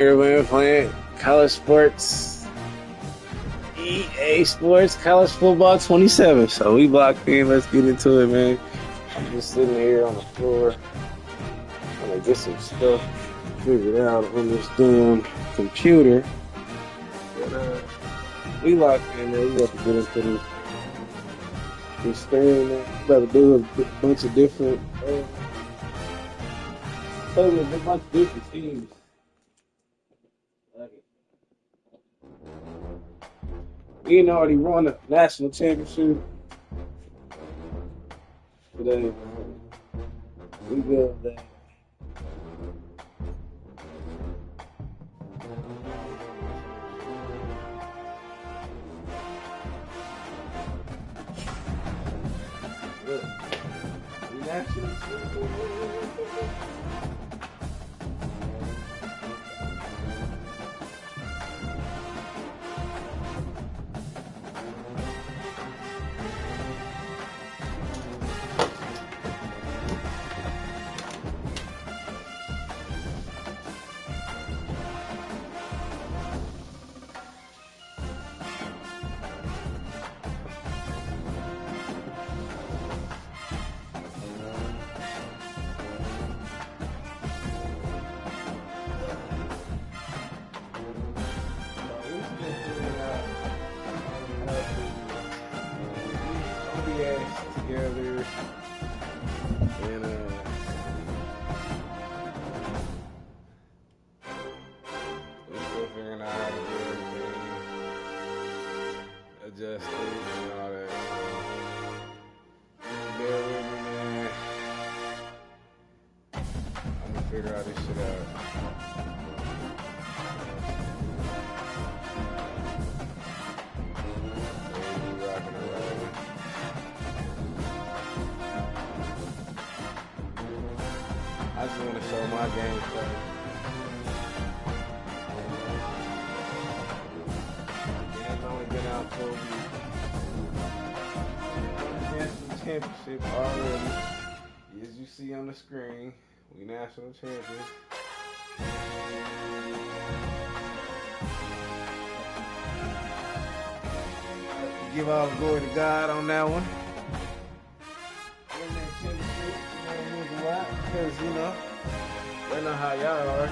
Here we're playing college sports, EA Sports, college football 27. So we locked in. Let's get into it, man. I'm just sitting here on the floor trying to get some stuff figured out on this damn computer. But we locked in, man. We got to get into this thing, man. We got to do a bunch of different, teams. We ain't already won the national championship today. We good with that. Look, we national together and we're still figuring out how to do everything, adjust it and all that. Bear with me, man. I'm gonna figure all this shit out. I just want to show my gameplay. It's only been out for a week. National championship already. As you see on the screen, we national champions. Give all the glory to God on that one. Because, I know how y'all are,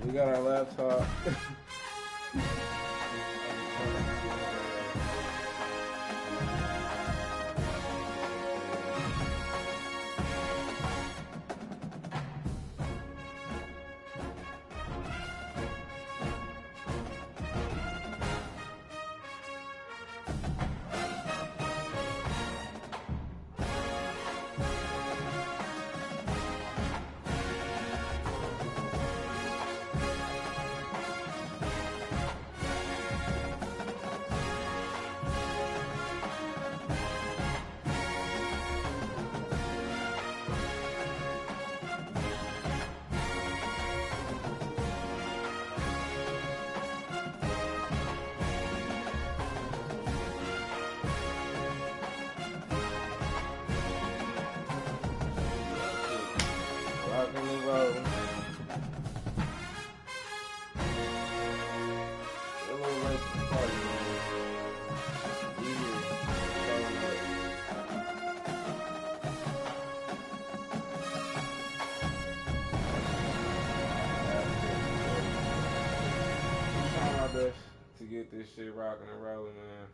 we got our laptop. Rock and roll. To get this shit rocking and rolling, man.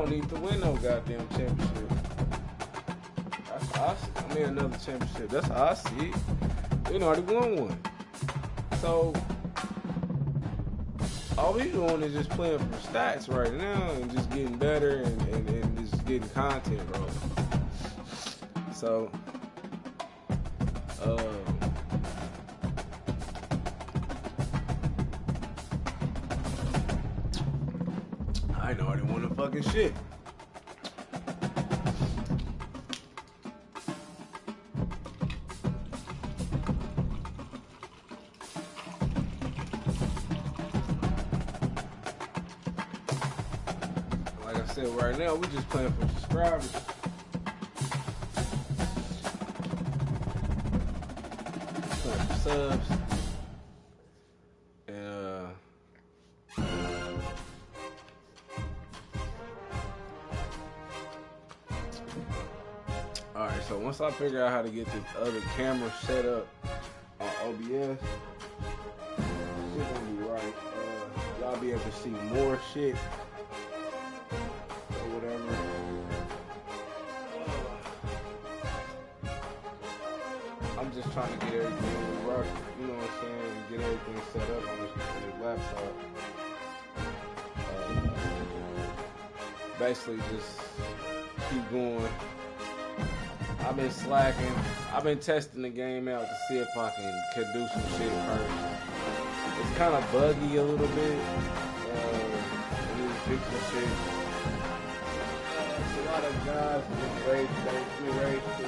don't need to win no goddamn championship. That's how I mean, another championship. That's how I see it. We already won one. So all we doing is just playing for stats right now and just getting better and just getting content rolling. So I know I didn't want no fucking shit. Like I said, right now we just playing for subscribers. Playing for subs. Alright, so once I figure out how to get this other camera set up on OBS, shit gonna be right. Y'all be able to see more shit or whatever. I'm just trying to get everything right, you know what I'm saying? Get everything set up on this laptop. Basically just keep going. I've been slacking. I've been testing the game out to see if I can do some shit first. It's kind of buggy a little bit. I need to fix some shit. It's a lot of guys who rage quit.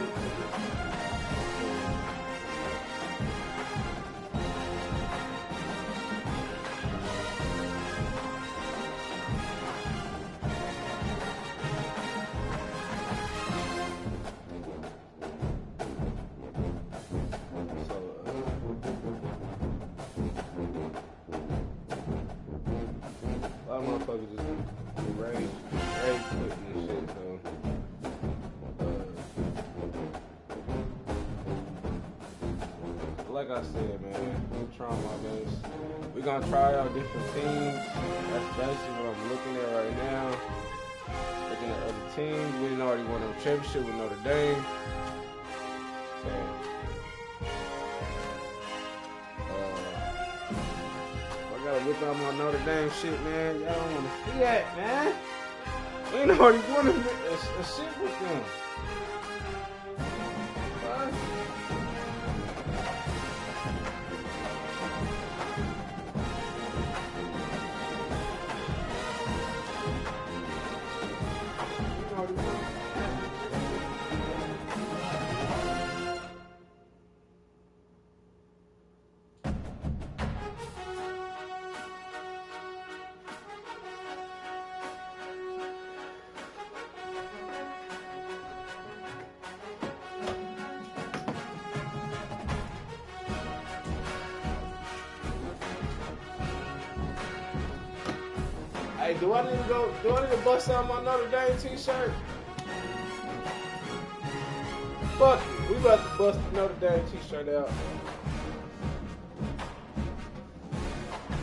A lot of motherfuckers just rage quitting and shit, so like I said, man, I'm trying my best. We're gonna try out different teams. That's basically what I'm looking at right now. Looking at other teams. We didn't already won a championship with Notre Dame. So I gotta whip out my Notre Dame shit, man. Y'all don't wanna see that, man. We ain't already won a shit with them. What? Hey, do I need to bust out my Notre Dame t-shirt? Fuck it. We about to bust the Notre Dame t-shirt out.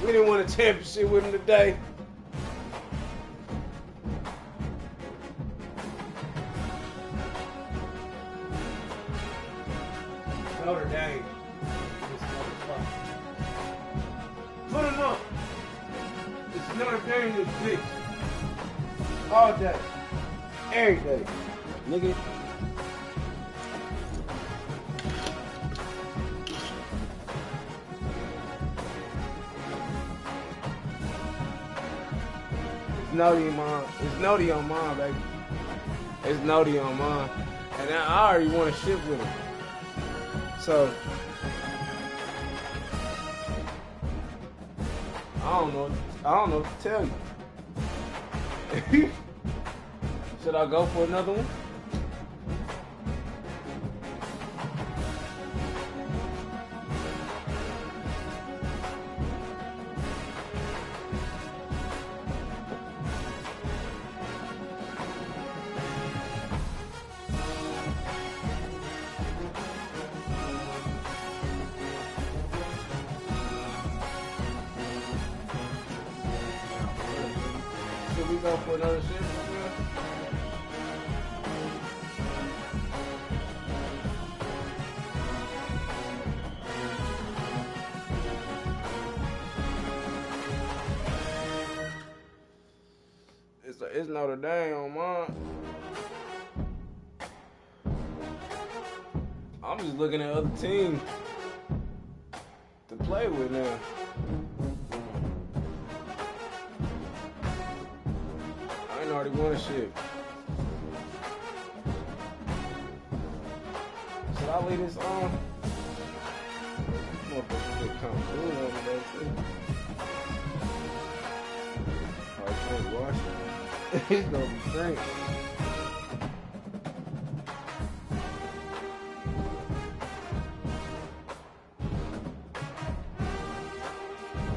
We didn't win a championship with them today. Notre Dame. Put them up. It's Notre Dame this bitch. All day. Every day. Nigga. It's Nody on mine. It's Nody on mine, baby. It's Nody on mine. And I already want to ship with him. So I don't know what to tell you. Should I go for another one? Should we go for another ship? It's Notre Dame on mine. I'm just looking at other teams to play with now. I ain't already won a shit. Should I leave this on? Motherfucker come through on that too. I can't wash it. It's gonna be strange.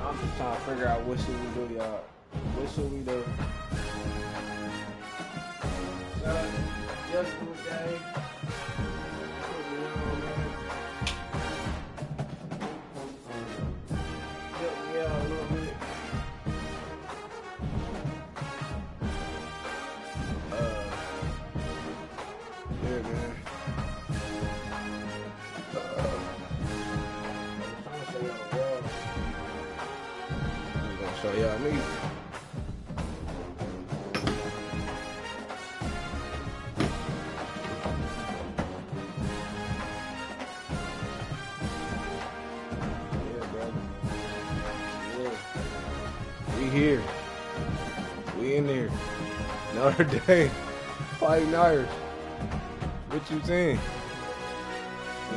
I'm just trying to figure out what should we do, y'all. What should we do? Shout out to yesterday. Put me on, man. Help me out a little bit. Yeah, man. I'm trying to show y'all the world. I'm gonna show y'all me. Yeah, brother. Yeah. We here. We in there. Notre Dame. Fighting Irish. What you saying?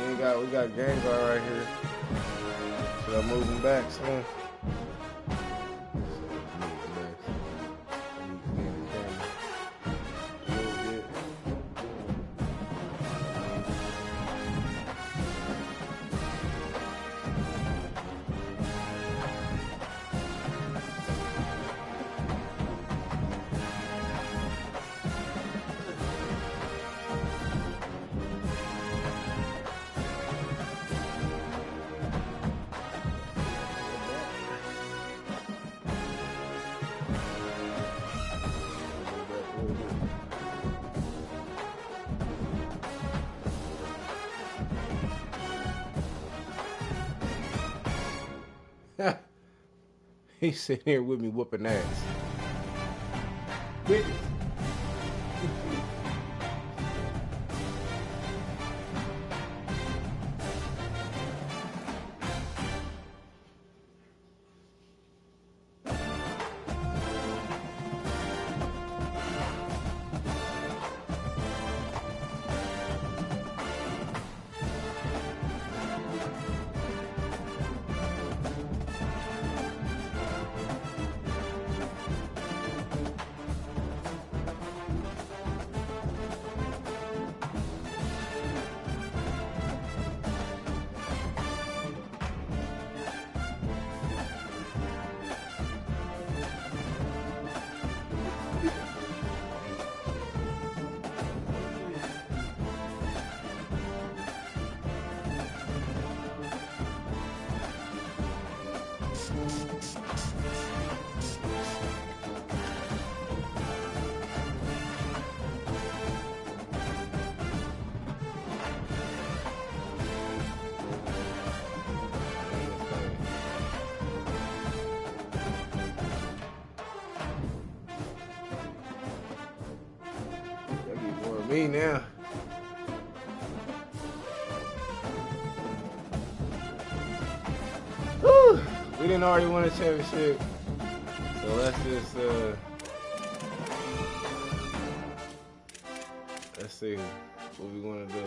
We got gang guard right here. Should I move him back soon? He's sitting here with me whooping ass. Witness. Me now. Woo! We didn't already win a championship, so let's just let's see what we want to do.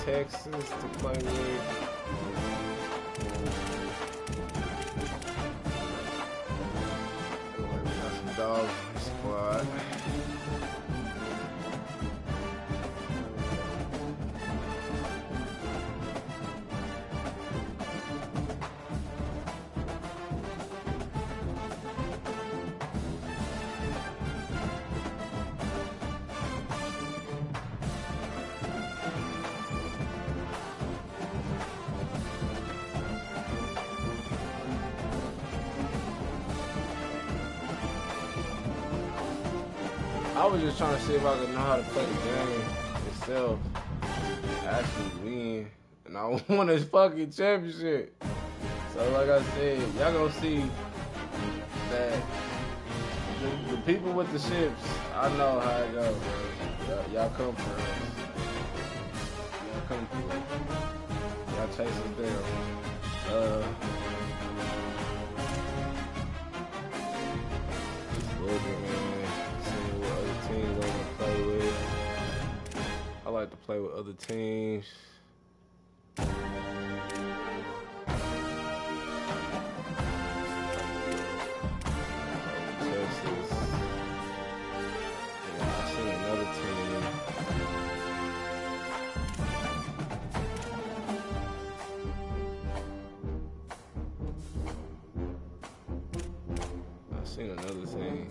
Texas to play with. We got some dogs in the squad. I was just trying to see if I could know how to play the game itself, actually win, and I won this fucking championship. So like I said, y'all gonna see that the people with the ships, I know how it goes, bro. Y'all come for us. Y'all come for us. Y'all chase us down. Just looking, man. Seeing what other teams I want to play with. I like to play with other teams. Texas. Yeah, I seen another team. I seen another team.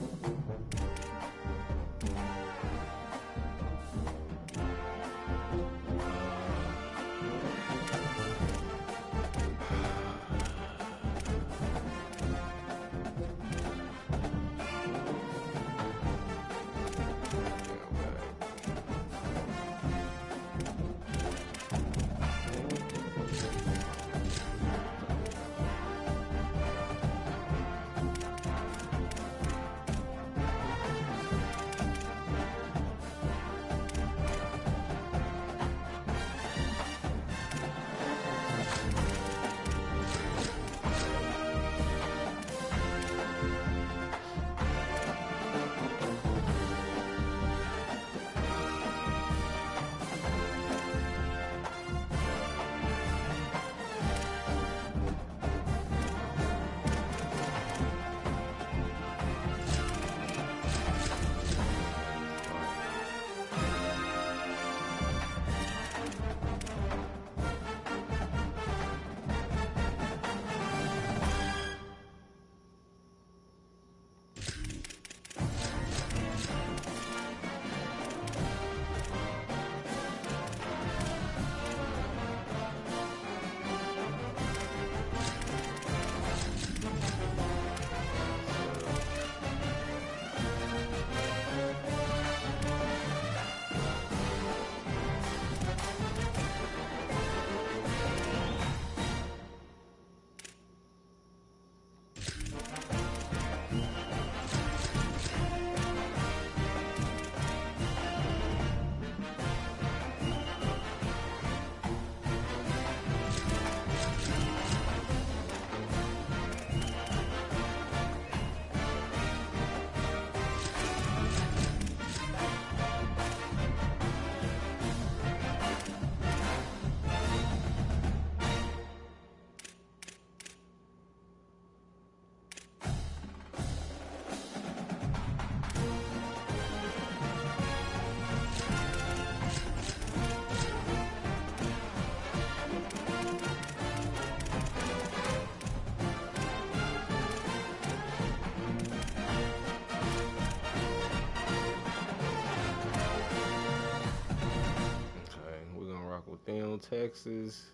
Down Texas.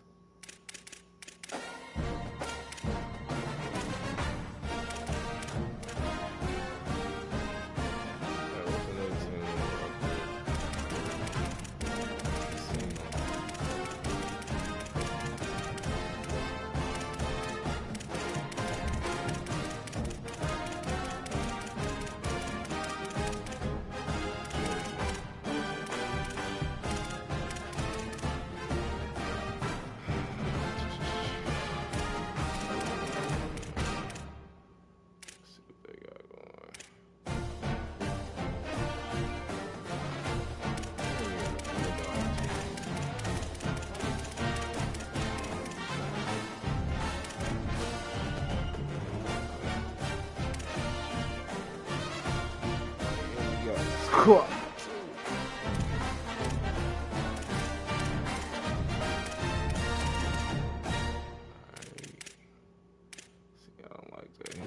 Cool. See, I don't like that.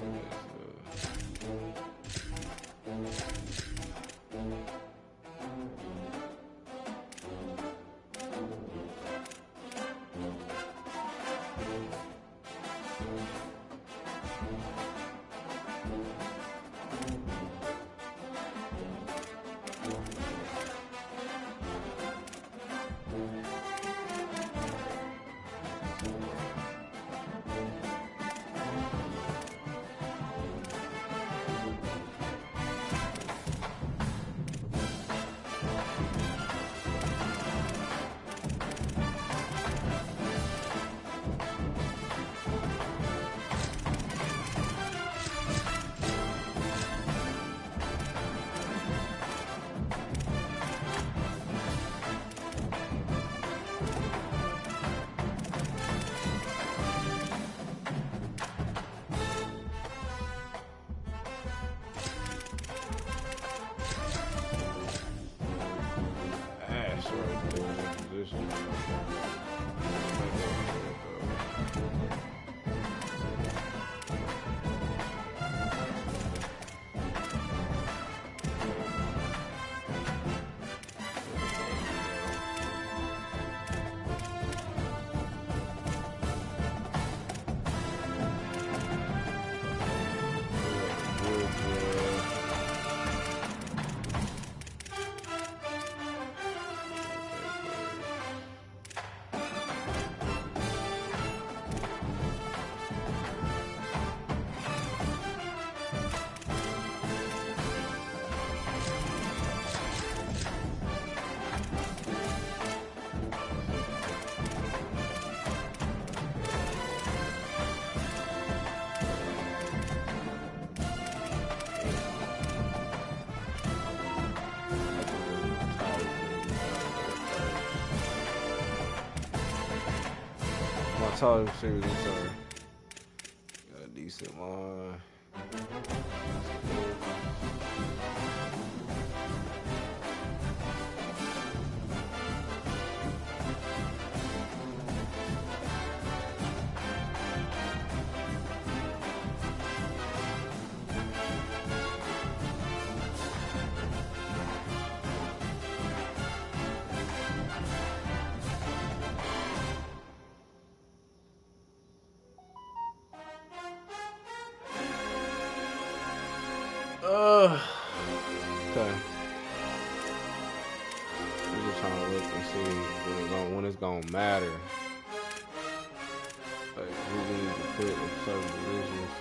Tall series, I'm sorry. Got a decent one. Okay. We're just trying to look and see when it's gonna matter. Like who we need to put in certain positions.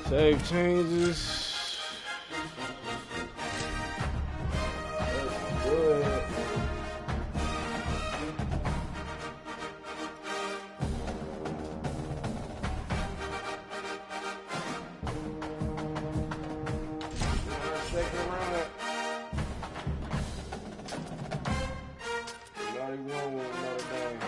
Save changes. Let's do it. Second round. Not even one with another game.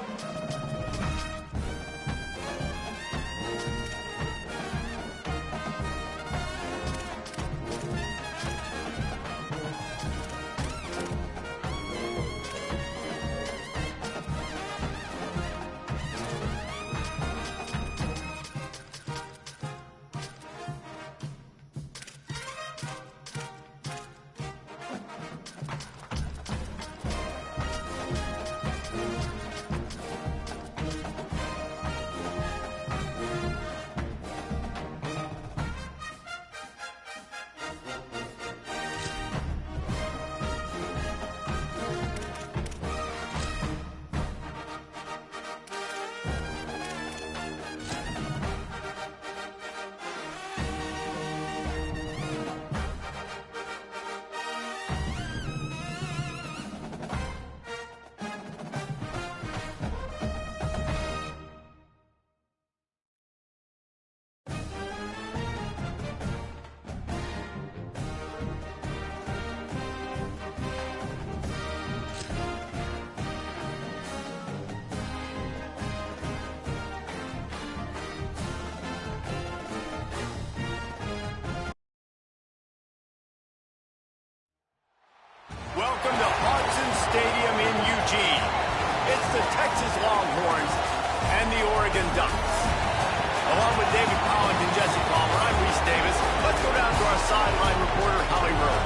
Oregon Ducks. Along with David Pollock and Jesse Palmer, I'm Reese Davis. Let's go down to our sideline reporter, Holly Rowe.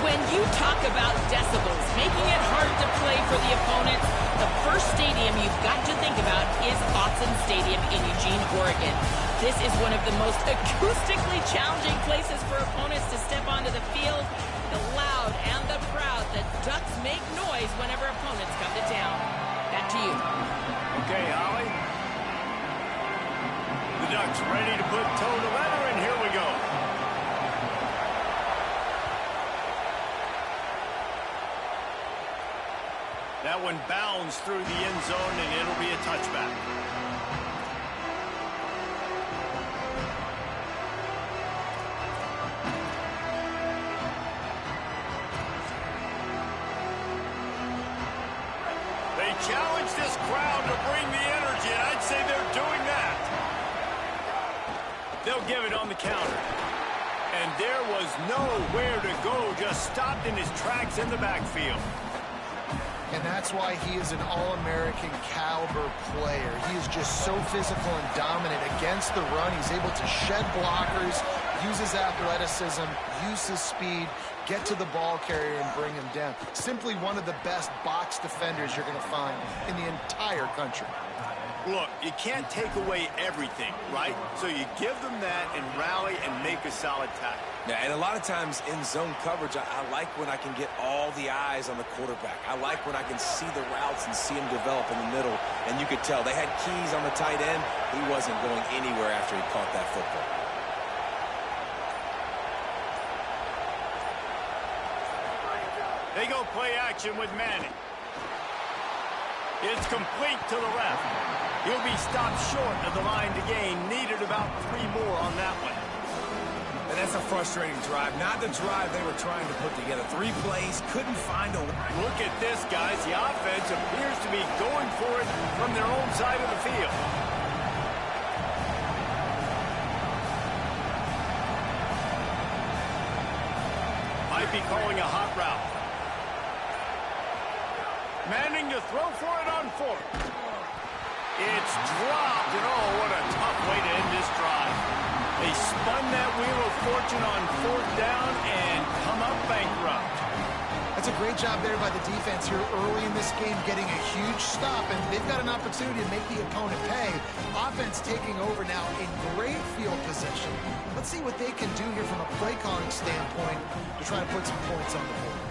When you talk about decibels, making it hard to play for the opponents, the first stadium you've got to think about is Autzen Stadium in Eugene, Oregon. This is one of the most acoustically challenging places for opponents to step onto the field. The loud and the proud, the Ducks make noise whenever opponents come to town. Back to you. Okay, Holly. The Ducks ready to put toe to leather, and here we go. That one bounds through the end zone, and it'll be a touchback. They challenge this crowd to bring the energy, and I'd say they're doing that. They'll give it on the counter. And there was nowhere to go, just stopped in his tracks in the backfield. And that's why he is an All-American caliber player. He is just so physical and dominant against the run. He's able to shed blockers, use his athleticism, use his speed, get to the ball carrier and bring him down. Simply one of the best box defenders you're going to find in the entire country. Look, you can't take away everything, right? So you give them that and rally and make a solid tackle. Yeah, and a lot of times in zone coverage, I like when I can get all the eyes on the quarterback. I like when I can see the routes and see him develop in the middle. And you could tell they had keys on the tight end. He wasn't going anywhere after he caught that football. They go play action with Manning. It's complete to the left. He'll be stopped short of the line to gain. Needed about 3 more on that one. And that's a frustrating drive. Not the drive they were trying to put together. 3 plays, couldn't find a... Look at this, guys. The offense appears to be going for it from their own side of the field. Might be calling a hot route. Manning to throw for it on 4th. It's dropped, and oh, what a tough way to end this drive. They spun that wheel of fortune on 4th down and come up bankrupt. That's a great job there by the defense here early in this game, getting a huge stop, and they've got an opportunity to make the opponent pay. Offense taking over now in great field position. Let's see what they can do here from a play calling standpoint to try to put some points on the board.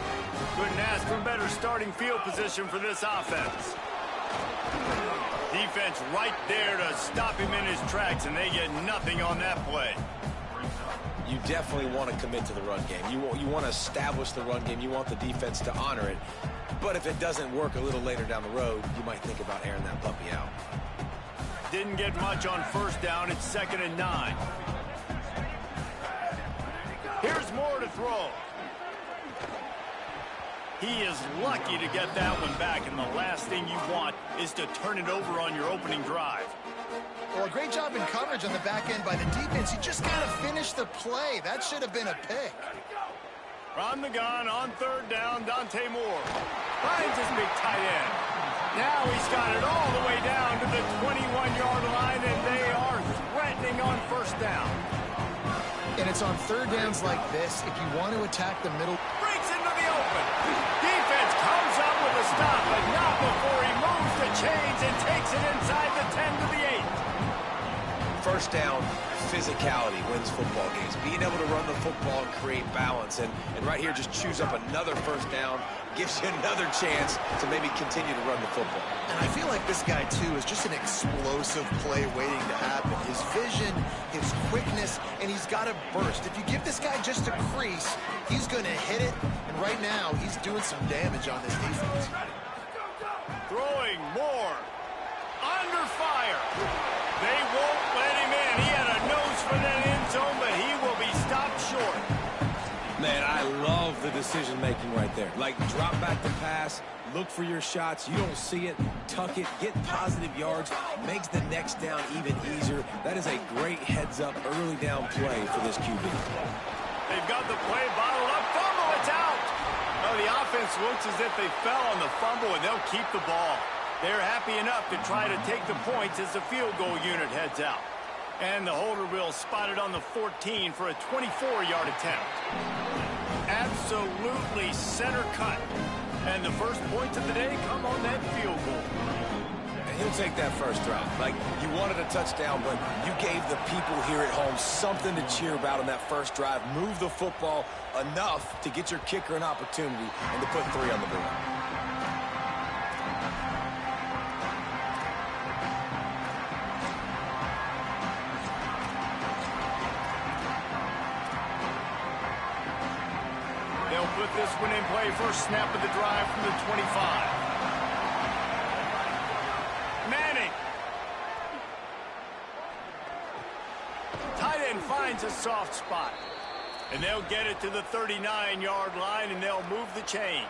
Couldn't ask for better starting field position for this offense. Defense right there to stop him in his tracks, and they get nothing on that play. You definitely want to commit to the run game. You want to establish the run game. You want the defense to honor it. But if it doesn't work a little later down the road, you might think about airing that puppy out. Didn't get much on 1st down. It's 2nd and 9. Here's more to throw. He is lucky to get that one back, and the last thing you want is to turn it over on your opening drive. Well, a great job in coverage on the back end by the defense. You just got to finish the play. That should have been a pick. From the gun on 3rd down, Dante Moore finds his big tight end. Now he's got it all the way down to the 21-yard line, and they are threatening on 1st down. And it's on 3rd downs like this, if you want to attack the middle. Breaks into the open. Defense comes up with a stop, but not before he moves the chains and takes it inside the 10 to the 8. 1st down, physicality wins football games. Being able to run the football and create balance. And right here, just choose up another 1st down, gives you another chance to maybe continue to run the football. And I feel like this guy, too, is just an explosive play waiting to happen. His vision, his quickness, and he's got a burst. If you give this guy just a crease, he's going to hit it. And right now, he's doing some damage on this defense. Throwing more. Under fire. They won't let him in. He had a nose for that end zone, but he will be stopped short. Man, I love the decision-making right there. Like, drop back the pass, look for your shots. You don't see it, tuck it, get positive yards, makes the next down even easier. That is a great heads-up, early down play for this QB. They've got the play bottled up. Fumble, it's out. Oh, the offense looks as if they fell on the fumble, and they'll keep the ball. They're happy enough to try to take the points as the field goal unit heads out. And the holder will spot it on the 14 for a 24-yard attempt. Absolutely center cut. And the first points of the day come on that field goal. And he'll take that first drive. Like, you wanted a touchdown, but you gave the people here at home something to cheer about on that first drive. Move the football enough to get your kicker an opportunity and to put 3 on the board. They'll put this one in play first snap of the drive from the 25. Manning. Tight end finds a soft spot. And they'll get it to the 39-yard line, and they'll move the chains.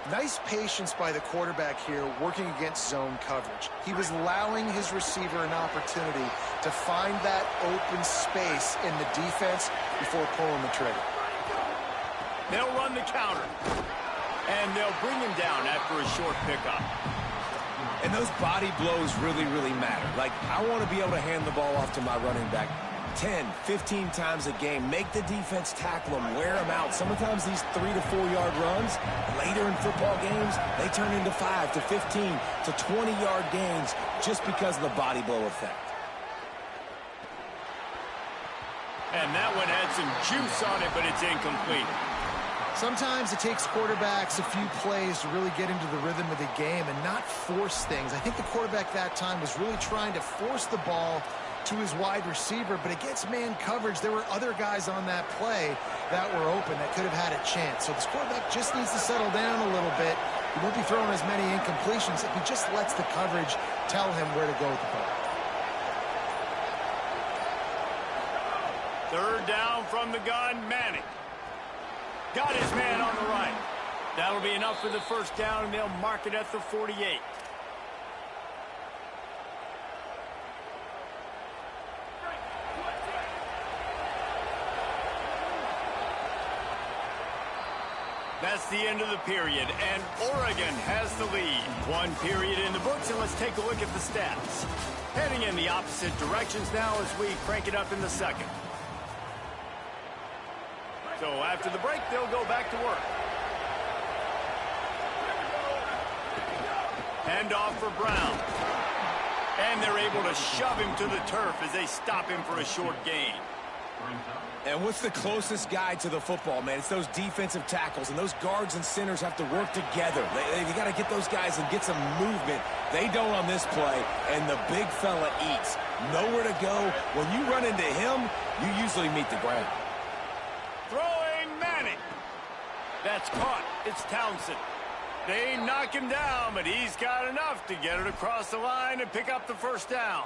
Nice patience by the quarterback here working against zone coverage. He was allowing his receiver an opportunity to find that open space in the defense before pulling the trigger. They'll run the counter, and they'll bring him down after a short pickup. And those body blows really, really matter. Like, I want to be able to hand the ball off to my running back 10, 15 times a game. Make the defense tackle them, wear them out. Sometimes these 3 to 4 yard runs, later in football games, they turn into 5 to 15 to 20 yard gains just because of the body blow effect. And that one had some juice on it, but it's incomplete. Sometimes it takes quarterbacks a few plays to really get into the rhythm of the game and not force things. I think the quarterback that time was really trying to force the ball to his wide receiver, but against man coverage, there were other guys on that play that were open that could have had a chance. So this quarterback just needs to settle down a little bit. He won't be throwing as many incompletions if he just lets the coverage tell him where to go with the ball. Third down from the gun, Manning. Got his man on the right. That'll be enough for the first down, and they'll mark it at the 48. That's the end of the period, and Oregon has the lead. 1 period in the books, and let's take a look at the stats. Heading in the opposite directions now as we crank it up in the second. So after the break, they'll go back to work. Handoff for Brown. And they're able to shove him to the turf as they stop him for a short gain. And what's the closest guy to the football, man? It's those defensive tackles, and those guards and centers have to work together. You got to get those guys and get some movement. They don't on this play, and the big fella eats. Nowhere to go. When you run into him, you usually meet the ground. Throwing Manning. That's caught. It's Townsend. They knock him down, but he's got enough to get it across the line and pick up the first down.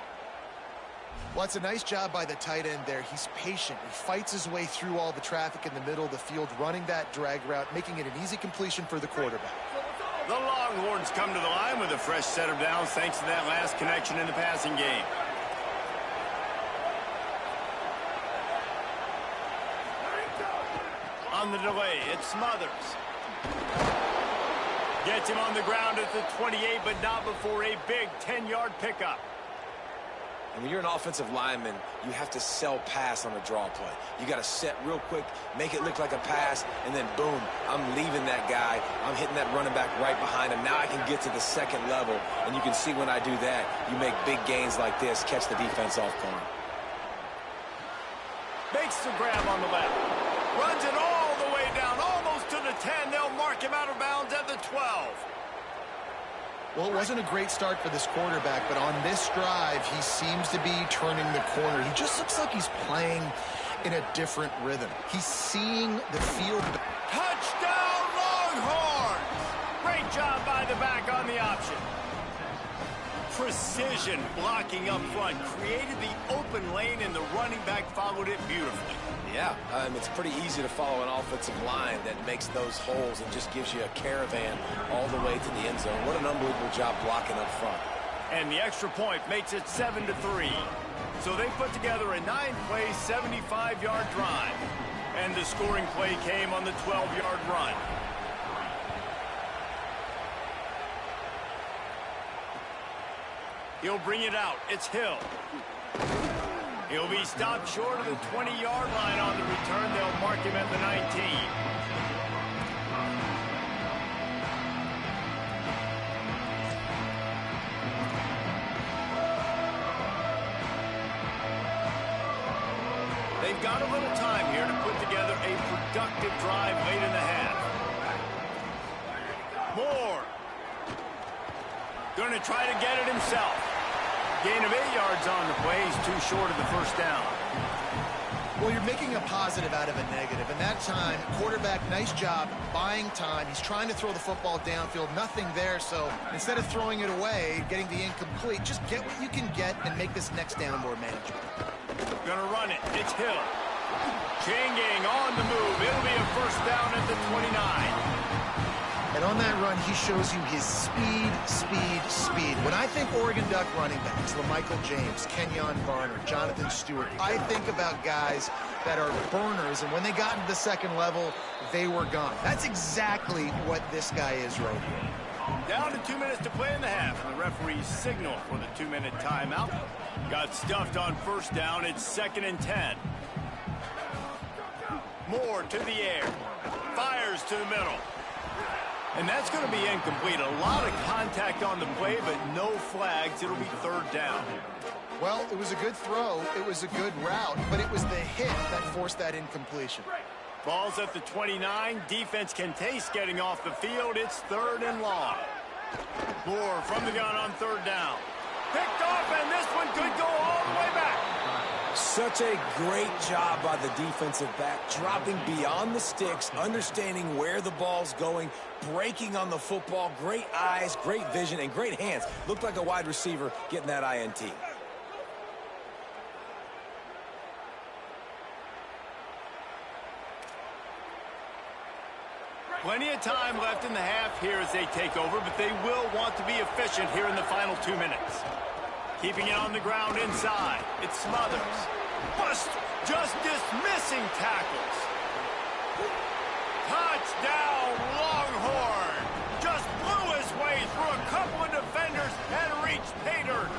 Well, it's a nice job by the tight end there. He's patient. He fights his way through all the traffic in the middle of the field, running that drag route, making it an easy completion for the quarterback. The Longhorns come to the line with a fresh set of downs thanks to that last connection in the passing game. On the delay, it's Smothers. Gets him on the ground at the 28, but not before a big 10-yard pickup. And when you're an offensive lineman, you have to sell pass on a draw play. You got to set real quick, make it look like a pass, and then boom, I'm leaving that guy. I'm hitting that running back right behind him. Now I can get to the second level, and you can see when I do that, you make big gains like this, catch the defense off guard. Makes the grab on the left. Runs it all the way down, almost to the 10. They'll mark him out of bounds at the 12. Well, it wasn't a great start for this quarterback, but on this drive, he seems to be turning the corner. He just looks like he's playing in a different rhythm. He's seeing the field. Touchdown, Longhorns! Great job by the back on the option. Precision blocking up front created the open lane, and the running back followed it beautifully. Yeah, it's pretty easy to follow an offensive line that makes those holes and just gives you a caravan all the way to the end zone. What an unbelievable job blocking up front. And the extra point makes it 7-3. So they put together a 9-play, 75-yard drive. And the scoring play came on the 12-yard run. He'll bring it out. It's Hill. He'll be stopped short of the 20-yard line on the return. They'll mark him at the 19. They've got a little time here to put together a productive drive late in the half. Moore. Going to try to get it himself. Gain of 8 yards on the play. He's too short of the first down. Well, you're making a positive out of a negative. And that time, quarterback, nice job buying time. He's trying to throw the football downfield. Nothing there. So instead of throwing it away, getting the incomplete, just get what you can get and make this next down more manageable. Gonna run it. It's Hill. Chain gang on the move. It'll be a first down at the 29. And on that run, he shows you his speed, speed, speed. When I think Oregon Duck running backs, LaMichael James, Kenyon Garner, Jonathan Stewart, I think about guys that are burners, and when they got into the second level, they were gone. That's exactly what this guy is right here. Down to 2 minutes to play in the half. And the referee's signal for the 2-minute timeout. Got stuffed on first down. It's 2nd and 10. Moore to the air. Fires to the middle. And that's going to be incomplete. A lot of contact on the play, but no flags. It'll be 3rd down. Well, it was a good throw. It was a good route, but it was the hit that forced that incompletion. Ball's at the 29. Defense can taste getting off the field. It's 3rd and long. Moore from the gun on 3rd down. Picked off, and this one could go all the way back. Such a great job by the defensive back, dropping beyond the sticks, understanding where the ball's going, breaking on the football. Great eyes, great vision, and great hands. Looked like a wide receiver getting that INT. Plenty of time left in the half here as they take over, but they will want to be efficient here in the final 2 minutes. Keeping it on the ground inside. It's Smothers. Bust, just dismissing tackles. Touchdown, Longhorn. Just blew his way through a couple of defenders and reached pay dirt.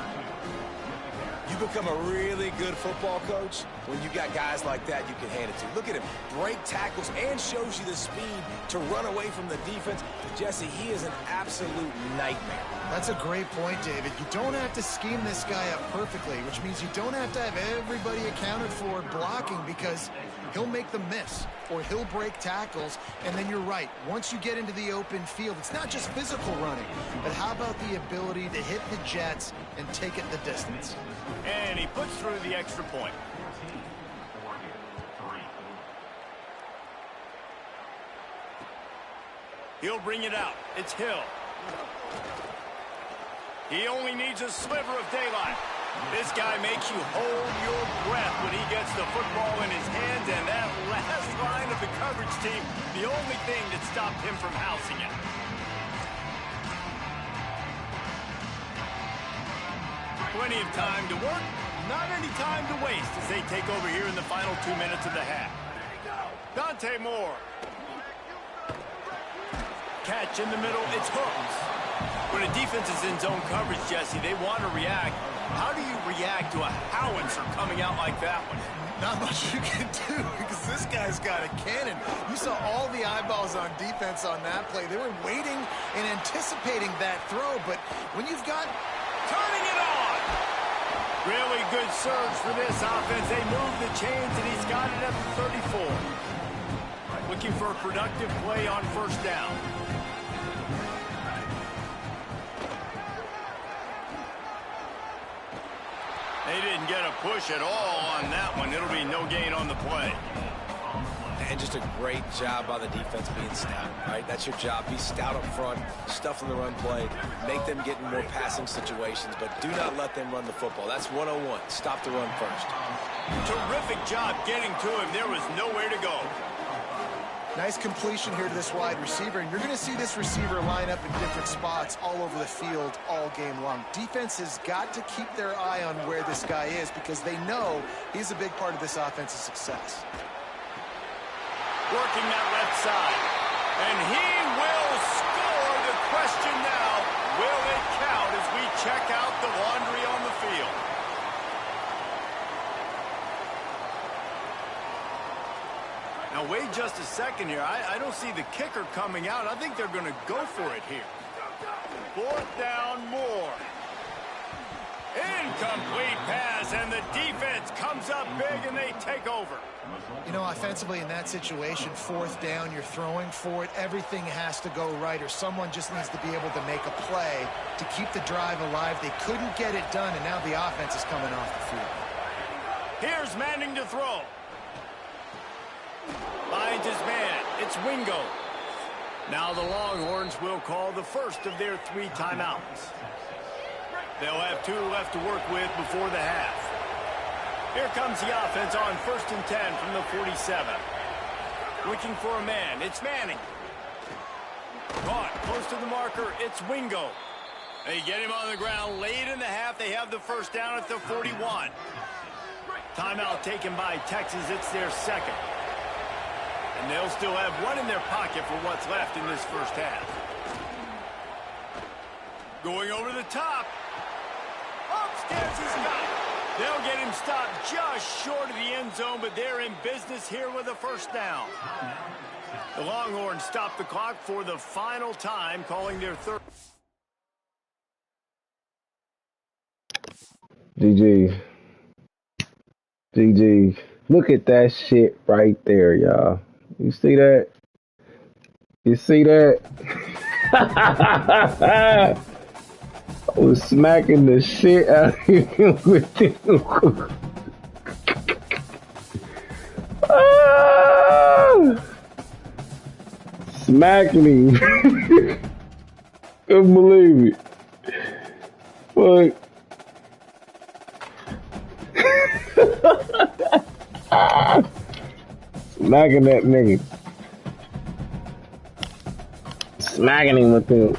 You become a really good football coach when you got guys like that you can hand it to. Look at him, break tackles and shows you the speed to run away from the defense. Jesse, he is an absolute nightmare. That's a great point, David. You don't have to scheme this guy up perfectly, which means you don't have to have everybody accounted for blocking, because he'll make them miss or he'll break tackles. And then you're right. Once you get into the open field, it's not just physical running, but how about the ability to hit the jets and take it the distance? And he puts through the extra point. He'll bring it out. It's Hill. He only needs a sliver of daylight. This guy makes you hold your breath when he gets the football in his hands, and that last line of the coverage team, the only thing that stopped him from housing it. Plenty of time to work, not any time to waste as they take over here in the final 2 minutes of the half. Dante Moore. Catch in the middle, it's Hooks. When a defense is in zone coverage, Jesse, they want to react. How do you react to a howitzer coming out like that one? Not much you can do, because this guy's got a cannon. You saw all the eyeballs on defense on that play. They were waiting and anticipating that throw, but when you've got... Turning it on! Really good surge for this offense. They move the chains, and he's got it at the 34. Looking for a productive play on first down. They didn't get a push at all on that one. It'll be no gain on the play. And just a great job by the defense being stout, right? That's your job. Be stout up front, stuff in the run play, make them get in more passing situations, but do not let them run the football. That's 101. Stop the run first. Terrific job getting to him. There was nowhere to go. Nice completion here to this wide receiver, and you're going to see this receiver line up in different spots all over the field all game long. Defense has got to keep their eye on where this guy is, because they know he's a big part of this offense's success. Working that left side. And he will score. The question now, will it count as we check out the laundry on the field. Now, wait just a second here. I don't see the kicker coming out. I think they're going to go for it here. 4th down, more. Incomplete pass, and the defense comes up big, and they take over. You know, offensively in that situation, 4th down, you're throwing for it. Everything has to go right, or someone just needs to be able to make a play to keep the drive alive. They couldn't get it done, and now the offense is coming off the field. Here's Manning to throw. Finds his man. It's Wingo. Now the Longhorns will call the first of their 3 timeouts. They'll have 2 left to work with before the half. Here comes the offense on 1st and 10 from the 47. Looking for a man. It's Manning. Caught close to the marker. It's Wingo. They get him on the ground late in the half. They have the first down at the 41. Timeout taken by Texas. It's their second. And they'll still have 1 in their pocket for what's left in this first half. Going over the top. Upstairs he's got it. They'll get him stopped just short of the end zone, but they're in business here with a first down. The Longhorns stop the clock for the final time, calling their third. GG. Look at that shit right there, y'all. You see that? You see that? I was smacking the shit out of him with him. Smacking him. Couldn't believe it. Fuck. Smacking that nigga. Smacking him with him.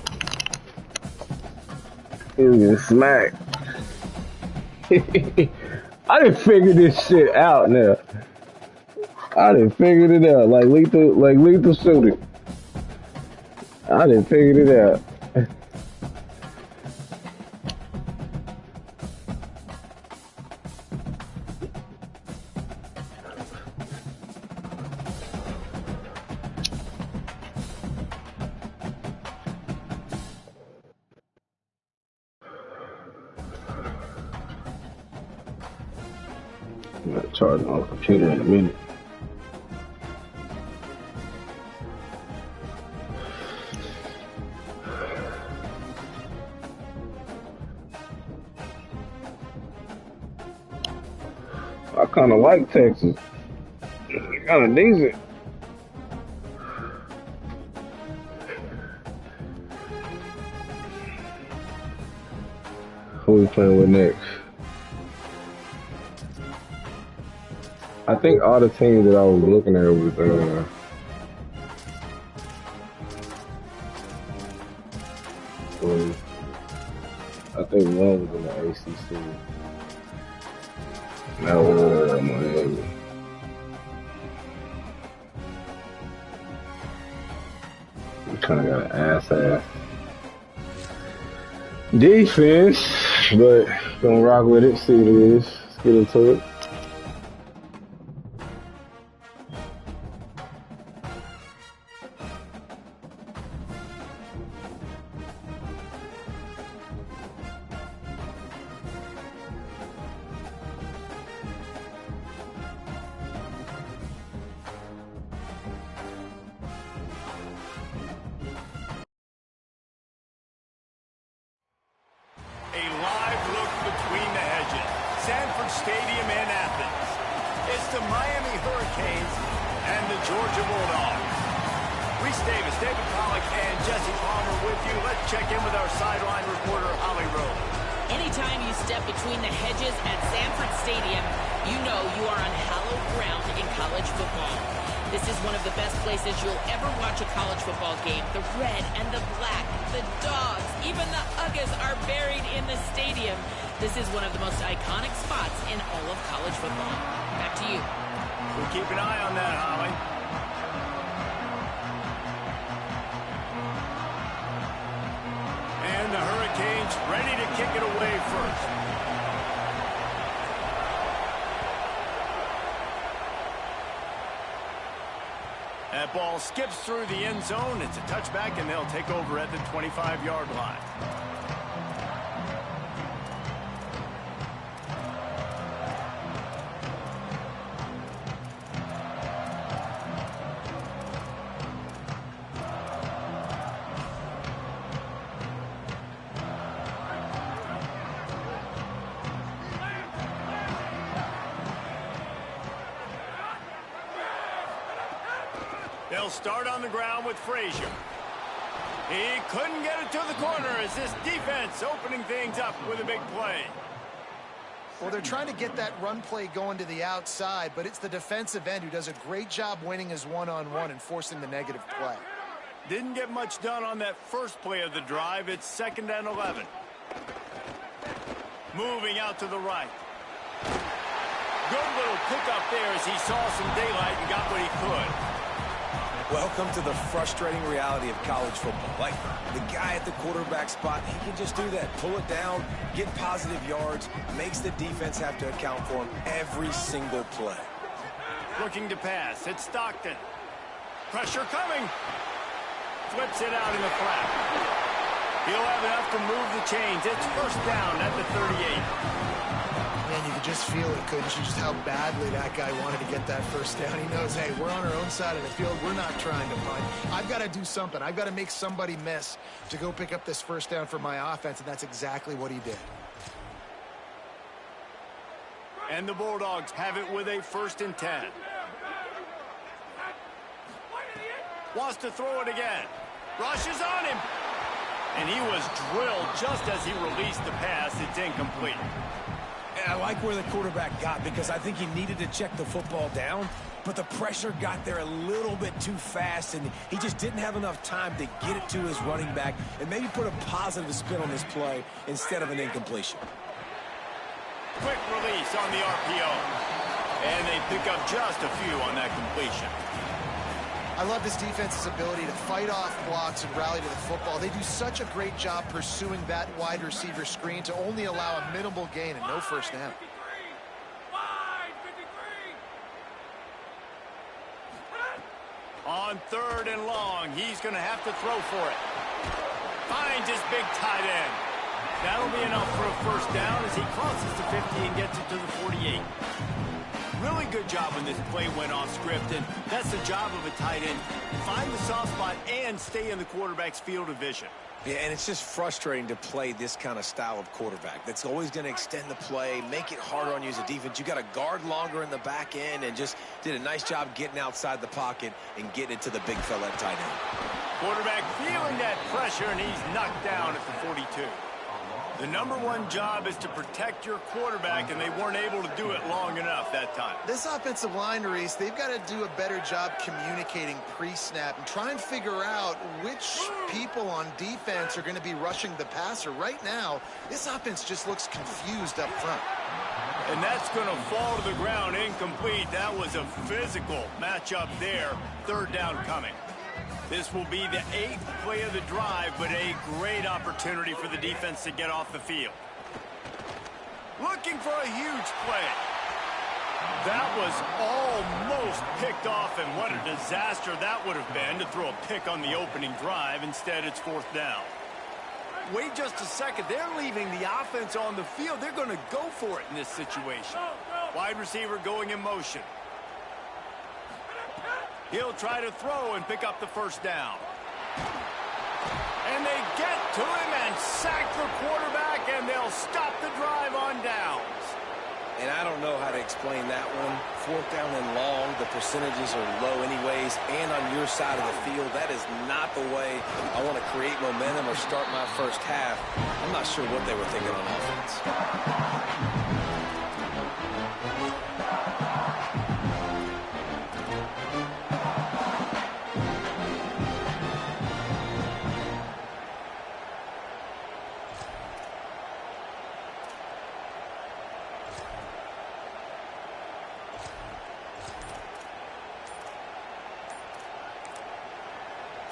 He was getting smacked. I done figured this shit out now. I done figured it out. Like lethal shooting. I done figured it out. I'm gonna charge my computer in a minute. I kind of like Texas. Kind of decent. Who we playing with next? I think all the teams that I was looking at was I think one was in the ACC. And that was Miami. We kind of got an ass defense, but gonna rock with it. See what it is. Let's get into it. Stadium in Athens. It's the Miami Hurricanes and the Georgia Bulldogs. Reese Davis, David Pollack, and Jesse Palmer with you. Let's check in with our sideline reporter, Holly Rowe. Anytime you step between the hedges at Sanford Stadium, you know you are on hallowed ground in college football. This is one of the best places you'll ever watch a college football game. The red and the black, the dogs, even the Uggas are buried in the stadium. This is one of the most iconic spots in all of college football. Back to you. We'll keep an eye on that, Holly. And the Hurricanes ready to kick it away first. That ball skips through the end zone. It's a touchback, and they'll take over at the 25-yard line. They'll start on the ground with Frazier. He couldn't get it to the corner as this defense opening things up with a big play. Well, they're trying to get that run play going to the outside, but it's the defensive end who does a great job winning his one-on-one and forcing the negative play. Didn't get much done on that first play of the drive. It's 2nd and 11. Moving out to the right. Good little pickup there as he saw some daylight and got what he could. Welcome to the frustrating reality of college football. Like, the guy at the quarterback spot, he can just do that. Pull it down, get positive yards, makes the defense have to account for him every single play. Looking to pass. It's Stockton. Pressure coming. Flips it out in the flat. He'll have enough to move the chains. It's 1st down at the 38. Man, you could just feel it, couldn't you? Just how badly that guy wanted to get that 1st down. He knows, hey, we're on our own side of the field. We're not trying to punt. I've got to do something. I've got to make somebody miss to go pick up this 1st down for my offense, and that's exactly what he did. And the Bulldogs have it with a 1st and 10. Wants to throw it again. Rushes on him. And he was drilled just as he released the pass. It's incomplete. And I like where the quarterback got because I think he needed to check the football down, but the pressure got there a little bit too fast, and he just didn't have enough time to get it to his running back and maybe put a positive spin on this play instead of an incompletion. Quick release on the RPO. And they pick up just a few on that completion. I love this defense's ability to fight off blocks and rally to the football. They do such a great job pursuing that wide receiver screen to only allow a minimal gain and no 1st down. On 3rd and long, he's going to have to throw for it. Finds his big tight end. That'll be enough for a 1st down as he crosses the 50 and gets it to the 48. Really good job when this play went off script, and that's the job of a tight end. Find the soft spot and stay in the quarterback's field of vision. Yeah, and it's just frustrating to play this kind of style of quarterback. That's always going to extend the play, make it harder on you as a defense. You got to guard longer in the back end and just did a nice job getting outside the pocket and getting it to the big fella at tight end. Quarterback feeling that pressure, and he's knocked down at the 42. The #1 job is to protect your quarterback, and they weren't able to do it long enough that time. This offensive line, Reese, they've got to do a better job communicating pre-snap and try and figure out which people on defense are going to be rushing the passer. Right now, this offense just looks confused up front. And that's going to fall to the ground incomplete. That was a physical matchup there. 3rd down coming. This will be the 8th play of the drive, but a great opportunity for the defense to get off the field. Looking for a huge play. That was almost picked off, and what a disaster that would have been to throw a pick on the opening drive. Instead, it's 4th down. Wait just a second. They're leaving the offense on the field. They're going to go for it in this situation. Wide receiver going in motion. He'll try to throw and pick up the 1st down. And they get to him and sack the quarterback, and they'll stop the drive on downs. And I don't know how to explain that one. 4th down and long, the percentages are low anyways, and on your side of the field, that is not the way I want to create momentum or start my 1st half. I'm not sure what they were thinking on offense.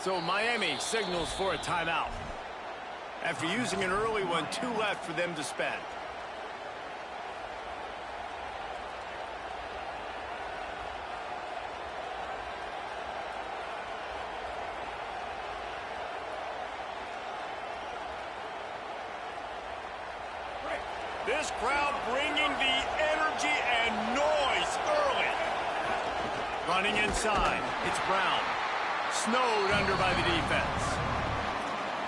So Miami signals for a timeout. After using an early one, 2 left for them to spend. This crowd bringing the energy and noise early. Running inside, it's Brown. Snowed under by the defense.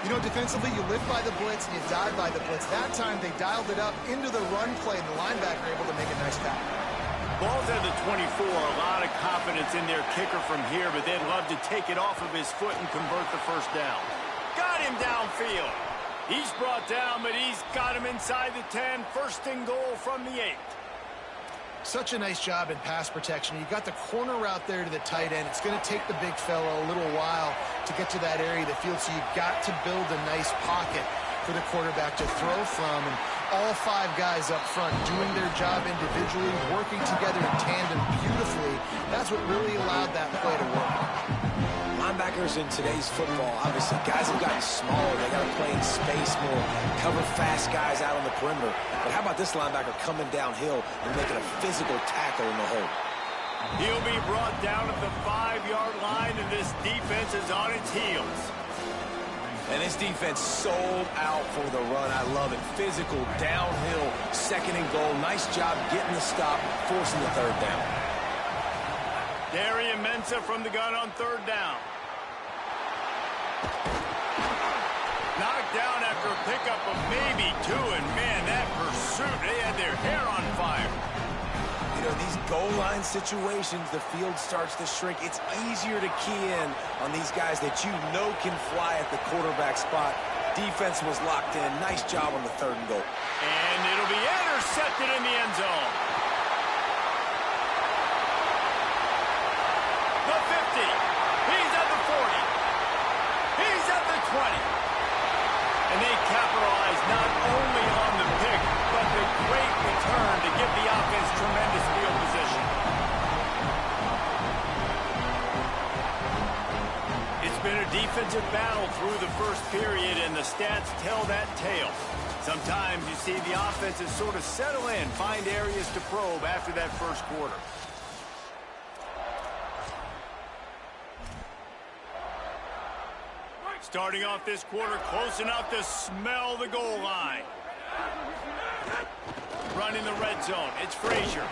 You know, defensively, you live by the blitz and you die by the blitz. That time, they dialed it up into the run play, and the linebacker able to make a nice tackle. Ball's at the 24. A lot of confidence in their kicker from here, but they'd love to take it off of his foot and convert the first down. Got him downfield. He's brought down, but he's got him inside the 10. First and goal from the 8. Such a nice job in pass protection. You got the corner route there to the tight end. It's going to take the big fella a little while to get to that area of the field, so you've got to build a nice pocket for the quarterback to throw from. And all 5 guys up front doing their job individually, working together in tandem beautifully. That's what really allowed that play to work. Linebackers in today's football, obviously, guys have gotten smaller. They got to play in space more, cover fast guys out on the perimeter. But how about this linebacker coming downhill and making a physical tackle in the hole? He'll be brought down at the 5-yard line, and this defense is on its heels. And this defense sold out for the run. I love it. Physical, downhill, second and goal. Nice job getting the stop, forcing the third down. Darian Mensah from the gun on third down. Knocked down after a pickup of maybe 2, and man, that pursuit, they had their hair on fire. You know, these goal line situations, the field starts to shrink. It's easier to key in on these guys that you know can fly at the quarterback spot. Defense was locked in. Nice job on the third and goal. And it'll be intercepted in the end zone. The 50. He's at the 40. He's at the 20. And they capitalize not only on the pick, but the great return to give the offense tremendous field position. It's been a defensive battle through the first period, and the stats tell that tale. Sometimes you see the offenses sort of settle in, find areas to probe after that first quarter. Starting off this quarter close enough to smell the goal line. Running the red zone, it's Frazier.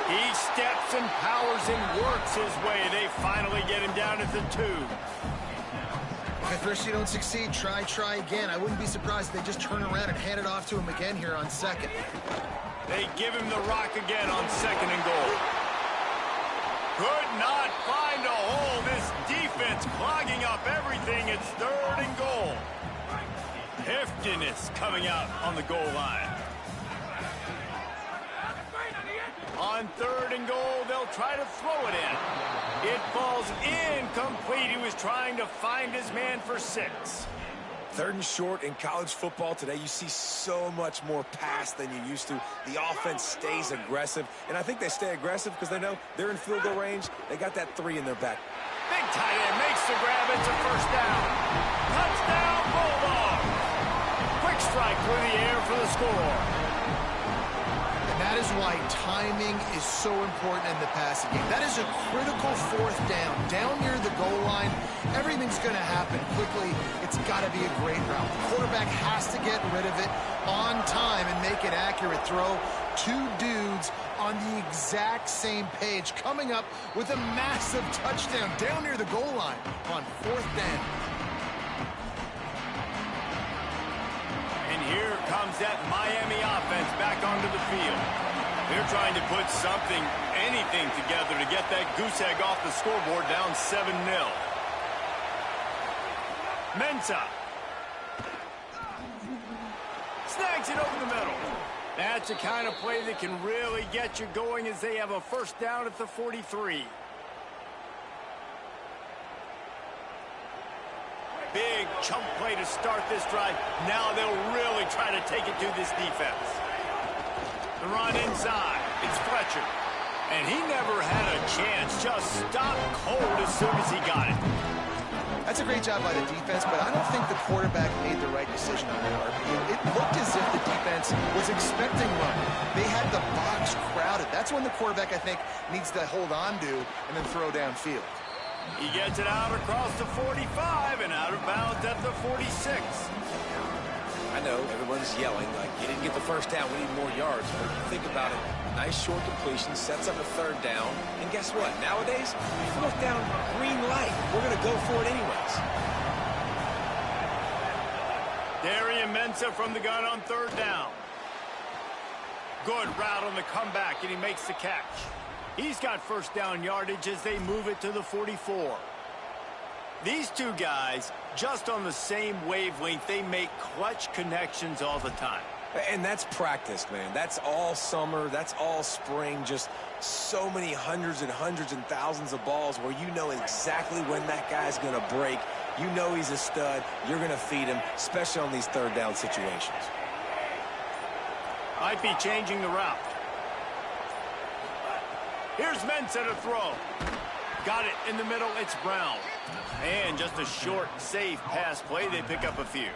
He steps and powers and works his way. They finally get him down at the 2. If first you don't succeed, try again. I wouldn't be surprised if they just turn around and hand it off to him again here on second. They give him the rock again on second and goal. Could not find a hole. This defense clogging up everything. It's third and goal. Heftiness coming out on the goal line. On third and goal, they'll try to throw it in. It falls incomplete. He was trying to find his man for 6. Third and short in college football today, you see so much more pass than you used to. The offense stays aggressive, and I think they stay aggressive because they know they're in field goal range. They got that 3 in their back. Big tight end makes the grab. It's a first down. Touchdown, Bulldogs. Quick strike through the air for the score. And that is why timing is so important in the passing game. That is a critical fourth down. Down near the goal line, everything's going to happen quickly. It's got to be a great route. The quarterback has to get rid of it on time and make an accurate throw. 2 dudes on the exact same page, coming up with a massive touchdown down near the goal line on fourth down. And here comes that Miami offense back onto the field. They're trying to put something, anything together to get that goose egg off the scoreboard down 7-0. Mensah. Snags it over the middle. That's the kind of play that can really get you going as they have a first down at the 43. Big chunk play to start this drive. Now they'll really try to take it to this defense. The run inside. It's Fletcher. And he never had a chance. Just stopped cold as soon as he got it. That's a great job by the defense, but I don't think the quarterback made the right decision on that RPO. It looked as if the defense was expecting run. They had the box crowded. That's when the quarterback, I think, needs to hold on to and then throw downfield. He gets it out across the 45 and out of bounds at the 46. I know everyone's yelling like, you didn't get the first down, we need more yards. But think about it. Nice short completion, sets up a third down. And guess what? Nowadays, fourth down, green light. We're going to go for it anyways. Darian Mensah from the gun on third down. Good route on the comeback, and he makes the catch. He's got first down yardage as they move it to the 44. These two guys, just on the same wavelength, they make clutch connections all the time. And that's practice, man. That's all summer. That's all spring. Just so many hundreds and thousands of balls where you know exactly when that guy's going to break. You know he's a stud. You're going to feed him, especially on these third down situations. Might be changing the route. Here's Mensah to throw. Got it in the middle. It's Brown. And just a short, safe pass play. They pick up a few.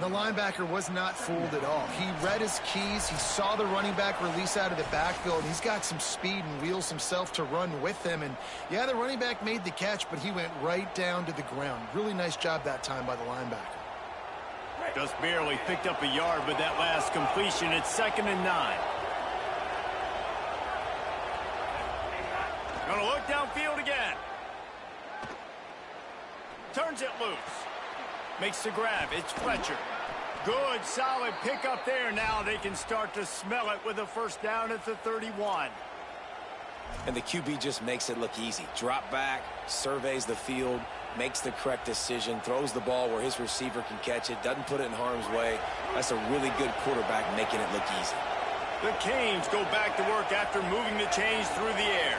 The linebacker was not fooled at all. He read his keys. He saw the running back release out of the backfield. He's got some speed and wheels himself to run with him. And, yeah, the running back made the catch, but he went right down to the ground. Really nice job that time by the linebacker. Just barely picked up a yard with that last completion. It's 2nd and 9. Gonna look downfield again. Turns it loose. Makes the grab. It's Fletcher. Good, solid pickup there. Now they can start to smell it with a first down at the 31. And the QB just makes it look easy. Drop back, surveys the field, makes the correct decision, throws the ball where his receiver can catch it, doesn't put it in harm's way. That's a really good quarterback making it look easy. The Canes go back to work after moving the chains through the air.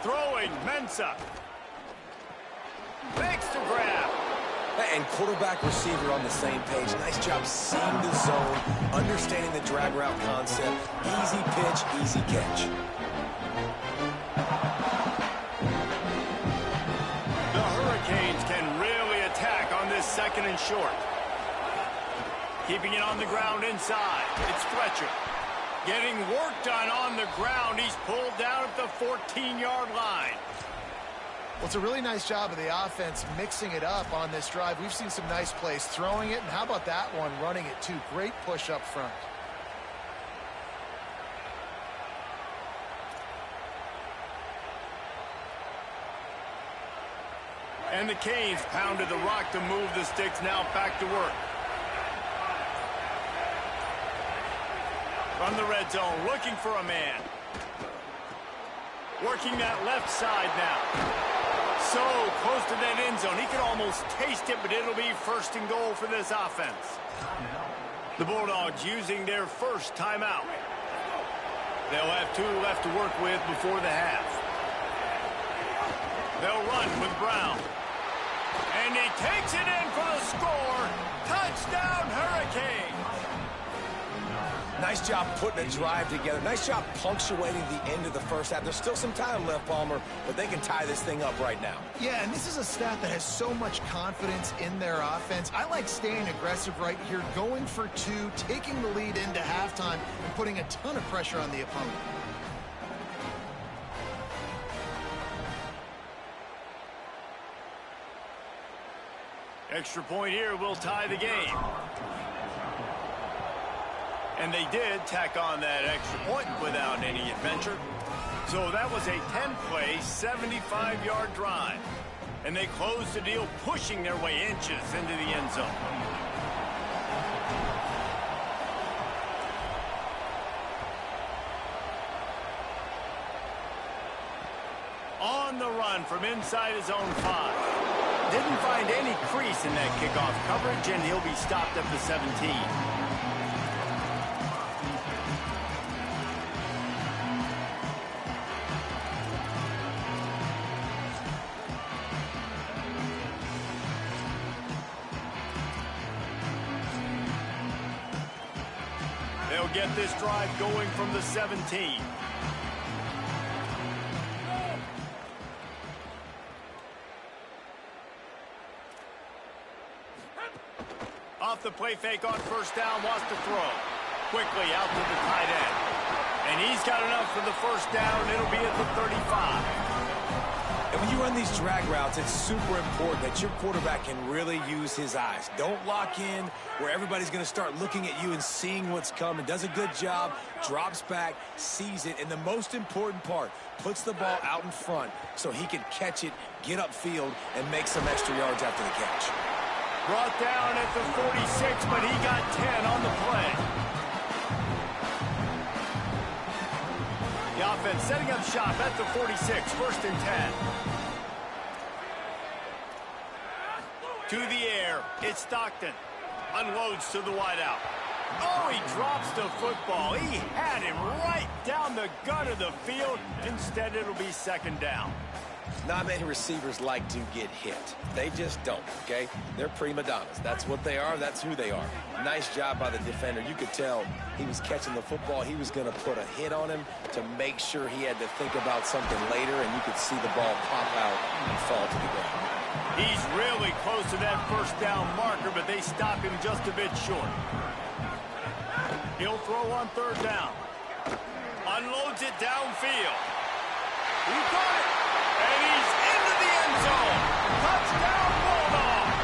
Throwing, Mensah. Makes the grab. And quarterback receiver on the same page. Nice job seeing the zone, understanding the drag route concept. Easy pitch, easy catch. The Hurricanes can really attack on this 2nd and short. Keeping it on the ground inside. It's Fletcher. Getting work done on the ground. He's pulled down at the 14-yard line. Well, it's a really nice job of the offense mixing it up on this drive. We've seen some nice plays throwing it, and how about that one running it too? Great push up front. And the Canes pounded the rock to move the sticks. Now back to work. From the red zone, looking for a man. Working that left side now. So close to that end zone. He could almost taste it, but it'll be 1st and goal for this offense. The Bulldogs using their first timeout. They'll have 2 left to work with before the half. They'll run with Brown. And he takes it in for the score. Touchdown, Hurricane. Nice job putting a drive together. Nice job punctuating the end of the first half. There's still some time left, Palmer, but they can tie this thing up right now. Yeah, and this is a staff that has so much confidence in their offense. I like staying aggressive right here, going for 2, taking the lead into halftime, and putting a ton of pressure on the opponent. Extra point here will tie the game. And they did tack on that extra point without any adventure. So that was a 10-play, 75-yard drive. And they closed the deal, pushing their way inches into the end zone. On the run from inside his own 5. Didn't find any crease in that kickoff coverage, and he'll be stopped at the 17. They'll get this drive going from the 17. off the play fake on first down, wants to throw. Quickly out to the tight end. And he's got enough for the first down. It'll be at the 35. And when you run these drag routes, it's super important that your quarterback can really use his eyes. Don't lock in where everybody's going to start looking at you and seeing what's coming. Does a good job, drops back, sees it, and the most important part, puts the ball out in front so he can catch it, get upfield, and make some extra yards after the catch. Brought down at the 46, but he got 10 on the play. The offense setting up shop at the 46, first and 10. To the air, it's Stockton. Unloads to the wideout. Oh, he drops the football. He had him right down the gut of the field. Instead, it'll be second down. Not many receivers like to get hit. They just don't, okay? They're prima donnas. That's what they are. That's who they are. Nice job by the defender. You could tell he was catching the football. He was going to put a hit on him to make sure he had to think about something later, and you could see the ball pop out and fall to the ground. He's really close to that first down marker, but they stop him just a bit short. He'll throw on third down. Unloads it downfield. He got it. And he's into the end zone. Touchdown, Bulldogs.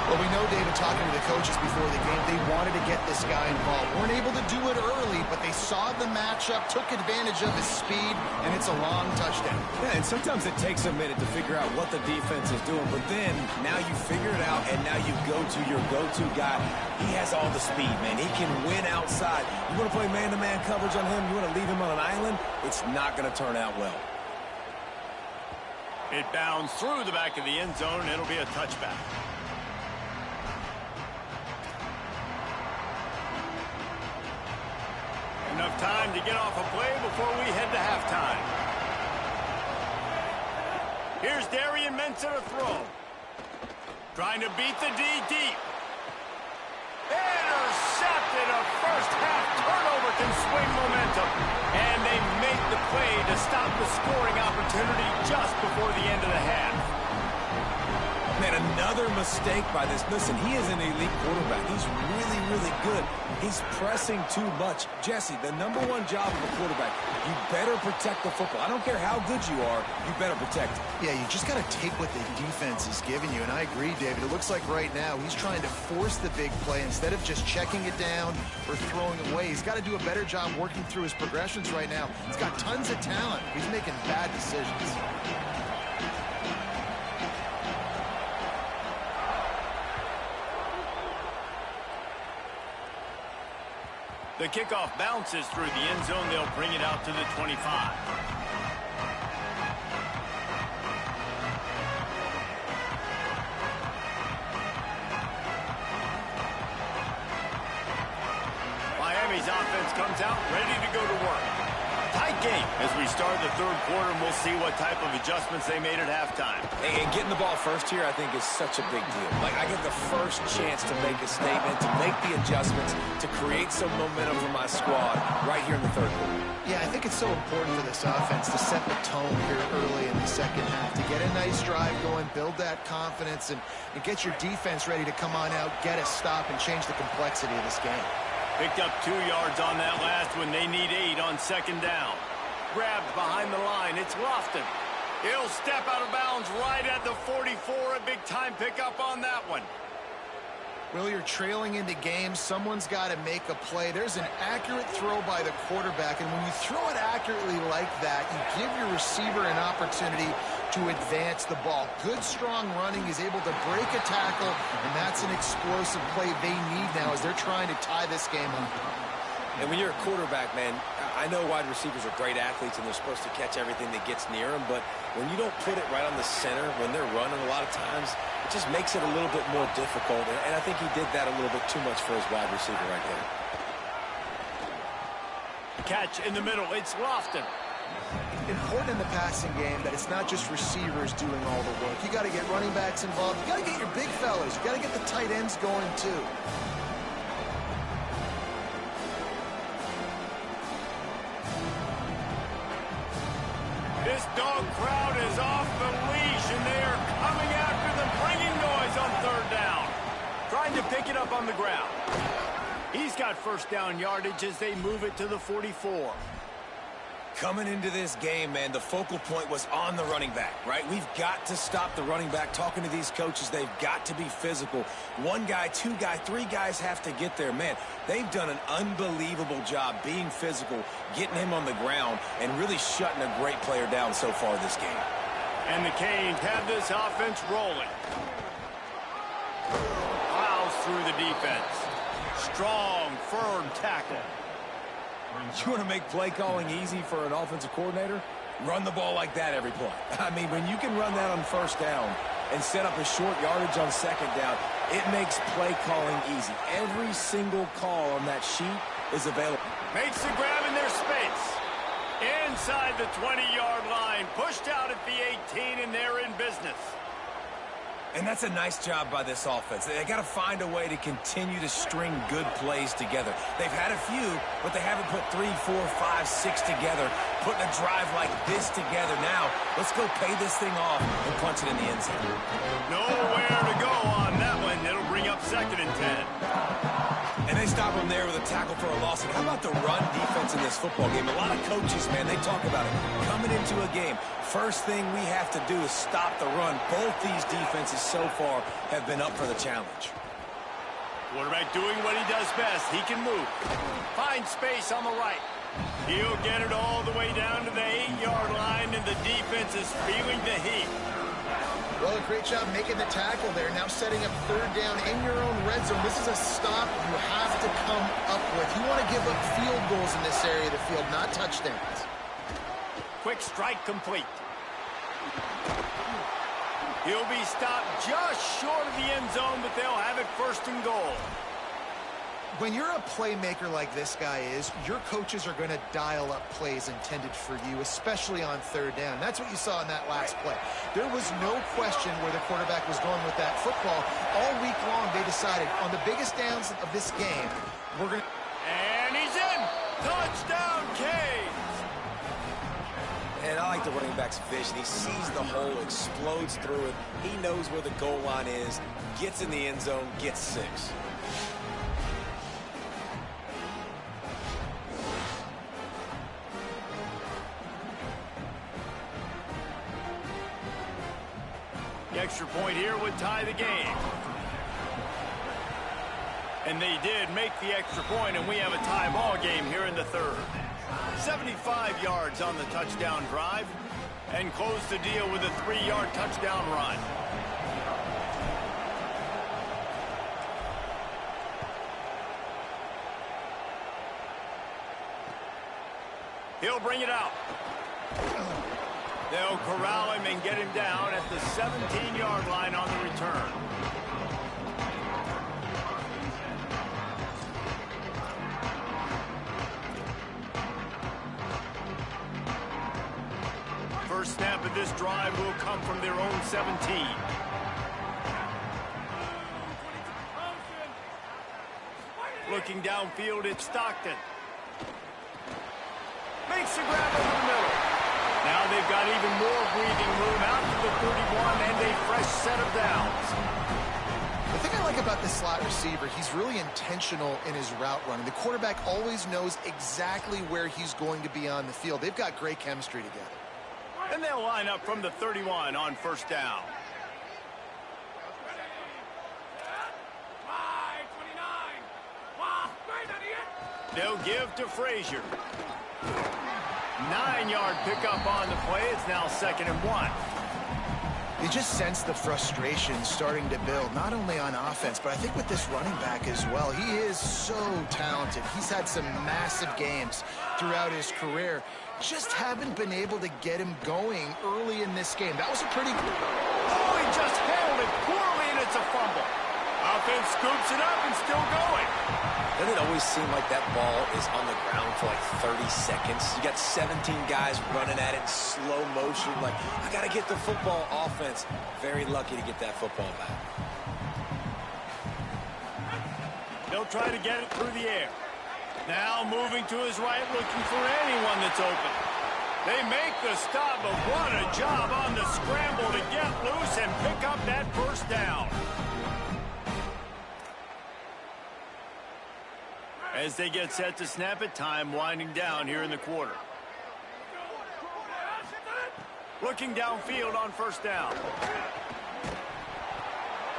Well, we know, David, talking to the coaches before the game, they wanted to get this guy involved. Weren't able to do it early, but they saw the matchup, took advantage of his speed, and it's a long touchdown. Yeah, and sometimes it takes a minute to figure out what the defense is doing, but then now you figure it out, and now you go to your go-to guy. He has all the speed, man. He can win outside. You want to play man-to-man coverage on him? You want to leave him on an island? It's not going to turn out well. It bounds through the back of the end zone, and it'll be a touchback. Enough time to get off a play before we head to halftime. Here's Darian Mensah to throw. Trying to beat the D deep. Intercepted. A first half turnover can swing momentum. And they make the play to stop the scoring opportunity just before the end of the half. Man, another mistake by this. Listen, he is an elite quarterback. He's really, really good. He's pressing too much. Jesse, the number one job of a quarterback, you better protect the football. I don't care how good you are, you better protect it. Yeah, you just got to take what the defense is giving you, and I agree, David. It looks like right now he's trying to force the big play instead of just checking it down or throwing it away. He's got to do a better job working through his progressions right now. He's got tons of talent. He's making bad decisions. The kickoff bounces through the end zone. They'll bring it out to the 25. Miami's offense comes out ready to go to work. Tight game as we start the third quarter, and we'll see what type of adjustments they made at halftime. And getting the ball first here, I think, is such a big deal. Like, I get the first chance to make a statement, to make the adjustments, to create some momentum for my squad right here in the third quarter. Yeah, I think it's so important for this offense to set the tone here early in the second half, to get a nice drive going, build that confidence, and get your defense ready to come on out, get a stop, and change the complexity of this game. Picked up 2 yards on that last one. They need 8 on second down. Grabbed behind the line. It's Lofton. He'll step out of bounds right at the 44. A big-time pickup on that one. Well, you're trailing into games. Someone's got to make a play. There's an accurate throw by the quarterback, and when you throw it accurately like that, you give your receiver an opportunity to advance the ball. Good, strong running. He's able to break a tackle, and that's an explosive play they need now as they're trying to tie this game up. And when you're a quarterback, man, I know wide receivers are great athletes and they're supposed to catch everything that gets near them, but when you don't put it right on the center, when they're running a lot of times, it just makes it a little bit more difficult. And I think he did that a little bit too much for his wide receiver right there. Catch in the middle. It's Lofton. Important in the passing game that it's not just receivers doing all the work. You got to get running backs involved. You got to get your big fellas. You got to get the tight ends going too. This dog crowd is off the leash, and they are coming after them, bringing noise on third down. Trying to pick it up on the ground. He's got first down yardage as they move it to the 44. Coming into this game, man, the focal point was on the running back, right? We've got to stop the running back. Talking to these coaches, they've got to be physical. One guy, two guy, three guys have to get there. Man, they've done an unbelievable job being physical, getting him on the ground, and really shutting a great player down so far this game. And the Canes have this offense rolling. Plows through the defense. Strong, firm tackle. You want to make play calling easy for an offensive coordinator? Run the ball like that every play. I mean, when you can run that on first down and set up a short yardage on second down, it makes play calling easy. Every single call on that sheet is available. Makes the grab in their space. Inside the 20-yard line. Pushed out at the 18, and they're in business. And that's a nice job by this offense. They got to find a way to continue to string good plays together. They've had a few, but they haven't put 3, 4, 5, 6 together, putting a drive like this together. Now, let's go pay this thing off and punch it in the end zone. Nowhere to go on that one. It'll bring up 2nd and 10. And they stop him there with a tackle for a loss. And how about the run defense in this football game? A lot of coaches, man, they talk about it. Coming into a game, first thing we have to do is stop the run. Both these defenses so far have been up for the challenge. Quarterback doing what he does best. He can move. Find space on the right. He'll get it all the way down to the 8-yard line, and the defense is feeling the heat. Well, a great job making the tackle there. Now setting up 3rd down in your own red zone. This is a stop you have to come up with. You want to give up field goals in this area of the field, not touchdowns. Quick strike complete. He'll be stopped just short of the end zone, but they'll have it 1st and goal. When you're a playmaker like this guy is, your coaches are going to dial up plays intended for you, especially on 3rd down. That's what you saw in that last play. There was no question where the quarterback was going with that football. All week long, they decided on the biggest downs of this game, we're going to... And he's in! Touchdown, Canes! And I like the running back's vision. He sees the hole, explodes through it. He knows where the goal line is, gets in the end zone, gets 6. The extra point here would tie the game. And they did make the extra point, and we have a tie ball game here in the 3rd. 75 yards on the touchdown drive, and close the deal with a 3-yard touchdown run. He'll bring it out. They'll corral him and get him down at the 17-yard line on the return. First snap of this drive will come from their own 17. Looking downfield, it's Stockton. Makes the grab over the middle. Now they've got even more breathing room out to the 31 and a fresh set of downs. The thing I like about this slot receiver, he's really intentional in his route running. The quarterback always knows exactly where he's going to be on the field. They've got great chemistry together. And they'll line up from the 31 on first down. They'll give to Frazier. 9-yard pickup on the play. It's now 2nd and 1. You just sense the frustration starting to build, not only on offense, but I think with this running back as well. He is so talented. He's had some massive games throughout his career. Just haven't been able to get him going early in this game. That was a pretty... Oh, he just handled it poorly, and it's a fumble. Offense scoops it up and still going. Doesn't it always seem like that ball is on the ground for like 30 seconds? You got 17 guys running at it in slow motion. Like, I got to get the football. Offense, very lucky to get that football back. They'll try to get it through the air. Now moving to his right, looking for anyone that's open. They make the stop, but what a job on the scramble to get loose and pick up that first down. As they get set to snap it, time winding down here in the quarter. Looking downfield on first down.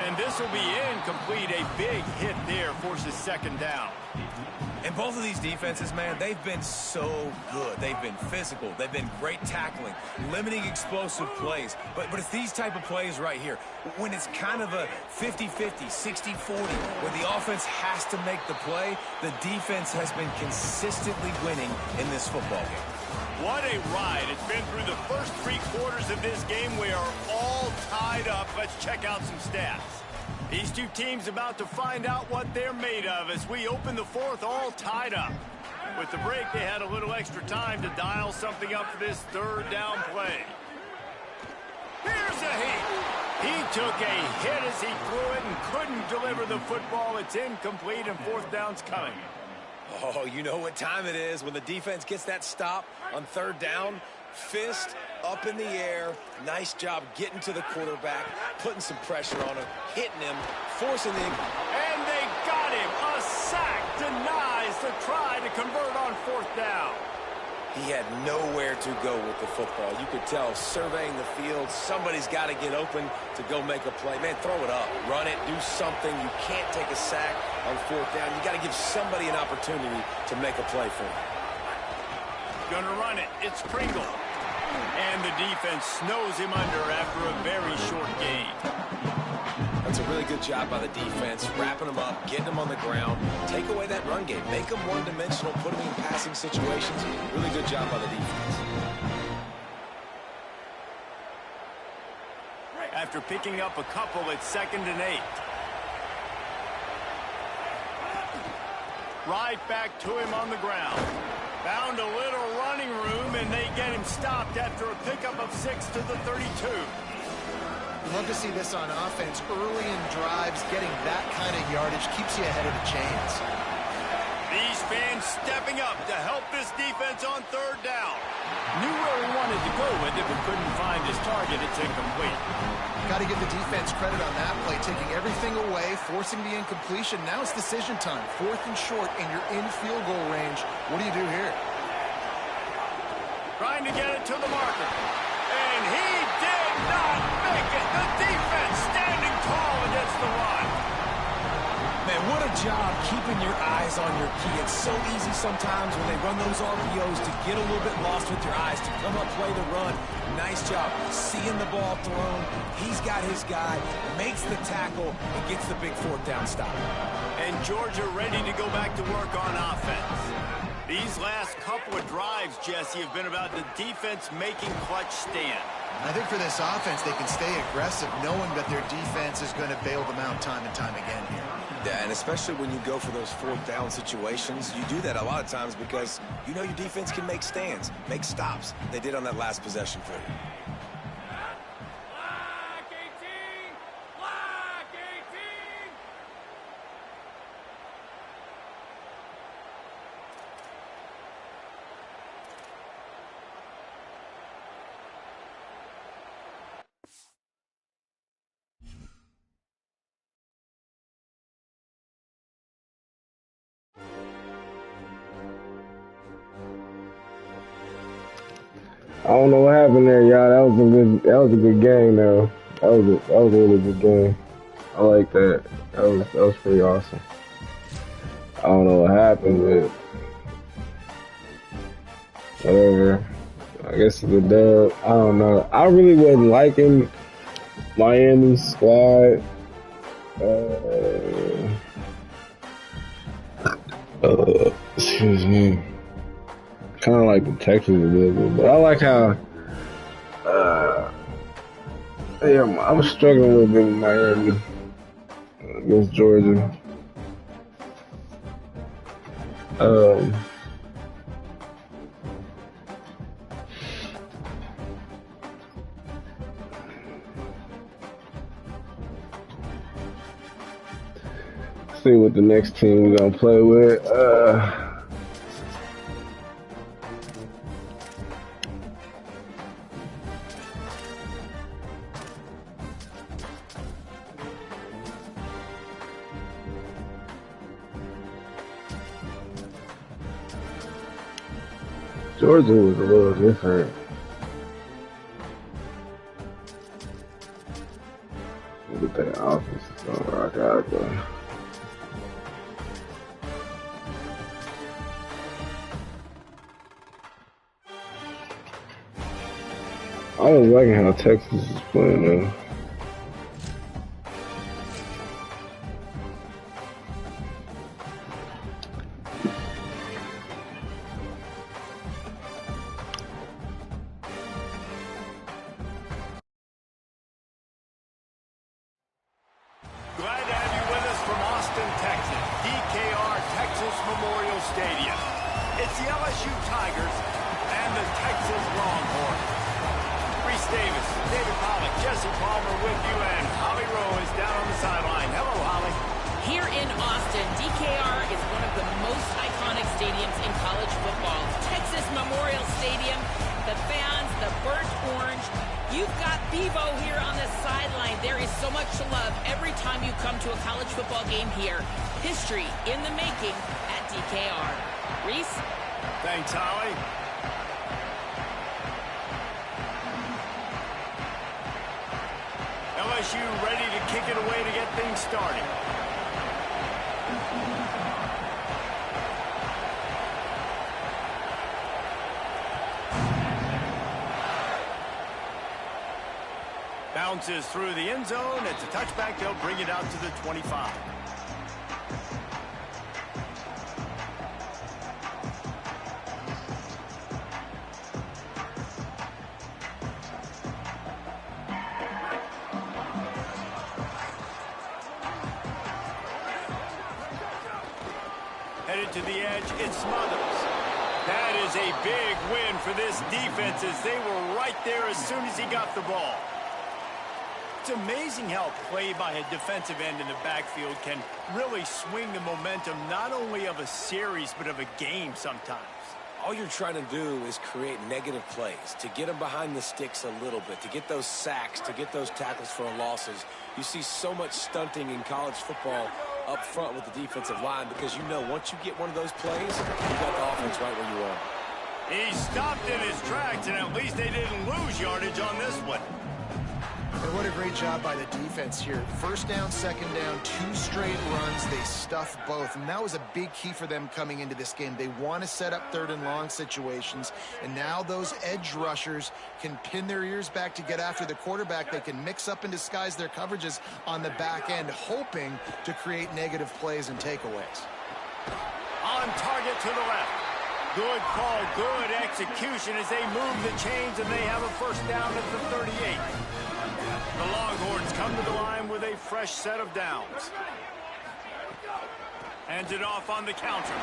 And this will be incomplete. A big hit there forces second down. And both of these defenses, man, they've been so good. They've been physical. They've been great tackling, limiting explosive plays. But it's these type of plays right here, when it's kind of a 50-50, 60-40, where the offense has to make the play, the defense has been consistently winning in this football game. What a ride. It's been through the first 3 quarters of this game. We are all tied up. Let's check out some stats. These two teams about to find out what they're made of as we open the 4th all tied up. With the break, they had a little extra time to dial something up for this 3rd down play. Here's a hit. He took a hit as he threw it and couldn't deliver the football. It's incomplete and 4th down's coming. Oh, you know what time it is when the defense gets that stop on 3rd down. Fist up in the air. Nice job getting to the quarterback, putting some pressure on him, hitting him, forcing him. And they got him. A sack denies the try to convert on 4th down. He had nowhere to go with the football. You could tell, surveying the field, somebody's got to get open to go make a play. Man, throw it up, run it, do something. You can't take a sack on 4th down. You got to give somebody an opportunity to make a play for him. Gonna run it. It's Pringle. And the defense snows him under after a very short gain. That's a really good job by the defense, wrapping him up, getting him on the ground. Take away that run game. Make him one-dimensional, put him in passing situations. Really good job by the defense. After picking up a couple, it's 2nd and 8. Right back to him on the ground. Found a little running room, and they get him stopped after a pickup of 6 to the 32. Love to see this on offense. Early in drives, getting that kind of yardage keeps you ahead of the chains. These fans stepping up to help this defense on 3rd down. Knew where he wanted to go with it, but couldn't find his target. It's incomplete. Got to give the defense credit on that play, taking everything away, forcing the incompletion. Now it's decision time. 4th and short, and you're in field goal range. What do you do here? Trying to get it to the marker. And he did not make it. The defense standing tall against the run. Man, what a job keeping your eyes on your key. It's so easy sometimes when they run those RPOs to get a little bit lost with your eyes, to come up, play the run. Nice job seeing the ball thrown. He's got his guy, makes the tackle, and gets the big 4th down stop. And Georgia ready to go back to work on offense. These last couple of drives, Jesse, have been about the defense making clutch stand. I think for this offense, they can stay aggressive, knowing that their defense is going to bail them out time and time again here. Yeah, and especially when you go for those 4th down situations, you do that a lot of times because you know your defense can make stands, make stops. They did on that last possession for you. I don't know what happened there, y'all. That was a good game, though. That was a really good game. I like that. That was pretty awesome. I don't know what happened, but whatever. I guess it's a dub. I don't know. I really wasn't liking Miami's squad. Excuse me. Kind of like the Texans a little bit, but I like how I'm struggling a little bit with Miami against Georgia. See what the next team we're gonna play with. Georgia was a little different. Look at that offense. It's gonna rock out, though. I was liking how Texas is playing though. Glad to have you with us from Austin, Texas, DKR Texas Memorial Stadium. It's the LSU Tigers and the Texas Longhorns. Reese Davis, David Pollock, Jesse Palmer with you, and Holly Rowe is down on the sideline. Hello, Holly. Here in Austin, DKR is one of the most iconic stadiums in college football. Texas Memorial Stadium, the fans, the burnt orange. You've got Bevo here on the sideline. There is so much to love every time you come to a college football game here. History in the making at DKR. Reese? Thanks, Holly. LSU ready to kick it away to get things started. Bounces through the end zone. It's a touchback. They'll bring it out to the 25. Headed to the edge, it's Smothers. That is a big win for this defense as they were right there as soon as he got the ball. It's amazing how play by a defensive end in the backfield can really swing the momentum not only of a series but of a game sometimes. All you're trying to do is create negative plays, to get them behind the sticks a little bit, to get those sacks, to get those tackles for losses. You see so much stunting in college football up front with the defensive line because you know once you get one of those plays, you got the offense right where you are. He stopped in his tracks, and at least they didn't lose yardage on this one. And what a great job by the defense here. First down, second down, 2 straight runs. They stuffed both, and that was a big key for them coming into this game. They want to set up 3rd and long situations, and now those edge rushers can pin their ears back to get after the quarterback. They can mix up and disguise their coverages on the back end, hoping to create negative plays and takeaways. On target to the left. Good call, good execution as they move the chains, and they have a first down at the 38. The Longhorns come to the line with a fresh set of downs. Hands it off on the counter.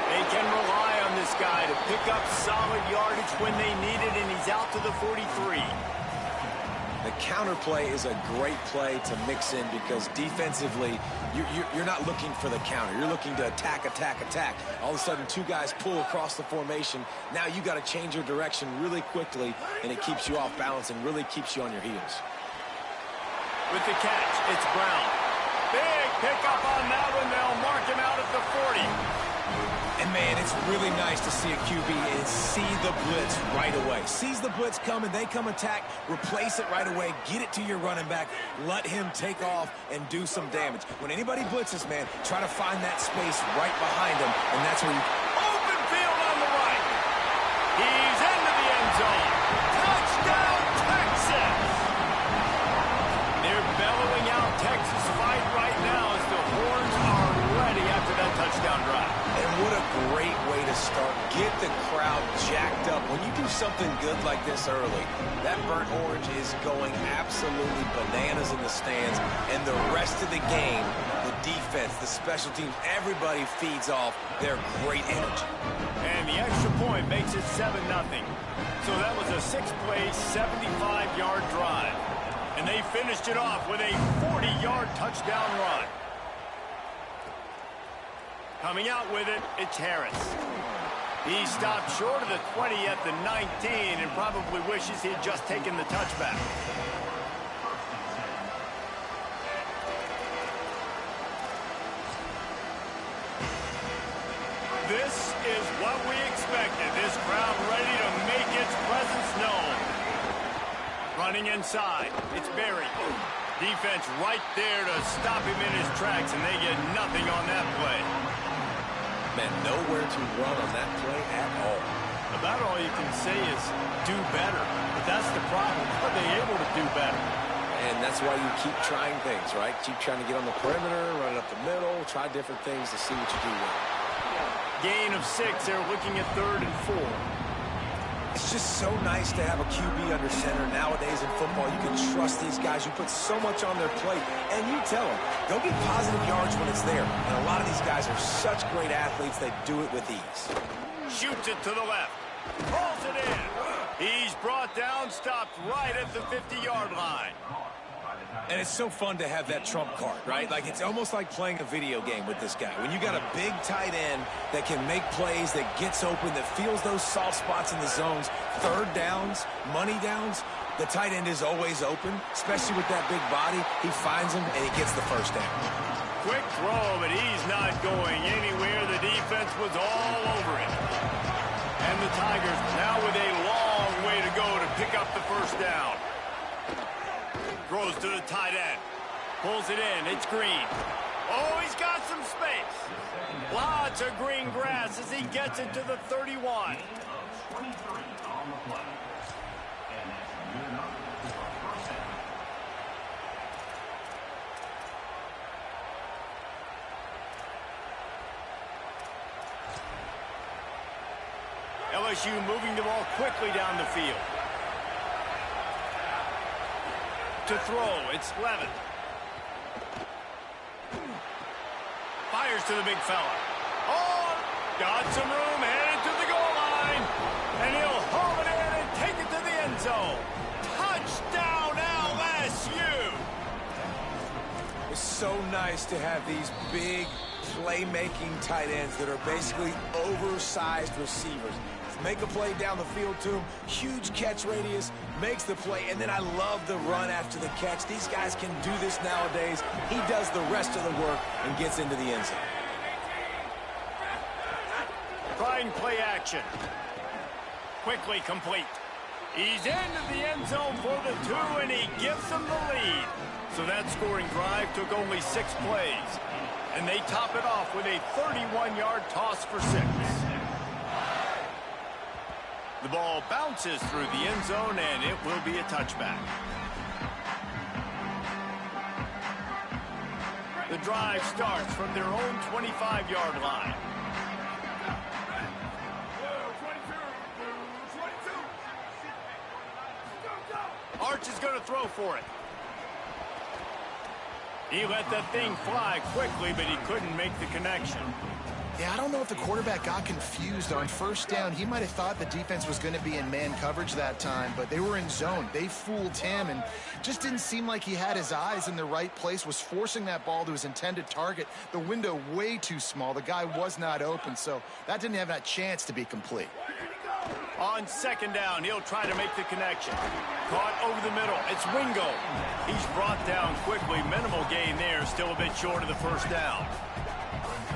They can rely on this guy to pick up solid yardage when they need it, and he's out to the 43. The counter play is a great play to mix in because defensively, you're not looking for the counter. You're looking to attack, attack, attack. All of a sudden, 2 guys pull across the formation. Now you got to change your direction really quickly, and it keeps you off balance and really keeps you on your heels. With the catch, it's Brown. Big pickup on that one. They'll mark him out at the 40. And, man, it's really nice to see a QB and see the blitz right away. Sees the blitz coming, they come attack, replace it right away, get it to your running back, let him take off and do some damage. When anybody blitzes, man, try to find that space right behind him, and that's where you... Open field on the right. He's into the end zone. Touchdown, Texas! They're bellowing out Texas fight right now as the Horns are ready after that touchdown drive. And what a great way to start. Get the crowd jacked up. When you do something good like this early, that burnt orange is going absolutely bananas in the stands. And the rest of the game, the defense, the special teams, everybody feeds off their great energy. And the extra point makes it 7-0. So that was a 6-play, 75-yard drive. And they finished it off with a 40-yard touchdown run. Coming out with it, it's Harris. He stopped short of the 20 at the 19 and probably wishes he had just taken the touchback. This is what we expected. This Running inside. It's buried. Defense right there to stop him in his tracks, and they get nothing on that play. Man, nowhere to run on that play at all. About all you can say is do better. But that's the problem. Are they able to do better? And that's why you keep trying things, right? Keep trying to get on the perimeter, run it up the middle, try different things to see what you do well. Gain of 6. They're looking at 3rd and 4. It's just so nice to have a QB under center. Nowadays in football, you can trust these guys. You put so much on their plate, and you tell them, go get positive yards when it's there. And a lot of these guys are such great athletes, they do it with ease. Shoots it to the left. Pulls it in. He's brought down, stopped right at the 50-yard line. And it's so fun to have that trump card, right? Like, it's almost like playing a video game with this guy. When you got a big tight end that can make plays, that gets open, that feels those soft spots in the zones, third downs, money downs, the tight end is always open, especially with that big body. He finds him, and he gets the first down. Quick throw, but he's not going anywhere. The defense was all over him. And the Tigers now with a long way to go to pick up the first down. Throws to the tight end. Pulls it in. It's Green. Oh, he's got some space. Lots of green grass as he gets it to the 31. LSU moving the ball quickly down the field. To throw, it's Levin. Fires to the big fella. Oh, got some room, headed to the goal line. And he'll haul it in and take it to the end zone. Touchdown, LSU! It's so nice to have these big playmaking tight ends that are basically oversized receivers. Make a play down the field to him, huge catch radius, makes the play, and then I love the run after the catch. These guys can do this nowadays. He does the rest of the work and gets into the end zone. Trying play action. Quickly complete. He's into the end zone for the 2, and he gives them the lead. So that scoring drive took only 6 plays. And they top it off with a 31-yard toss for 6. The ball bounces through the end zone, and it will be a touchback. The drive starts from their own 25-yard line. Arch is going to throw for it. He let that thing fly quickly, but he couldn't make the connection. Yeah, I don't know if the quarterback got confused on first down. He might have thought the defense was going to be in man coverage that time, but they were in zone. They fooled him, and just didn't seem like he had his eyes in the right place, was forcing that ball to his intended target. The window way too small. The guy was not open, so that didn't have that chance to be complete. On second down, he'll try to make the connection. Caught over the middle. It's Wingo. He's brought down quickly. Minimal gain there, still a bit short of the first down.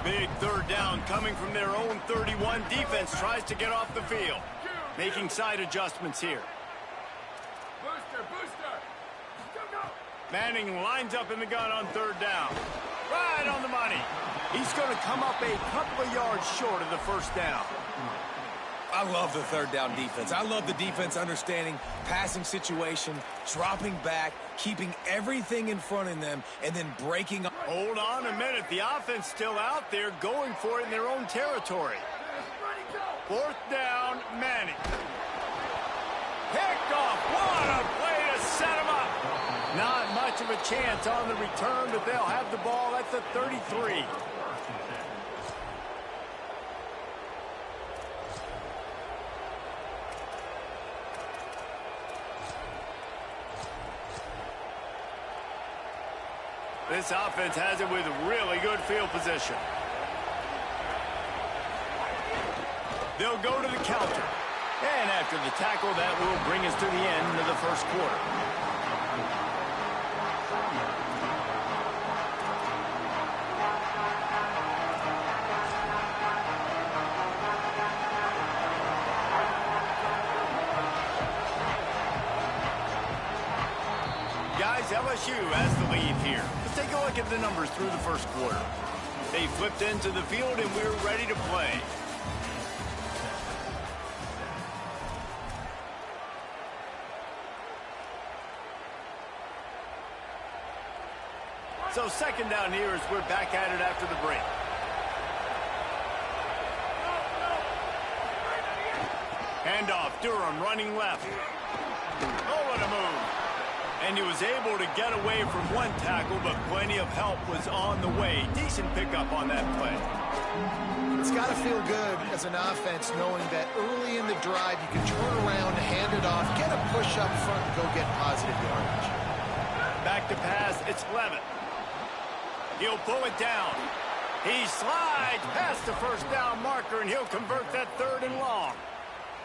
Big third down coming from their own 31. Defense tries to get off the field. Making side adjustments here. Manning lines up in the gun on third down. Right on the money. He's going to come up a couple of yards short of the first down. I love the third down defense. I love the defense understanding passing situation, dropping back, keeping everything in front of them, and then breaking up. Hold on a minute. The offense still out there going for it in their own territory. Fourth down, Manning. Picked off. What a play to set him up. Not much of a chance on the return, but they'll have the ball at the 33. This offense has it with really good field position. They'll go to the counter. And after the tackle, that will bring us to the end of the first quarter. guys, LSU has the lead here. Let's take a look at the numbers through the first quarter. They flipped into the field, and we're ready to play. So second down here as we're back at it after the break. Handoff, Durham running left. Oh, what a move. And he was able to get away from one tackle, but plenty of help was on the way. Decent pickup on that play. It's got to feel good as an offense knowing that early in the drive you can turn around, hand it off, get a push up front, and go get positive yardage. Back to pass, it's Levitt. He'll pull it down. He slides past the first down marker, and he'll convert that 3rd and long.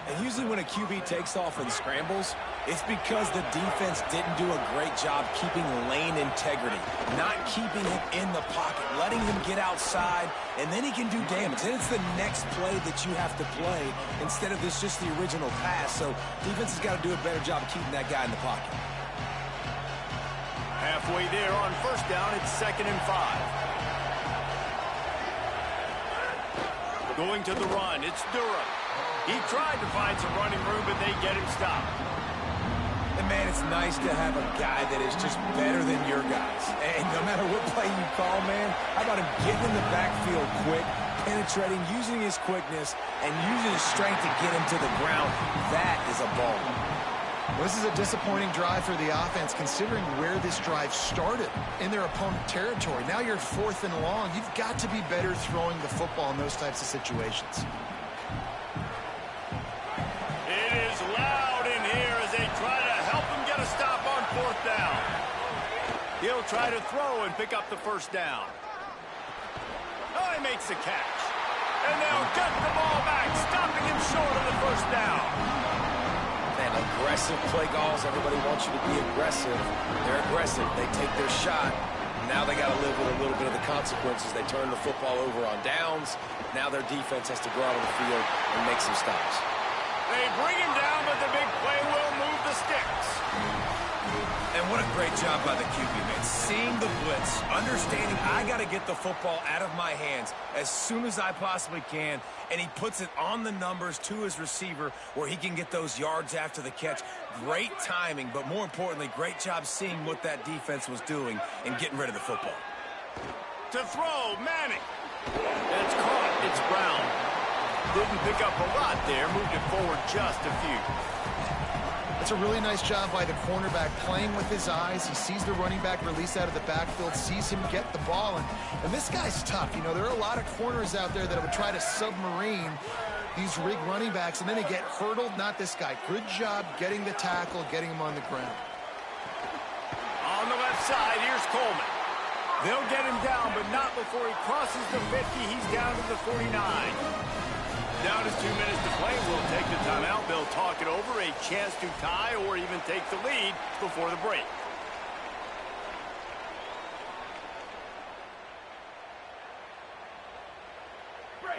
And usually when a QB takes off and scrambles, it's because the defense didn't do a great job keeping lane integrity, not keeping him in the pocket, letting him get outside, and then he can do damage. And it's the next play that you have to play instead of this just the original pass. So defense has got to do a better job of keeping that guy in the pocket. Halfway there on first down, it's 2nd and 5. Going to the run, it's Durham. He tried to find some running room, but they get him stopped. And, man, it's nice to have a guy that is just better than your guys. And no matter what play you call, man, how about him getting in the backfield quick, penetrating, using his quickness, and using his strength to get him to the ground. That is a ball. Well, this is a disappointing drive for the offense, considering where this drive started in their opponent territory. Now you're 4th and long. You've got to be better throwing the football in those types of situations. It is loud in here as they try to help him get a stop on 4th down. He'll try to throw and pick up the first down. Oh, he makes the catch. And they'll get the ball back, stopping him short of the first down. And aggressive play calls. Everybody wants you to be aggressive. They're aggressive. They take their shot. Now they got to live with a little bit of the consequences. They turn the football over on downs. Now their defense has to go out on the field and make some stops. They bring him down, but the big play will move the sticks. And what a great job by the QB, man. Seeing the blitz, understanding I got to get the football out of my hands as soon as I possibly can, and he puts it on the numbers to his receiver where he can get those yards after the catch. Great timing, but more importantly, great job seeing what that defense was doing and getting rid of the football. To throw, Manning. It's caught. It's Brown. Didn't pick up a lot there. Moved it forward just a few. It's a really nice job by the cornerback playing with his eyes. He sees the running back release out of the backfield, sees him get the ball. And this guy's tough. You know, there are a lot of corners out there that would try to submarine these rig running backs, and then they get hurdled. Not this guy. Good job getting the tackle, getting him on the ground. On the left side, here's Coleman. They'll get him down, but not before he crosses the 50. He's down to the 49. Down to 2 minutes to play. We'll take the timeout. They'll talk it over. A chance to tie or even take the lead before the break.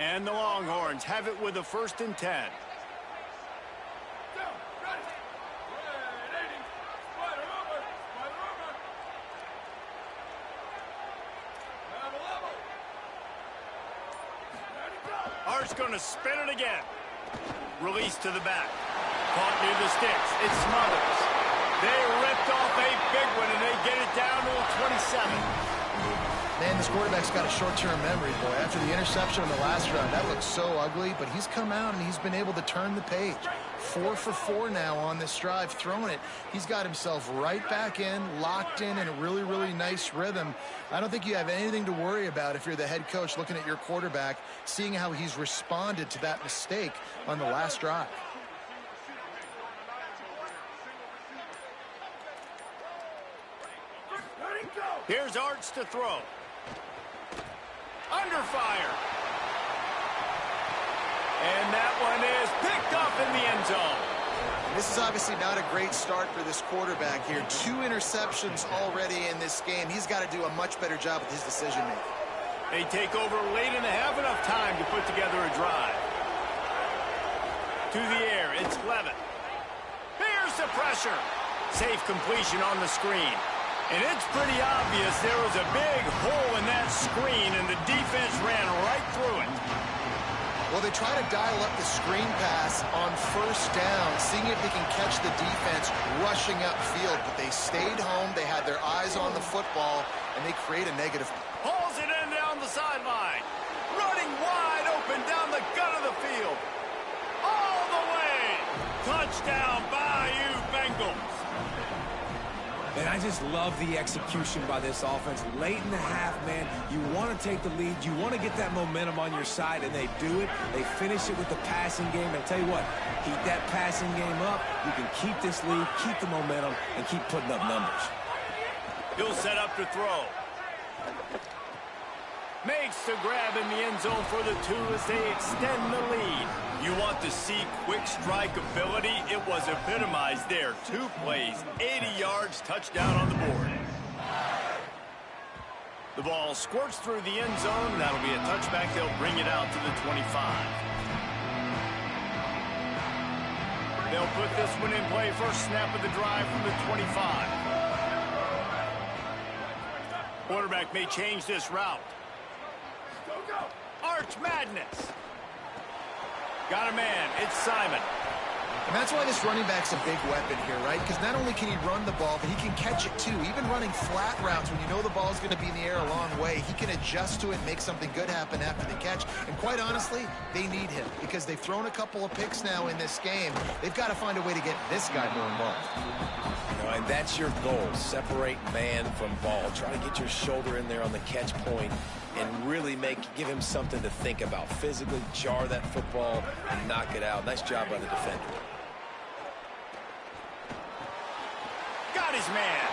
And the Longhorns have it with a 1st and 10. Hart's going to spin it again. Release to the back. Caught near the sticks. It's Smothers. They ripped off a big one, and they get it down to a 27. Man, this quarterback's got a short-term memory, boy. After the interception in the last round, that looked so ugly, but he's come out and he's been able to turn the page. 4 for 4 now on this drive, throwing it. He's got himself right back in, locked in a really, really nice rhythm. I don't think you have anything to worry about if you're the head coach looking at your quarterback, seeing how he's responded to that mistake on the last drive. Here's Arts to throw. Under fire. And that one is picked up in the end zone. This is obviously not a great start for this quarterback here. 2 interceptions already in this game. He's got to do a much better job with his decision-making. They take over late and they have enough time to put together a drive. To the air, it's Levitt. Here's the pressure. Safe completion on the screen. And it's pretty obvious there was a big hole in that screen, and the defense ran right through it. Well, they try to dial up the screen pass on first down, seeing if they can catch the defense rushing upfield, but they stayed home, they had their eyes on the football, and they create a negative. Hauls it in down the sideline. Running wide open down the gut of the field. All the way. Touchdown, Bayou Bengals. And I just love the execution by this offense. Late in the half, man, you want to take the lead. You want to get that momentum on your side, and they do it. They finish it with the passing game. And I tell you what, keep that passing game up. You can keep this lead, keep the momentum, and keep putting up numbers. He'll set up to throw. Makes the grab in the end zone for the 2 as they extend the lead. You want to see quick strike ability? It was epitomized there. 2 plays, 80 yards, touchdown on the board. The ball squirts through the end zone. That'll be a touchback. They'll bring it out to the 25. They'll put this one in play. First snap of the drive from the 25. Quarterback may change this route. Arch Madness. Got a man. It's Simon. And that's why this running back's a big weapon here, right? Because not only can he run the ball, but he can catch it too. Even running flat routes when you know the ball's going to be in the air a long way, he can adjust to it and make something good happen after the catch. And quite honestly, they need him because they've thrown a couple of picks now in this game. They've got to find a way to get this guy more involved. You know, and that's your goal. Separate man from ball. Try to get your shoulder in there on the catch point and really give him something to think about. Physically jar that football and knock it out. Nice job by the defender. Got his man.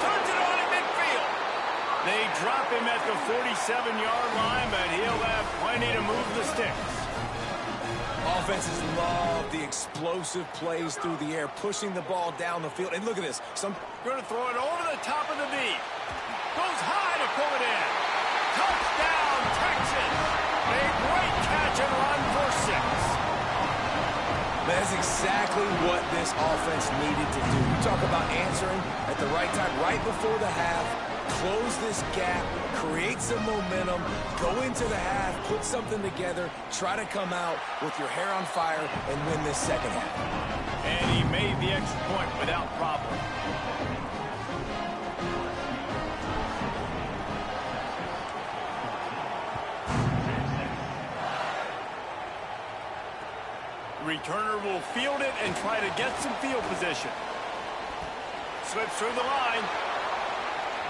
Turns it on in midfield. They drop him at the 47-yard line, but he'll have plenty to move the sticks. Offenses love the explosive plays through the air, pushing the ball down the field. And look at this. Going to throw it over the top of the knee. Goes high to pull it in. Touchdown, Texans. A great catch and run for 6. That's exactly what this offense needed to do. You talk about answering at the right time, right before the half, close this gap, create some momentum, go into the half, put something together, try to come out with your hair on fire and win this second half. And he made the extra point without problem. Returner will field it and try to get some field position. Slips through the line.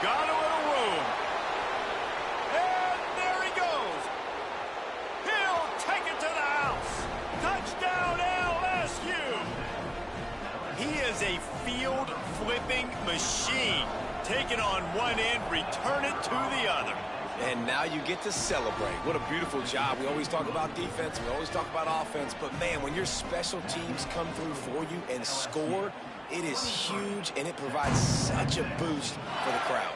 Got a little room. And there he goes. He'll take it to the house. Touchdown LSU. He is a field flipping machine. Take it on one end, return it to the other. And now you get to celebrate. What a beautiful job. We always talk about defense. We always talk about offense. But, man, when your special teams come through for you and score, it is huge, and it provides such a boost for the crowd.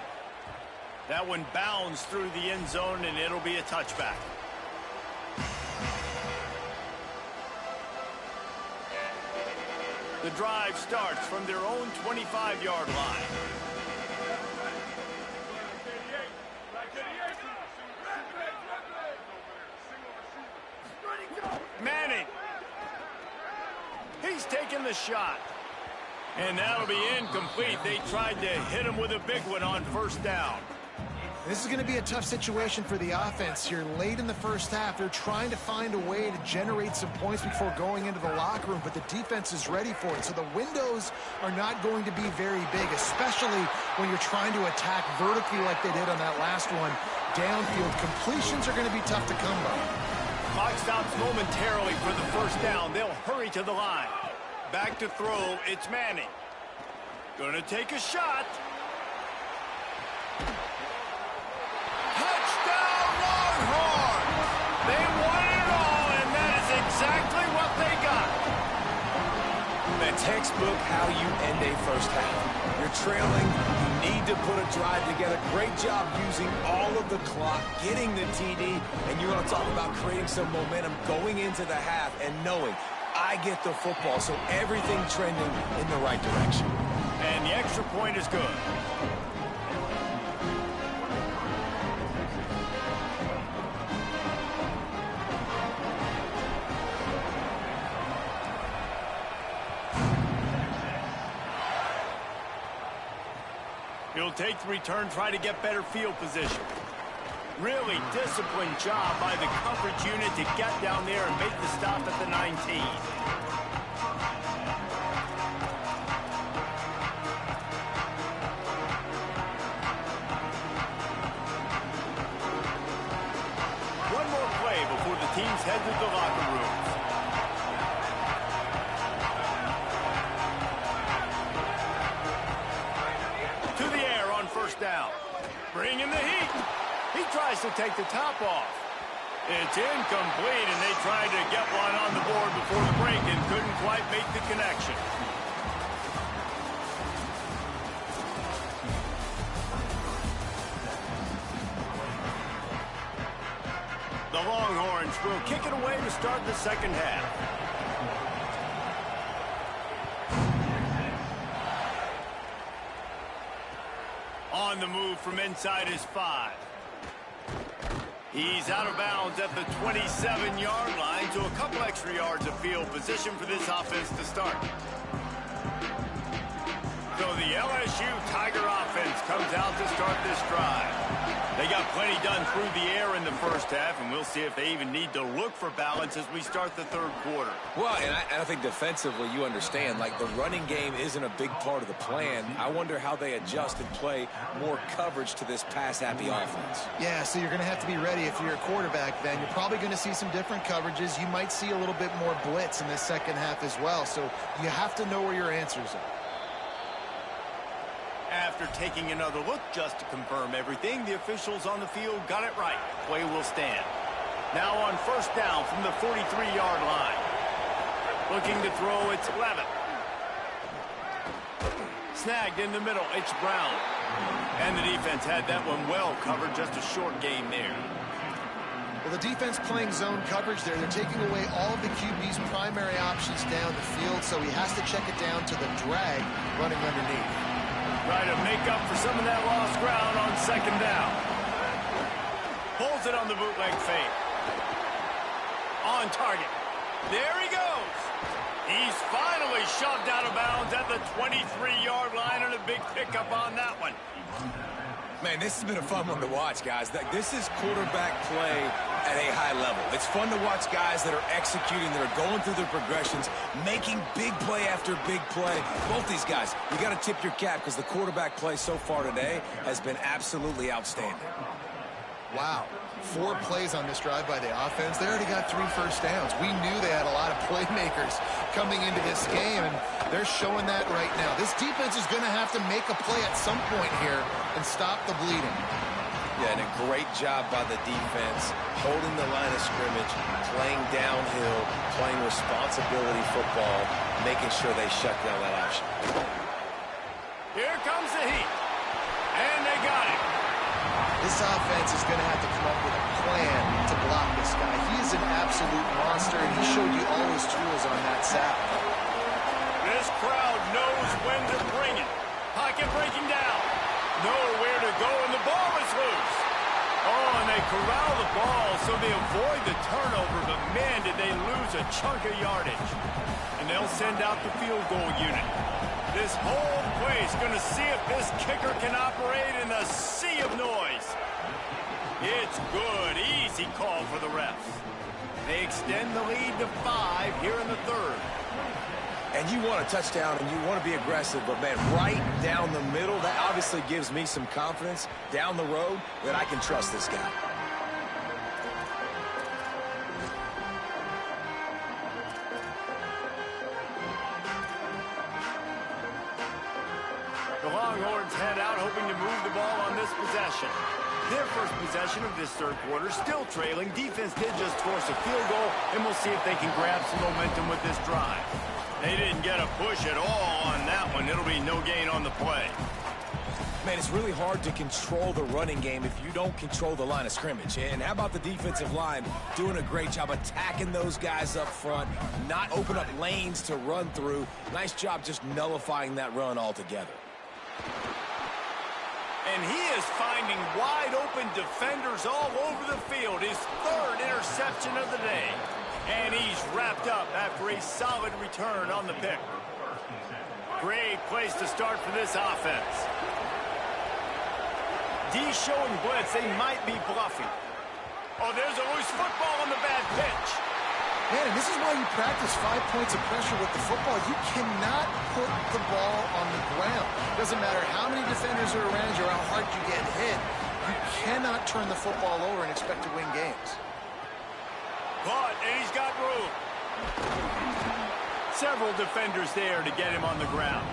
That one bounds through the end zone, and it'll be a touchback. The drive starts from their own 25-yard line. Manning. He's taking the shot. And that'll be incomplete. They tried to hit him with a big one on first down. This is going to be a tough situation for the offense here. Late in the first half, they're trying to find a way to generate some points before going into the locker room, but the defense is ready for it. So the windows are not going to be very big, especially when you're trying to attack vertically like they did on that last one. Downfield completions are going to be tough to come by. Clock stops momentarily for the first down. They'll hurry to the line. Back to throw, it's Manning. Gonna take a shot. Touchdown, Longhorns! They won it all, and that is exactly what they got. The textbook how you end a first half. You're trailing, you need to put a drive together. Great job using all of the clock, getting the TD, and you want to talk about creating some momentum going into the half and knowing I get the football, so everything trending in the right direction. And the extra point is good. He'll take the return, try to get better field position. Really disciplined job by the coverage unit to get down there and make the stop at the 19. One more play before the teams head to the locker rooms. To the air on first down. Bringing the heat. He tries to take the top off. It's incomplete, and they tried to get one on the board before the break and couldn't quite make the connection. The Longhorns will kick it away to start the second half. On the move from inside his 5. He's out of bounds at the 27-yard line, so a couple extra yards of field position for this offense to start. So the LSU Tiger offense comes out to start this drive. They got plenty done through the air in the first half, and we'll see if they even need to look for balance as we start the third quarter. Well, and I think defensively, you understand, like the running game isn't a big part of the plan. I wonder how they adjust and play more coverage to this pass-happy offense. Yeah, so you're going to have to be ready if you're a quarterback then. You're probably going to see some different coverages. You might see a little bit more blitz in the second half as well, so you have to know where your answers are. After taking another look just to confirm everything, the officials on the field got it right. Play will stand. Now on first down from the 43-yard line. Looking to throw, it's Levitt. Snagged in the middle, it's Brown. And the defense had that one well covered, just a short game there. Well, the defense playing zone coverage there. They're taking away all of the QB's primary options down the field, so he has to check it down to the drag running underneath. Try to make up for some of that lost ground on second down. Pulls it on the bootleg fake. On target. There he goes. He's finally shoved out of bounds at the 23-yard line, and a big pickup on that one. Man, this has been a fun one to watch, guys. This is quarterback play at a high level. It's fun to watch guys that are executing, that are going through their progressions, making big play after big play. Both these guys, you got to tip your cap because the quarterback play so far today has been absolutely outstanding. Wow. 4 plays on this drive by the offense. They already got 3 first downs. We knew they had a lot of playmakers coming into this game, and they're showing that right now. This defense is going to have to make a play at some point here and stop the bleeding. Yeah, and a great job by the defense, holding the line of scrimmage, playing downhill, playing responsibility football, making sure they shut down that option. Here comes the heat. And they got it. This offense is going to have to come up with a plan to block this guy. He is an absolute monster, and he showed you all his tools on that sack. This crowd knows when to bring it. Pocket breaking down. Nowhere to go, and the ball is loose. Oh, and they corral the ball, so they avoid the turnover, but man, did they lose a chunk of yardage. And they'll send out the field goal unit. This whole place going to see if this kicker can operate in the sea of noise. It's good. Easy call for the refs. They extend the lead to 5 here in the third. And you want a touchdown and you want to be aggressive, but man, right down the middle, that obviously gives me some confidence down the road that I can trust this guy. The Longhorns head out hoping to move the ball on this possession. Their first possession of this third quarter, still trailing. Defense did just force a field goal, and we'll see if they can grab some momentum with this drive. They didn't get a push at all on that one. It'll be no gain on the play. Man, it's really hard to control the running game if you don't control the line of scrimmage. And how about the defensive line doing a great job attacking those guys up front, not open up lanes to run through. Nice job just nullifying that run altogether. And he is finding wide-open defenders all over the field. His third interception of the day. And he's wrapped up after a solid return on the pick. Great place to start for this offense. D showing blitz. They might be bluffing. Oh, there's a loose football on the bad pitch. Man, and this is why you practice 5 points of pressure with the football. You cannot put the ball on the ground. Doesn't matter how many defenders are around you or how hard you get hit. You cannot turn the football over and expect to win games. But, and he's got room. Several defenders there to get him on the ground.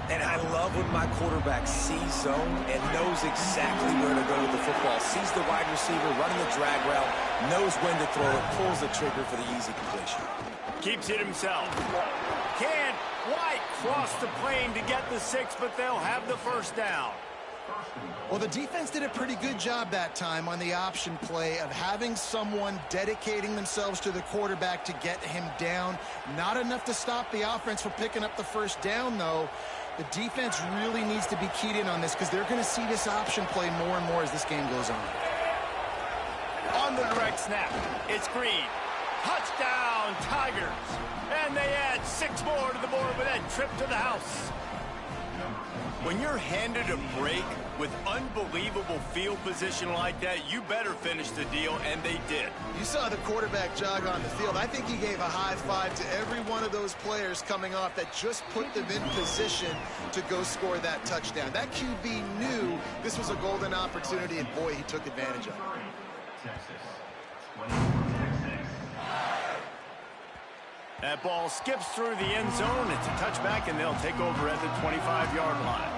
And I love when my quarterback sees zone and knows exactly where to go with the football. Sees the wide receiver running the drag route, knows when to throw it, pulls the trigger for the easy completion. Keeps it himself. Can't quite cross the plane to get the 6, but they'll have the first down. Well, the defense did a pretty good job that time on the option play of having someone dedicating themselves to the quarterback to get him down. Not enough to stop the offense from picking up the first down, though. The defense really needs to be keyed in on this because they're going to see this option play more and more as this game goes on. On the direct snap, it's Green. Touchdown, Tigers. And they add 6 more to the board with that trip to the house. When you're handed a break with unbelievable field position like that, you better finish the deal, and they did. You saw the quarterback jog on the field. I think he gave a high five to every one of those players coming off that just put them in position to go score that touchdown. That QB knew this was a golden opportunity, and boy, he took advantage of it. That ball skips through the end zone. It's a touchback, and they'll take over at the 25-yard line.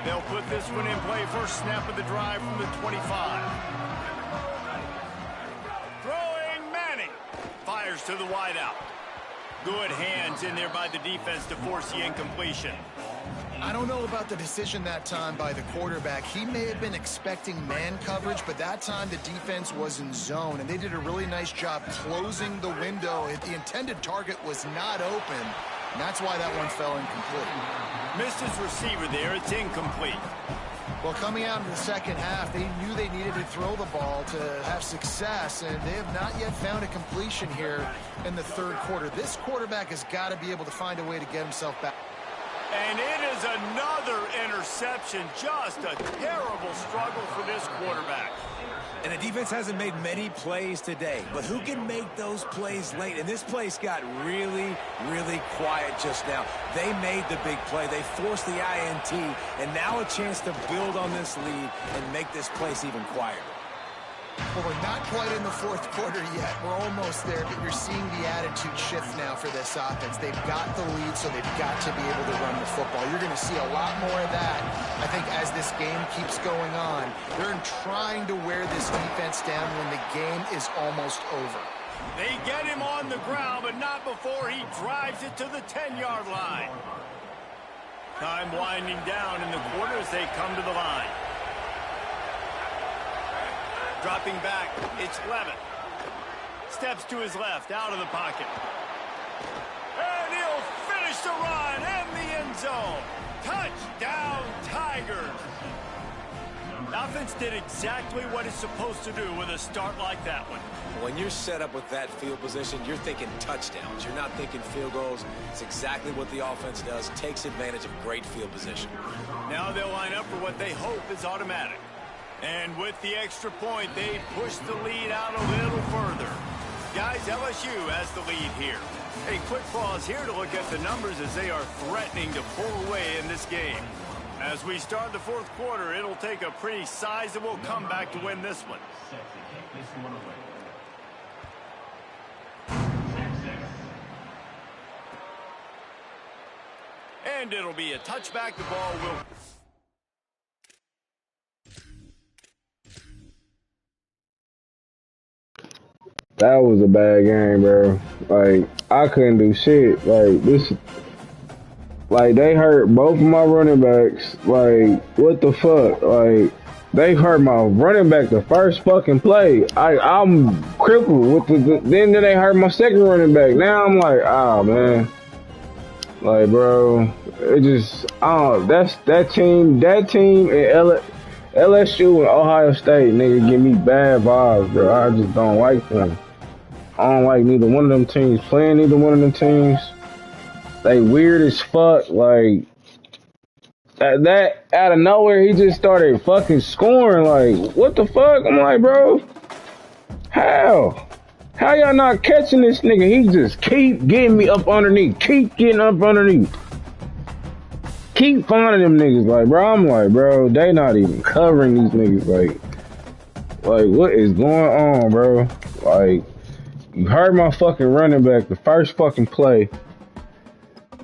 They'll put this one in play. First snap of the drive from the 25. Throwing Manning. Fires to the wideout. Good hands in there by the defense to force the incompletion. I don't know about the decision that time by the quarterback. He may have been expecting man coverage, but that time the defense was in zone, and they did a really nice job closing the window. The intended target was not open, and that's why that one fell incomplete. Missed his receiver there. It's incomplete. Well, coming out in the second half, they knew they needed to throw the ball to have success, and they have not yet found a completion here in the third quarter. This quarterback has got to be able to find a way to get himself back. And it is another interception. Just a terrible struggle for this quarterback. And the defense hasn't made many plays today, but who can make those plays late? And this place got really, really quiet just now. They made the big play. They forced the INT, and now a chance to build on this lead and make this place even quieter. Well, we're not quite in the fourth quarter yet. We're almost there, but you're seeing the attitude shift now for this offense. They've got the lead, so they've got to be able to run the football. You're going to see a lot more of that, I think, as this game keeps going on. They're trying to wear this defense down when the game is almost over. They get him on the ground, but not before he drives it to the 10-yard line. Time winding down in the quarter as they come to the line. Dropping back, it's Levitt. Steps to his left, out of the pocket. And he'll finish the run in the end zone. Touchdown, Tigers. The offense did exactly what it's supposed to do with a start like that one. When you're set up with that field position, you're thinking touchdowns. You're not thinking field goals. It's exactly what the offense does, takes advantage of great field position. Now they'll line up for what they hope is automatic. And with the extra point, they push the lead out a little further. Guys, LSU has the lead here. A quick pause here to look at the numbers as they are threatening to pull away in this game. As we start the fourth quarter, it'll take a pretty sizable comeback to win this one. And it'll be a touchback. The ball will... That was a bad game, bro. Like, I couldn't do shit. Like, this... Like, they hurt both of my running backs. Like, what the fuck? Like, they hurt my running back the first fucking play. I'm crippled with the... Then they hurt my second running back. Now I'm like, ah, man. Like, bro, it just... that's... That team and LSU and Ohio State, nigga, give me bad vibes, bro. I just don't like them. I don't like neither one of them teams playing neither one of them teams. They weird as fuck. Like, that out of nowhere, he just started fucking scoring. Like, what the fuck? I'm like, bro, how? How y'all not catching this nigga? He just keep getting me up underneath. Keep getting up underneath. Keep finding them niggas. Like, bro, I'm like, bro, they not even covering these niggas. Like, what is going on, bro? Like, you heard my fucking running back, the first fucking play.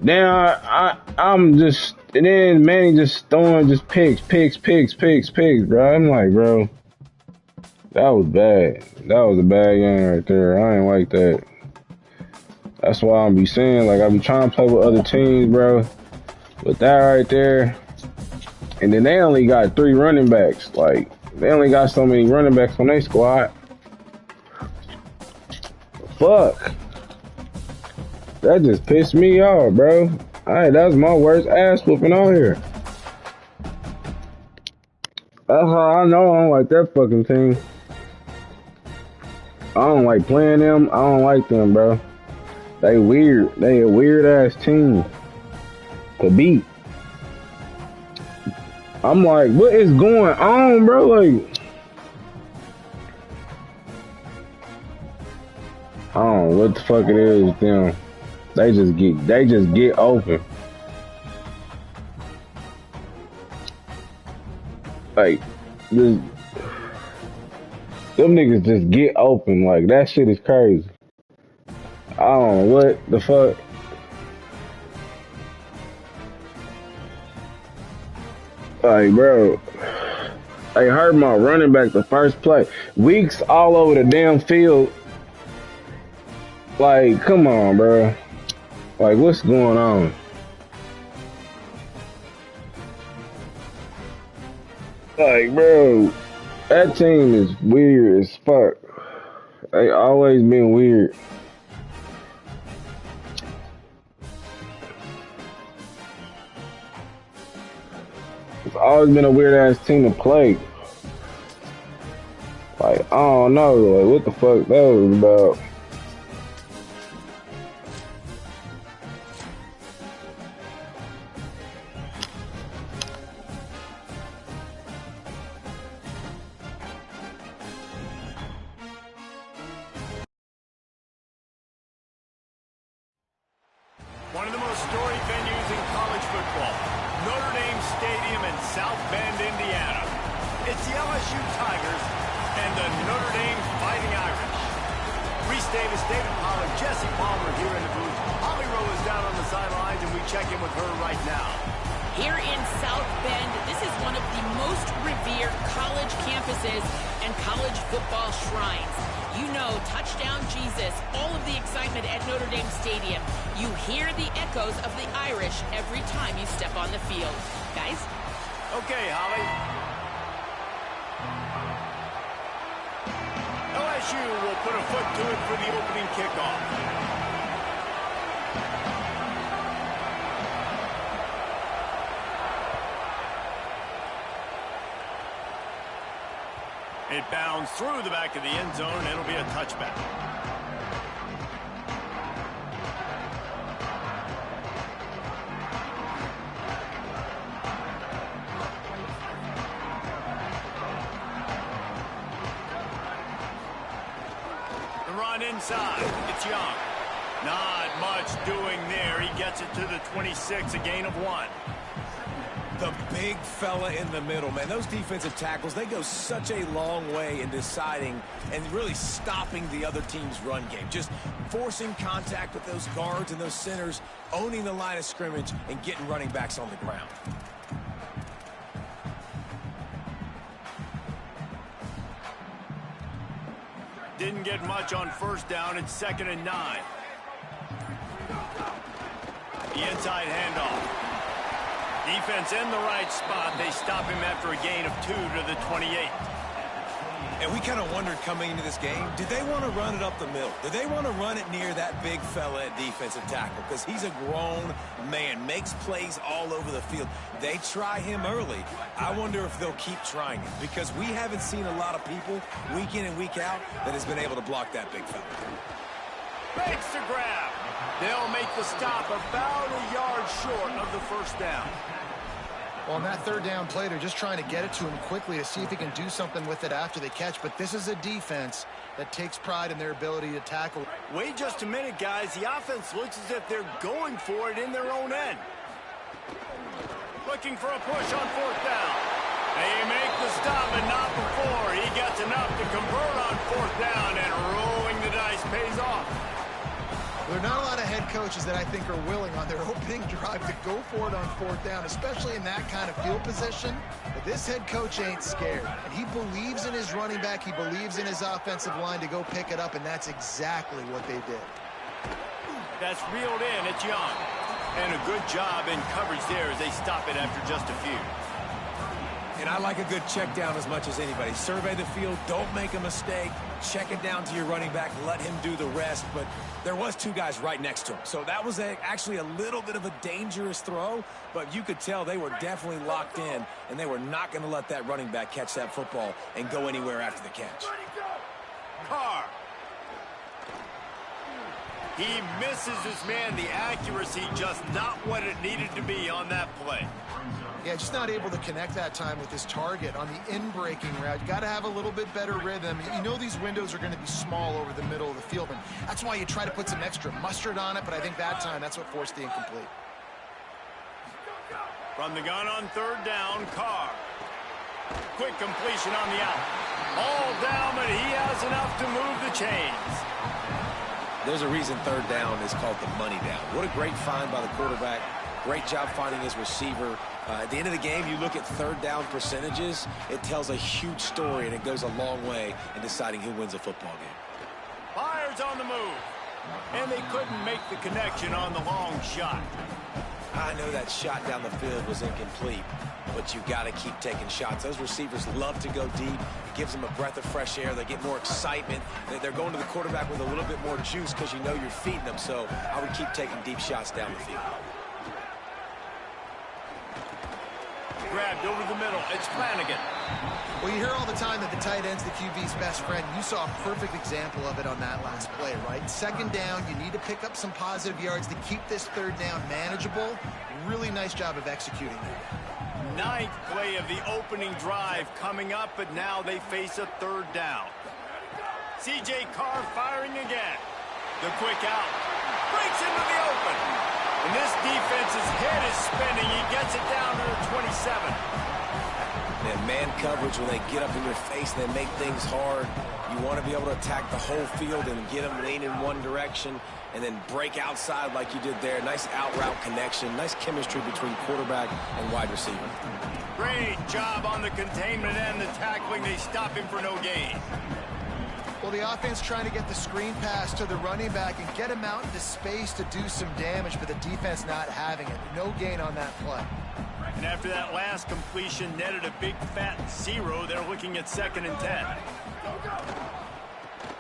Now I'm just, and then Manny just throwing just picks, bro. I'm like, bro, that was bad. That was a bad game right there. I ain't like that. That's why I'm be saying, like, I be trying to play with other teams, bro. But that right there, and then they only got 3 running backs. Like, they only got so many running backs on their squad. Fuck. That just pissed me off, bro. That was my worst ass whooping on here. That's how I know I don't like that fucking team. I don't like playing them. I don't like them, bro. They weird. They a weird ass team to beat. I'm like, what is going on, bro? Like, I don't know what the fuck it is with them. They just get open. Like, them niggas just get open. Like, that shit is crazy. I don't know what the fuck. Like, bro, they hurt my running back the first play. Weeks all over the damn field. Like, come on, bro. Like, what's going on? Like, bro, that team is weird as fuck. They always been weird. It's always been a weird ass team to play. Like, I don't know, like, what the fuck that was about. One of the most storied venues in college football, Notre Dame Stadium in South Bend, Indiana. It's the LSU Tigers and the Notre Dame Fighting Irish. Reese Davis, David Pollard, Jesse Palmer here in the booth. Holly Rowe is down on the sidelines, and we check in with her right now. Here in South Bend, this is one of the most revered college campuses and college football shrines. You know, touchdown Jesus, all of the excitement at Notre Dame Stadium. You hear the echoes of the Irish every time you step on the field. Guys? Okay, Holly. LSU will put a foot to it for the opening kickoff. It bounds through the back of the end zone, and it'll be a touchback. The run inside. It's Young. Not much doing there. He gets it to the 26, a gain of 1. The big fella in the middle, man. Those defensive tackles, they go such a long way in deciding and really stopping the other team's run game. Just forcing contact with those guards and those centers, owning the line of scrimmage, and getting running backs on the ground. Didn't get much on first down. It's 2nd and 9. The inside handoff. Defense in the right spot. They stop him after a gain of 2 to the 28. And we kind of wondered coming into this game, did they want to run it up the middle? Did they want to run it near that big fella at defensive tackle? Because he's a grown man, makes plays all over the field. They try him early. I wonder if they'll keep trying it, because we haven't seen a lot of people week in and week out that has been able to block that big fella. Makes the grab. They'll make the stop about a yard short of the first down. Well, on that third down play, they're just trying to get it to him quickly to see if he can do something with it after they catch. But this is a defense that takes pride in their ability to tackle. Wait just a minute, guys. The offense looks as if they're going for it in their own end. Looking for a push on fourth down. They make the stop, and not before. He gets enough to convert on fourth down, and rolling the dice pays off. There are not a lot of head coaches that I think are willing on their opening drive to go for it on fourth down, especially in that kind of field position. But this head coach ain't scared. And he believes in his running back. He believes in his offensive line to go pick it up, and that's exactly what they did. That's reeled in. It's Young. And a good job in coverage there as they stop it after just a few. And I like a good check down as much as anybody. Survey the field, don't make a mistake, check it down to your running back, let him do the rest. But there was two guys right next to him. So that was actually a little bit of a dangerous throw, but you could tell they were definitely locked in, and they were not going to let that running back catch that football and go anywhere after the catch. Carr. He misses his man. The accuracy just not what it needed to be on that play. Yeah, just not able to connect that time with his target on the in-breaking route. You got to have a little bit better rhythm. You know these windows are going to be small over the middle of the field, and that's why you try to put some extra mustard on it, but I think that time that's what forced the incomplete. From the gun on third down, Carr. Quick completion on the out. All down, but he has enough to move the chains. There's a reason third down is called the money down. What a great find by the quarterback. Great job finding his receiver. At the end of the game, you look at third down percentages, it tells a huge story, and it goes a long way in deciding who wins a football game. Fires on the move. And they couldn't make the connection on the long shot. I know that shot down the field was incomplete, but you got to keep taking shots. Those receivers love to go deep. It gives them a breath of fresh air. They get more excitement. They're going to the quarterback with a little bit more juice because you know you're feeding them. So I would keep taking deep shots down the field. Grabbed over the middle. It's Flanagan. Well, you hear all the time that the tight end's the QB's best friend. You saw a perfect example of it on that last play, right? Second down, you need to pick up some positive yards to keep this third down manageable. Really nice job of executing that. Ninth play of the opening drive coming up, but now they face a third down. C.J. Carr firing again. The quick out. Breaks into the open. And this defense's head is spinning. He gets it down to the 27. And man coverage, when they get up in your face and they make things hard, you want to be able to attack the whole field and get them lean in one direction and then break outside like you did there. Nice out route connection, nice chemistry between quarterback and wide receiver. Great job on the containment and the tackling. They stop him for no gain. Well, the offense trying to get the screen pass to the running back and get him out into space to do some damage, but the defense not having it. No gain on that play. And after that last completion netted a big fat 0, they're looking at 2nd and 10.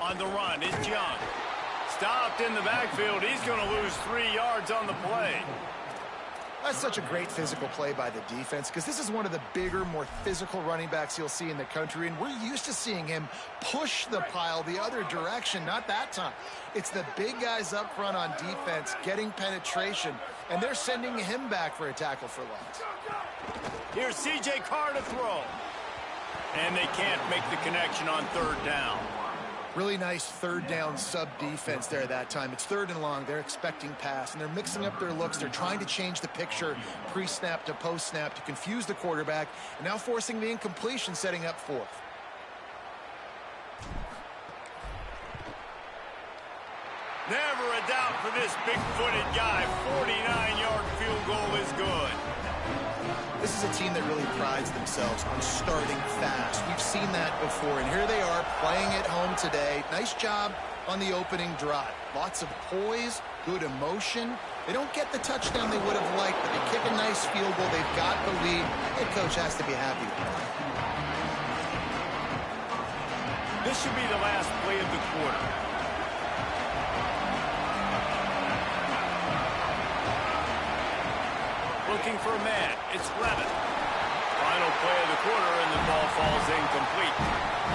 On the run is Young. Stopped in the backfield. He's going to lose 3 yards on the play. That's such a great physical play by the defense because this is one of the bigger, more physical running backs you'll see in the country, and we're used to seeing him push the pile the other direction. Not that time. It's the big guys up front on defense getting penetration, and they're sending him back for a tackle for loss. Here's C.J. Carr to throw. And they can't make the connection on third down. Really nice third down sub defense there that time. It's 3rd and long. They're expecting pass, and they're mixing up their looks. They're trying to change the picture pre-snap to post-snap to confuse the quarterback, and now forcing the incompletion, setting up 4th. Never a doubt for this big-footed guy. 49-yard field goal is good. This is a team that really prides themselves on starting fast. We've seen that before, and here they are playing at home today. Nice job on the opening drive. Lots of poise, good emotion. They don't get the touchdown they would have liked, but they kick a nice field goal. They've got the lead. Head coach has to be happy with that. This should be the last play of the quarter. Looking for a man. It's Levin. Final play of the quarter, and the ball falls incomplete.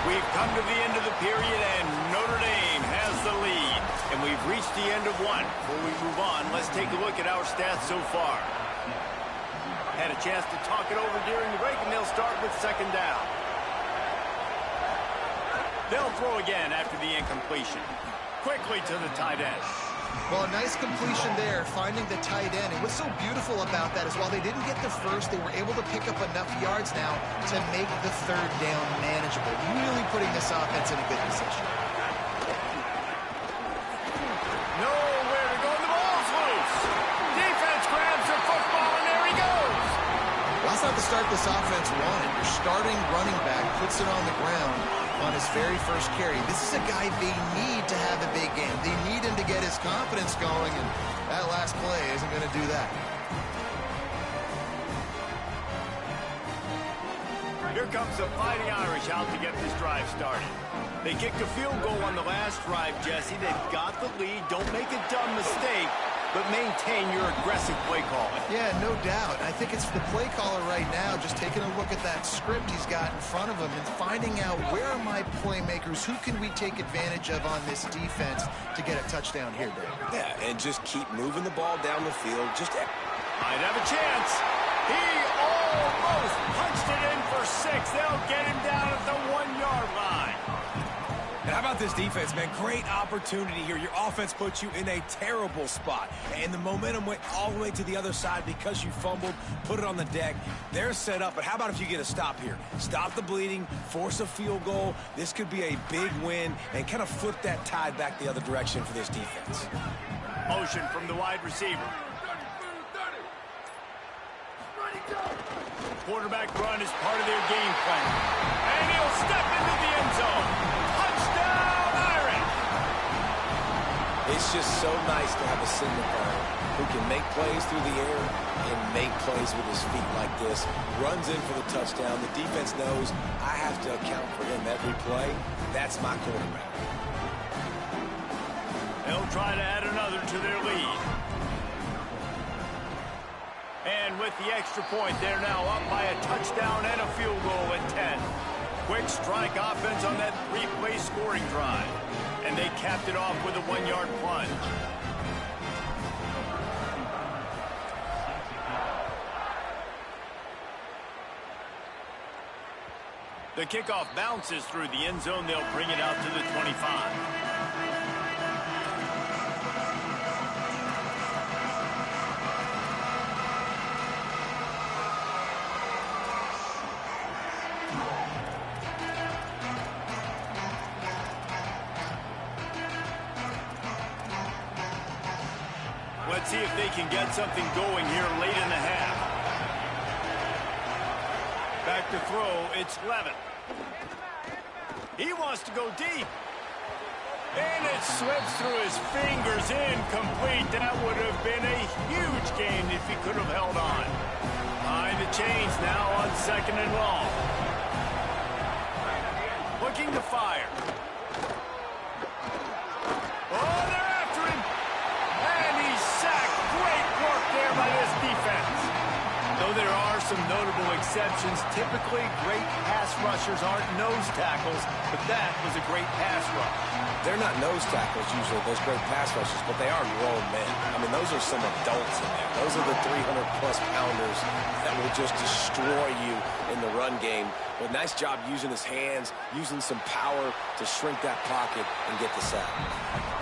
We've come to the end of the period, and Notre Dame has the lead. And we've reached the end of one. Before we move on, let's take a look at our stats so far. Had a chance to talk it over during the break, and they'll start with second down. They'll throw again after the incompletion. Quickly to the tight end. Well, a nice completion there, finding the tight end. And what's so beautiful about that is while they didn't get the first, they were able to pick up enough yards now to make the third down manageable. Really putting this offense in a good position. Nowhere to go, and the ball's loose. Defense grabs the football, and there he goes. Well, that's not the start this offense wanted. Your starting running back puts it on the ground on his very first carry. This is a guy they need to have a big game. They need him to get his confidence going, and that last play isn't going to do that. Here comes the Fighting Irish out to get this drive started. They kicked a field goal on the last drive, Jesse. They've got the lead. Don't make a dumb mistake, but maintain your aggressive play calling. Yeah, no doubt. I think it's the play caller right now just taking a look at that script he's got in front of him and finding out where are my playmakers, who can we take advantage of on this defense to get a touchdown here, Dave. Yeah, and just keep moving the ball down the field. Might have a chance. He almost punched it in for 6. They'll get him down at the 1-yard line. And how about this defense, man? Great opportunity here. Your offense puts you in a terrible spot. And the momentum went all the way to the other side because you fumbled, put it on the deck. They're set up, but how about if you get a stop here? Stop the bleeding, force a field goal. This could be a big win and kind of flip that tide back the other direction for this defense. Motion from the wide receiver. Quarterback run is part of their game plan. And he'll step into the end zone. Touchdown, Irish! It's just so nice to have a signal player who can make plays through the air and make plays with his feet like this. Runs in for the touchdown. The defense knows I have to account for him every play. That's my quarterback. They'll try to add another to their lead. And with the extra point, they're now up by a touchdown and a field goal at 10. Quick strike offense on that 3-play scoring drive. And they capped it off with a 1-yard plunge. The kickoff bounces through the end zone. They'll bring it out to the 25. Let's see if they can get something going here late in the half. Back to throw, it's Levin. He wants to go deep. And it slips through his fingers, incomplete. That would have been a huge gain if he could have held on. Behind the chains now on 2nd and long. Looking to fire. Oh, they're after him. And he's sacked. Great work there by this defense. Though there are some notable exceptions, typically great pass rushers aren't nose tackles, but that was a great pass rush. They're not nose tackles usually, those great pass rushers, but they are grown men. I mean, those are some adults in there. Those are the 300-plus pounders that will just destroy you in the run game. But nice job using his hands, using some power to shrink that pocket and get the sack.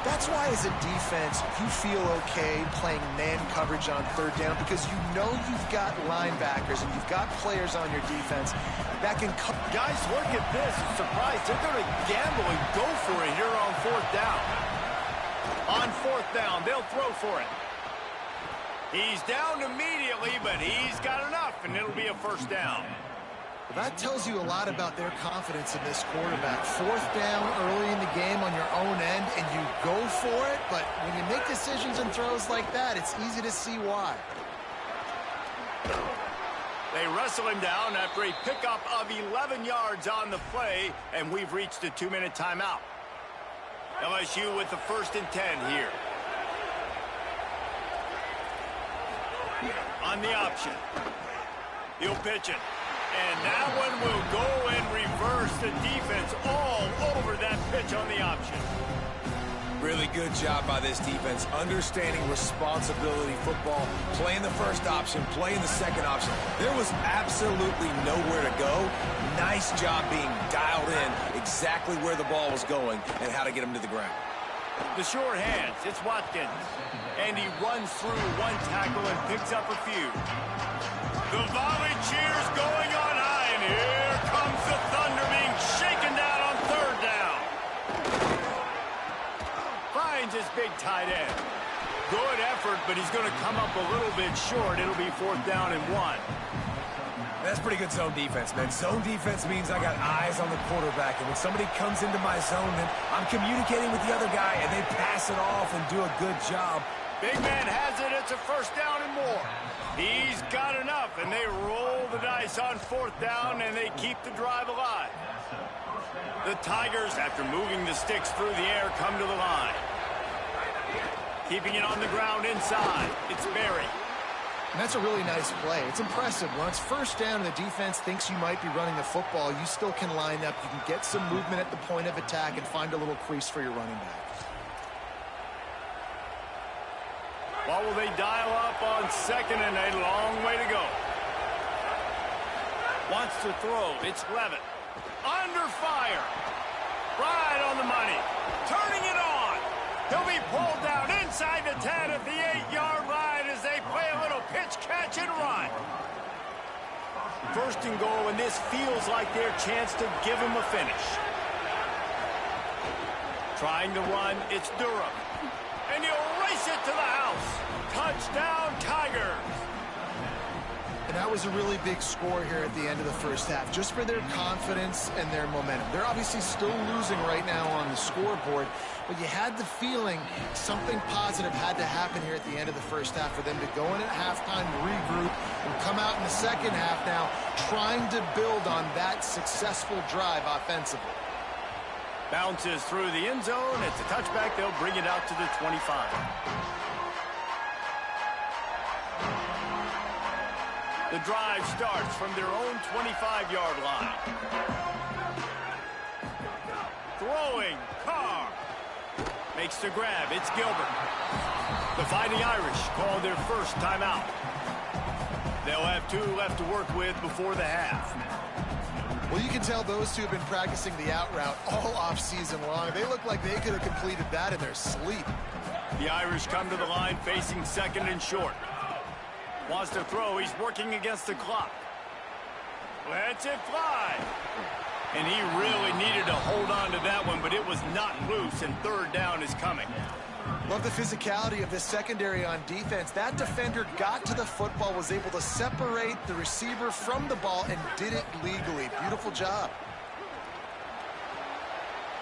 That's why as a defense, you feel okay playing man coverage on 3rd down because you know you've got linebackers and you've got players on your defense that can come. Guys, look at this. Surprise. They're going to gamble and go for it here on 4th down. On 4th down, they'll throw for it. He's down immediately, but he's got enough, and it'll be a 1st down. That tells you a lot about their confidence in this quarterback. 4th down early in the game on your own end, and you go for it, but when you make decisions and throws like that, it's easy to see why. They wrestle him down after a pickup of 11 yards on the play, and we've reached a 2-minute timeout. LSU with the 1st and 10 here. On the option. He'll pitch it. And that one will go and reverse the defense all over that pitch on the option. Really good job by this defense, understanding responsibility football, playing the first option, playing the second option. There was absolutely nowhere to go. Nice job being dialed in exactly where the ball was going and how to get him to the ground. The short hands, it's Watkins. And he runs through one tackle and picks up a few. The volley cheers going on high, and here comes the Thunder being shaken down on third down. Finds his big tight end. Good effort, but he's going to come up a little bit short. It'll be 4th down and 1. That's pretty good zone defense, man. Zone defense means I got eyes on the quarterback, and when somebody comes into my zone, then I'm communicating with the other guy, and they pass it off and do a good job. Big man has it. It's a 1st down and more. He's got enough, and they roll the dice on 4th down, and they keep the drive alive. The Tigers, after moving the sticks through the air, come to the line. Keeping it on the ground inside. It's Berry. And that's a really nice play. It's impressive. When it's 1st down and the defense thinks you might be running the football, you still can line up. You can get some movement at the point of attack and find a little crease for your running back. What will they dial up on 2nd and a long way to go? Wants to throw. It's Levitt. Under fire. Right on the money. Turning it on. He'll be pulled down inside the 10 at the 8-yard line as they play a little pitch, catch, and run. 1st and goal, and this feels like their chance to give him a finish. Trying to run, it's Durham. And he'll race it to the house. Touchdown, Tigers. And that was a really big score here at the end of the 1st half, just for their confidence and their momentum. They're obviously still losing right now on the scoreboard, but you had the feeling something positive had to happen here at the end of the 1st half for them to go in at halftime, regroup, and come out in the 2nd half now trying to build on that successful drive offensively. Bounces through the end zone. It's a touchback. They'll bring it out to the 25. The drive starts from their own 25-yard line. Throwing, Carr. Makes the grab, it's Gilbert. The Fighting Irish call their first timeout. They'll have 2 left to work with before the half. Well, you can tell those two have been practicing the out route all off-season long. They look like they could have completed that in their sleep. The Irish come to the line facing 2nd and short. Wants to throw. He's working against the clock. Lets it fly. And he really needed to hold on to that one, but it was not loose, and 3rd down is coming. Love the physicality of this secondary on defense. That defender got to the football, was able to separate the receiver from the ball, and did it legally. Beautiful job.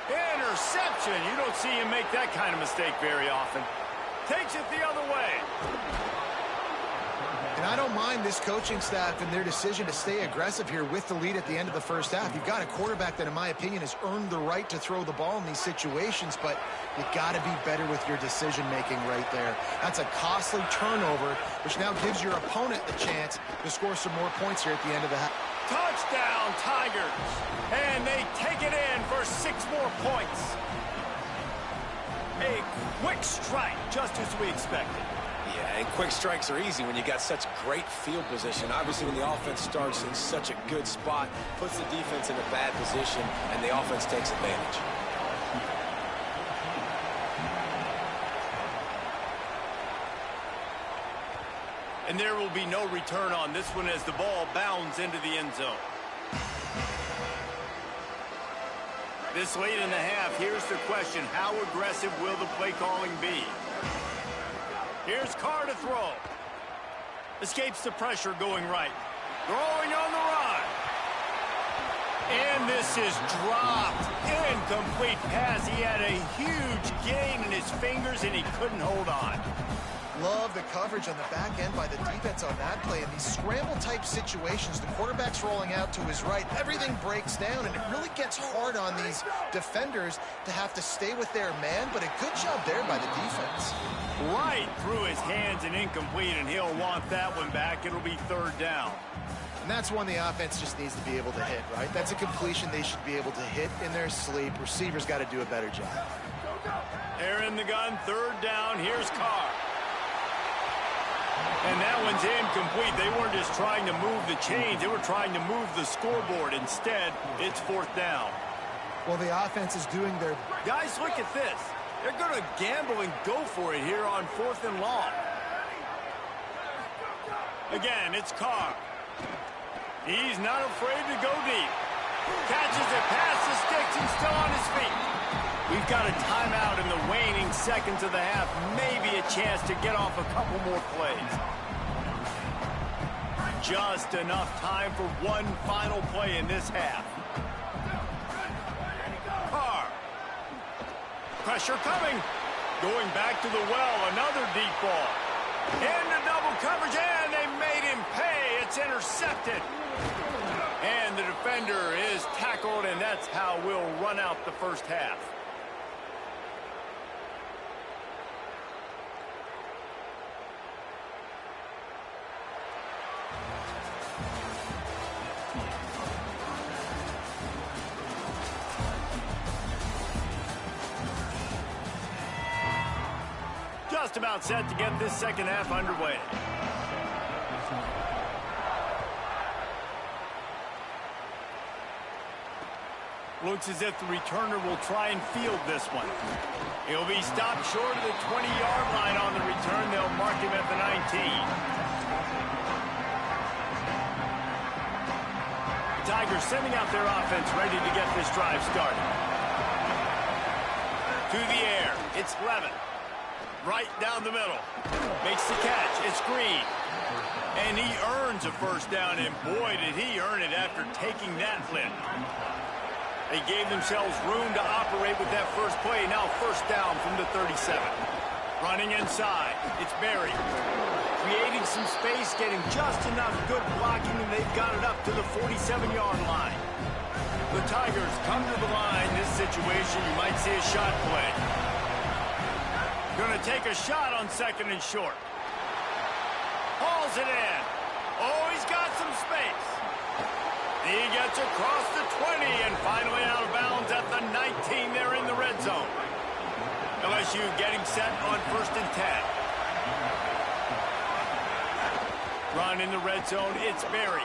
Interception. You don't see him make that kind of mistake very often. Takes it the other way. And I don't mind this coaching staff and their decision to stay aggressive here with the lead at the end of the 1st half. You've got a quarterback that, in my opinion, has earned the right to throw the ball in these situations, but you got to be better with your decision-making right there. That's a costly turnover, which now gives your opponent the chance to score some more points here at the end of the half. Touchdown, Tigers. And they take it in for 6 more points. A quick strike, just as we expected. Yeah, and quick strikes are easy when you got such great field position. Obviously, when the offense starts in such a good spot, puts the defense in a bad position, and the offense takes advantage. And there will be no return on this one as the ball bounds into the end zone. This late in the half, here's the question. How aggressive will the play calling be? Here's Carr to throw. Escapes the pressure going right. Throwing on the run. And this is dropped. Incomplete pass. He had a huge gain in his fingers, and he couldn't hold on. Love the coverage on the back end by the defense on that play. In these scramble-type situations, the quarterback's rolling out to his right. Everything breaks down, and it really gets hard on these defenders to have to stay with their man, but a good job there by the defense. Right through his hands and incomplete, and he'll want that one back. It'll be 3rd down. And that's one the offense just needs to be able to hit, right? That's a completion they should be able to hit in their sleep. Receivers got to do a better job. They're in the gun, third down. Here's Carr. And that one's incomplete. They weren't just trying to move the chains. They were trying to move the scoreboard. Instead, it's fourth down. Well, the offense is doing their... Guys, look at this. They're going to gamble and go for it here on fourth and long. Again, it's Carr. He's not afraid to go deep. Catches it past the sticks and still on his feet. We've got a timeout in the waning seconds of the half. Maybe a chance to get off a couple more plays. Just enough time for one final play in this half. Carr. Pressure coming. Going back to the well, another deep ball. Into double coverage, and they made him pay. It's intercepted. And the defender is tackled, and that's how we'll run out the first half. Just about set to get this second half underway. Looks as if the returner will try and field this one. He'll be stopped short of the 20-yard line on the return. They'll mark him at the 19. The Tigers sending out their offense ready to get this drive started. To the air. It's Levin. Right down the middle. Makes the catch. It's Green. And he earns a first down, and boy, did he earn it after taking that lift. They gave themselves room to operate with that first play. Now first down from the 37. Running inside. It's Berry. Creating some space, getting just enough good blocking, and they've got it up to the 47-yard line. The Tigers come to the line. This situation, you might see a shot play. Going to take a shot on second and short. Hauls it in. Oh, he's got some space. He gets across the 20 and finally out of bounds at the 19. They're in the red zone. LSU getting set on first and 10. Run in the red zone. It's Berry.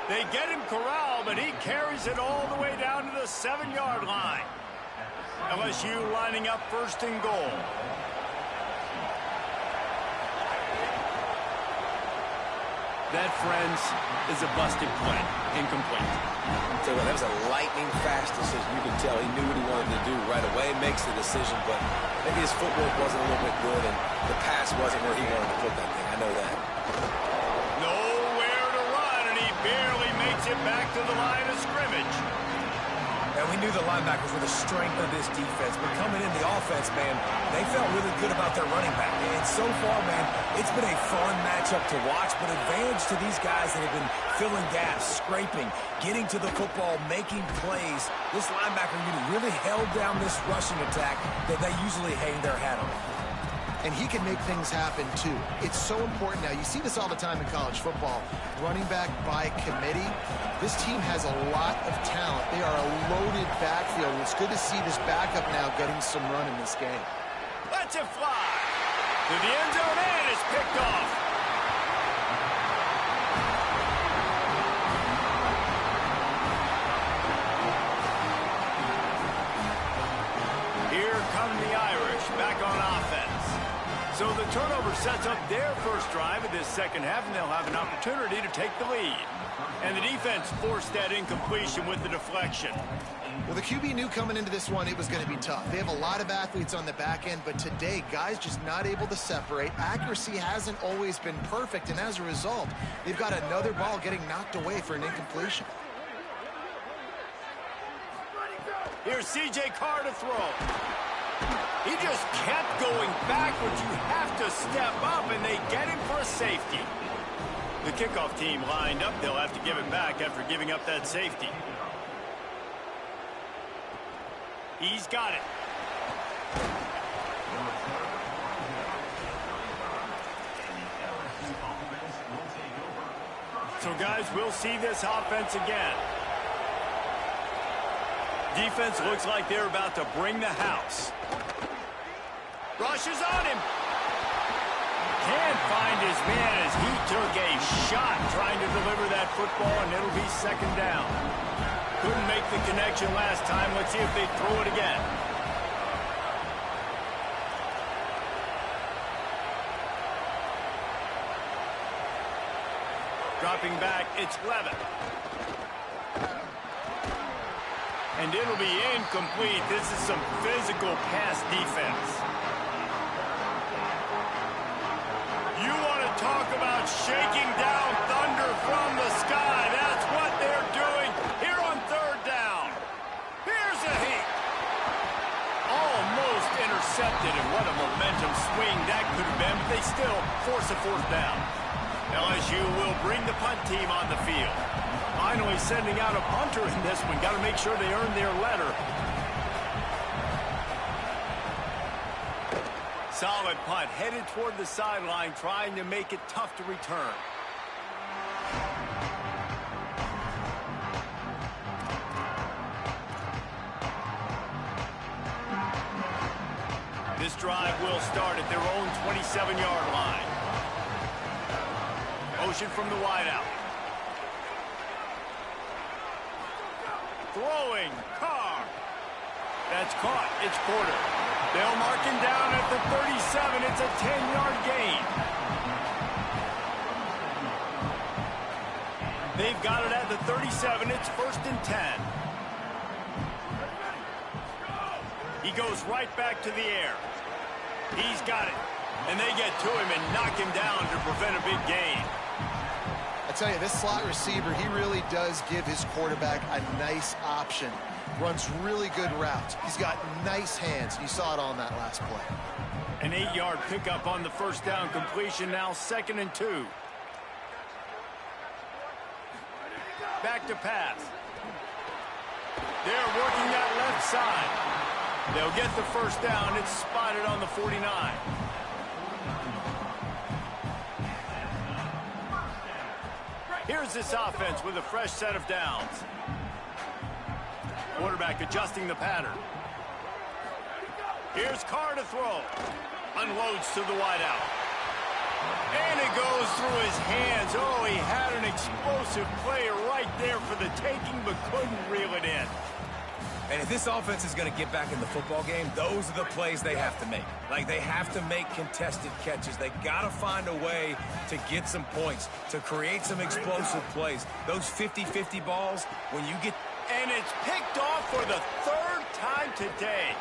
They get him corralled, but he carries it all the way down to the 7-yard line. LSU lining up first and goal. That, friends, is a busted play. Incomplete. So that was a lightning-fast decision. You can tell he knew what he wanted to do right away, makes the decision, but maybe his footwork wasn't a little bit good, and the pass wasn't where he wanted to put that thing. I know that. Nowhere to run, and he barely makes it back to the line of scrimmage. And we knew the linebackers were the strength of this defense, but coming in the offense, man, they felt really good about their running back. And so far, man, it's been a fun matchup to watch, but advantage to these guys that have been filling gaps, scraping, getting to the football, making plays. This linebacker unit really held down this rushing attack that they usually hang their hat on. And he can make things happen, too. It's so important now. You see this all the time in college football. Running back by committee. This team has a lot of talent. They are a loaded backfield. It's good to see this backup now getting some run in this game. Lets it fly. To the end zone, and it's picked off. Here come the Irish back on offense. So the turnover sets up their first drive of this second half, and they'll have an opportunity to take the lead. And the defense forced that incompletion with the deflection. Well, the QB knew coming into this one it was going to be tough. They have a lot of athletes on the back end, but today, guys just not able to separate. Accuracy hasn't always been perfect, and as a result, they've got another ball getting knocked away for an incompletion. Here's C.J. Carr to throw. He just kept going backwards. You have to step up, and they get him for a safety. The kickoff team lined up. They'll have to give it back after giving up that safety. He's got it. So, guys, we'll see this offense again. Defense looks like they're about to bring the house. Rushes on him. Can't find his man as he took a shot trying to deliver that football, and it'll be second down. Couldn't make the connection last time. Let's see if they throw it again. Dropping back, it's Levitt. And it'll be incomplete. This is some physical pass defense. You want to talk about shaking down thunder from the sky. That's what they're doing here on third down. Here's a heat. Almost intercepted, and what a momentum swing that could have been, but they still force a fourth down. LSU will bring the punt team on the field. Finally sending out a punter in this one. Got to make sure they earn their letter. Solid punt, headed toward the sideline, trying to make it tough to return. This drive will start at their own 27-yard line. Motion from the wideout. Throwing, Carr. That's caught. It's Porter. They'll mark him down at the 37. It's a 10-yard gain. They've got it at the 37. It's 1st and 10. He goes right back to the air. He's got it. And they get to him and knock him down to prevent a big gain. I tell you, this slot receiver, he really does give his quarterback a nice option. Runs really good routes. He's got nice hands. You saw it on that last play. An 8-yard pickup on the first down completion, now 2nd and 2. Back to pass. They're working that left side. They'll get the first down. It's spotted on the 49. Here's this offense with a fresh set of downs. Quarterback adjusting the pattern. Here's Carr to throw. Unloads to the wideout. And it goes through his hands. Oh, he had an explosive player right there for the taking, but couldn't reel it in. And if this offense is going to get back in the football game, those are the plays they have to make. Like, they have to make contested catches. They got to find a way to get some points, to create some explosive plays. Those 50-50 balls, when you get... And it's picked off for the 3rd time today.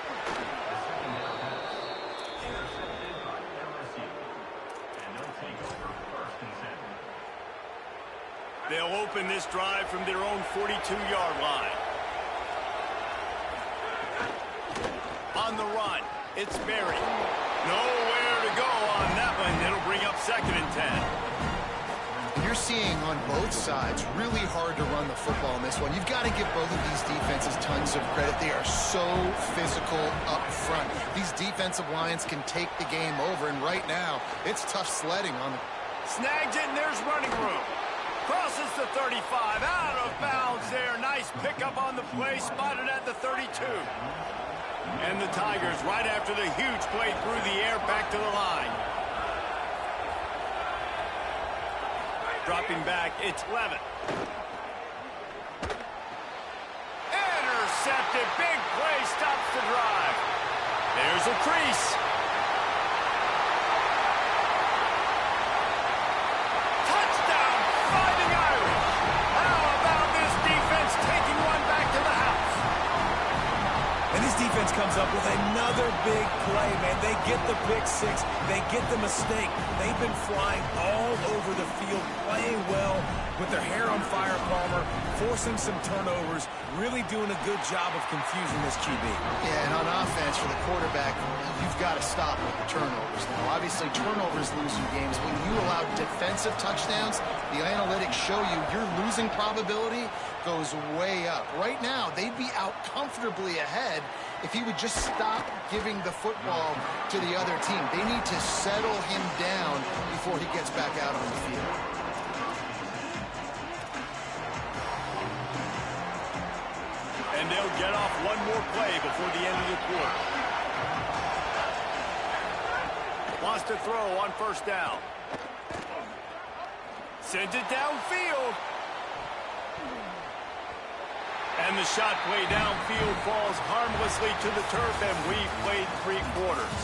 They'll open this drive from their own 42-yard line. On the run, it's Berry. Nowhere to go on that one. It'll bring up 2nd and 10. You're seeing on both sides really hard to run the football in this one. You've got to give both of these defenses tons of credit. They are so physical up front. These defensive lines can take the game over, and right now, it's tough sledding on the... Snags it, and there's running room. Crosses the 35, out of bounds there. Nice pickup on the play, spotted at the 32. And the Tigers, right after the huge play through the air, back to the line. Dropping back, it's Levitt. Intercepted, big play, stops the drive. There's a crease. Touchdown, Fighting Irish. How about this defense taking one back to the house? And this defense comes up with another big play, man. They get the pick six. They get the mistake. They've been flying all over the field, playing well with their hair on fire, Palmer, forcing some turnovers, really doing a good job of confusing this QB. Yeah, and on offense for the quarterback, you've got to stop with the turnovers. Now, obviously, turnovers lose you games. When you allow defensive touchdowns, the analytics show you your losing probability goes way up. Right now, they'd be out comfortably ahead if he would just stop giving the football to the other team. They need to settle him down before he gets back out on the field. And And they'll get off one more play before the end of the quarter. Wants to throw on first down. Sends it downfield. And the shot play downfield falls harmlessly to the turf, and we've played 3 quarters.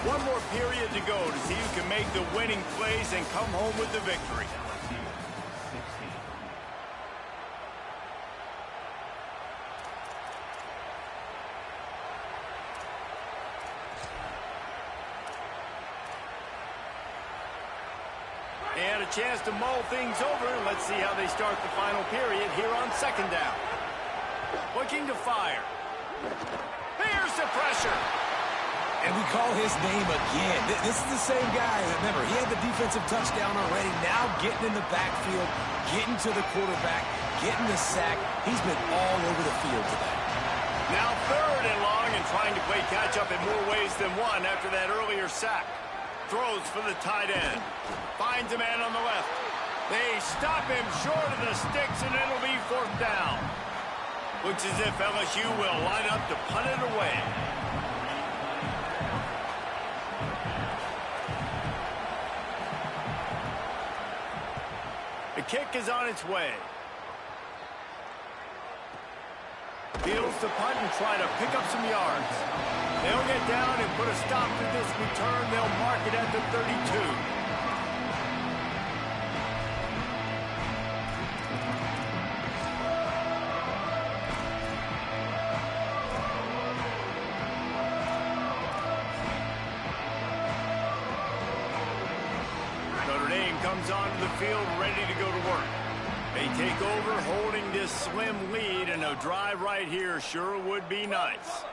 One more period to go to see who can make the winning plays and come home with the victory. And a chance to mull things over. Let's see how they start the final period here on second down. Looking to fire. Here's the pressure. And we call his name again. This is the same guy. Remember, he had the defensive touchdown already. Now getting in the backfield, getting to the quarterback, getting the sack. He's been all over the field today. Now 3rd and long, and trying to play catch-up in more ways than one after that earlier sack. Throws for the tight end. Finds a man on the left. They stop him short of the sticks, and it'll be 4th down. Looks as if LSU will line up to punt it away. The kick is on its way. Fields to punt and try to pick up some yards. They'll get down and put a stop to this return. They'll mark it at the 32. Notre Dame comes onto the field ready to go to work. They take over holding this slim lead, and a drive right here sure would be nice.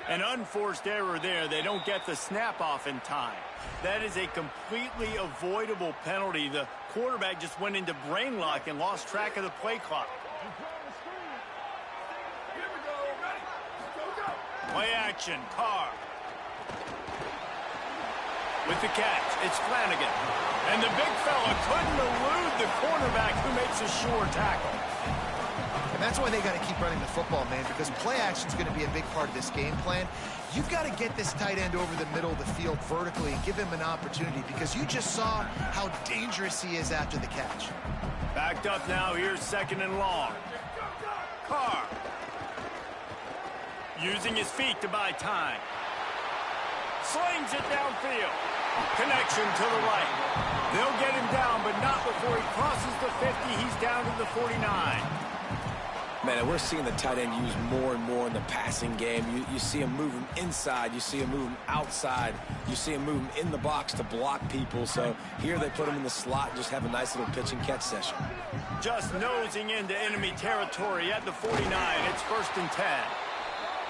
An unforced error there. They don't get the snap off in time. That is a completely avoidable penalty. The quarterback just went into brain lock and lost track of the play clock. Play action, Carr. With the catch, it's Flanagan. And the big fella couldn't elude the cornerback, who makes a sure tackle. And that's why they got to keep running the football, man, because play action is going to be a big part of this game plan. You've got to get this tight end over the middle of the field vertically and give him an opportunity, because you just saw how dangerous he is after the catch. Backed up now. Here's 2nd and long. Carr. Using his feet to buy time. Slings it downfield. Connection to the right. They'll get him down, but not before he crosses the 50. He's down to the 49. Man, we're seeing the tight end used more and more in the passing game. You see him moving inside. You see him moving outside. You see him moving in the box to block people. So here they put him in the slot and just have a nice little pitch and catch session. Just nosing into enemy territory at the 49. It's 1st and 10.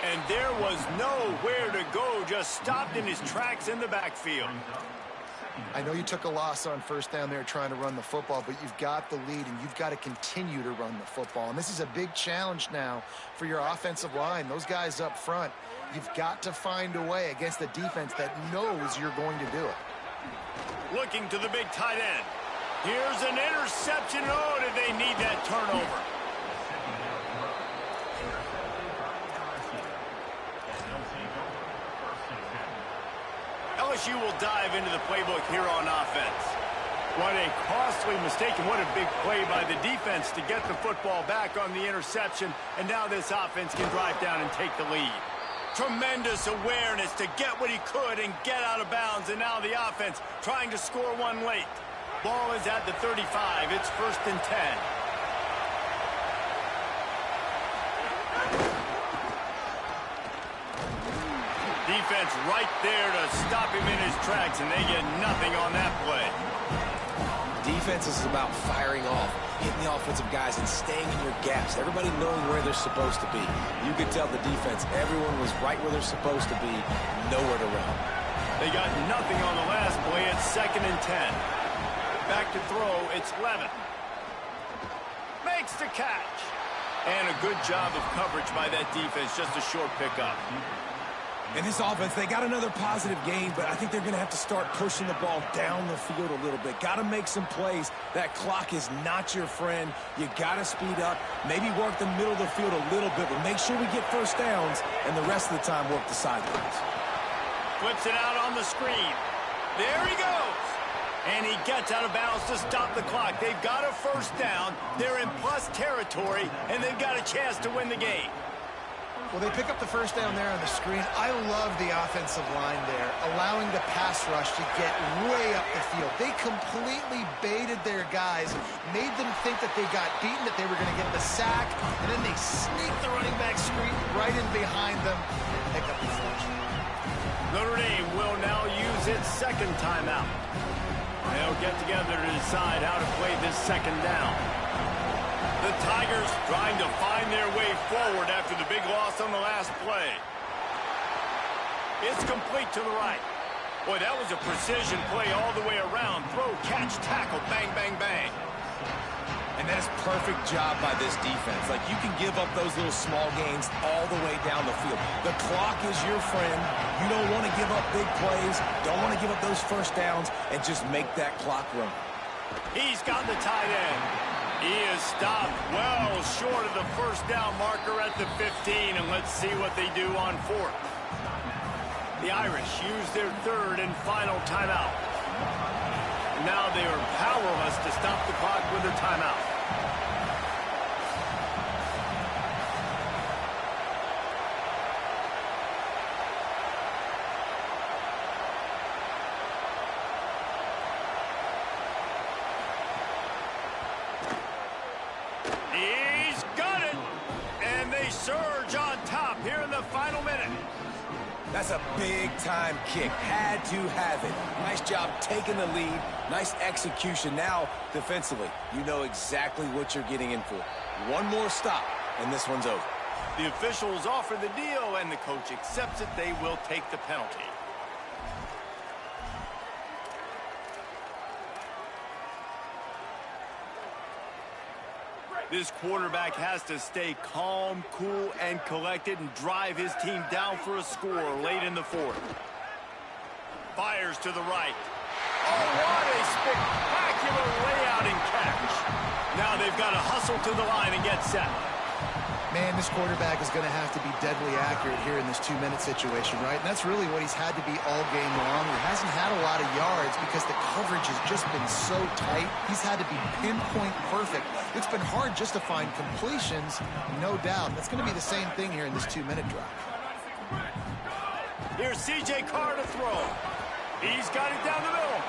And there was nowhere to go, just stopped in his tracks in the backfield. I know you took a loss on first down there trying to run the football, but you've got the lead, and you've got to continue to run the football. And this is a big challenge now for your offensive line. Those guys up front, you've got to find a way against a defense that knows you're going to do it. Looking to the big tight end. Here's an interception. Oh, did they need that turnover? LSU will dive into the playbook here on offense. What a costly mistake, and what a big play by the defense to get the football back on the interception, and now this offense can drive down and take the lead. Tremendous awareness to get what he could and get out of bounds, and now the offense trying to score one late. Ball is at the 35. It's 1st and 10. Defense right there to stop him in his tracks, and they get nothing on that play. Defense is about firing off, hitting the offensive guys, and staying in your gaps. Everybody knowing where they're supposed to be. You could tell the defense, everyone was right where they're supposed to be, nowhere to run. They got nothing on the last play. It's 2nd and 10. Back to throw. It's Levin. Makes the catch. And a good job of coverage by that defense. Just a short pickup. And this offense, they got another positive game, but I think they're going to have to start pushing the ball down the field a little bit. Got to make some plays. That clock is not your friend. You got to speed up, maybe work the middle of the field a little bit, but make sure we get first downs, and the rest of the time work the sidelines. Flips it out on the screen. There he goes. And he gets out of bounds to stop the clock. They've got a first down. They're in plus territory, and they've got a chance to win the game. Well, they pick up the first down there on the screen. I love the offensive line there, allowing the pass rush to get way up the field. They completely baited their guys, made them think that they got beaten, that they were going to get the sack, and then they sneak the running back screen right in behind them and pick up the first. Notre Dame will now use its second timeout. They'll get together to decide how to play this second down. The Tigers trying to find their way forward after the big loss on the last play. It's complete to the right. Boy, that was a precision play all the way around. Throw, catch, tackle, bang, bang, bang. And that is perfect job by this defense. Like, you can give up those little small gains all the way down the field. The clock is your friend. You don't want to give up big plays. Don't want to give up those first downs, and just make that clock run. He's got the tight end. He is stopped well short of the first down marker at the 15, and let's see what they do on fourth. The Irish use their third and final timeout. Now they are powerless to stop the clock with a timeout. He's got it! And they surge on top here in the final minute. That's a big-time kick. Had to have it. Nice job taking the lead. Nice execution. Now, defensively, you know exactly what you're getting in for. One more stop, and this one's over. The officials offer the deal, and the coach accepts it. They will take the penalty. This quarterback has to stay calm, cool, and collected and drive his team down for a score late in the fourth. Fires to the right. Oh, what a spectacular layout and catch. Now they've got to hustle to the line and get set. Man, this quarterback is going to have to be deadly accurate here in this 2-minute situation, right? And that's really what he's had to be all game long. He hasn't had a lot of yards because the coverage has just been so tight. He's had to be pinpoint perfect. It's been hard just to find completions, no doubt. That's going to be the same thing here in this 2-minute drive. Here's C.J. Carr to throw. He's got it down the middle.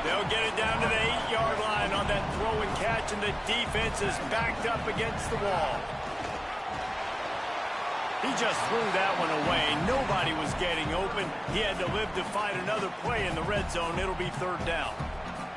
They'll get it down to the 8-yard line on that throw and catch, and the defense is backed up against the wall. He just threw that one away. Nobody was getting open. He had to live to fight another play in the red zone. It'll be third down.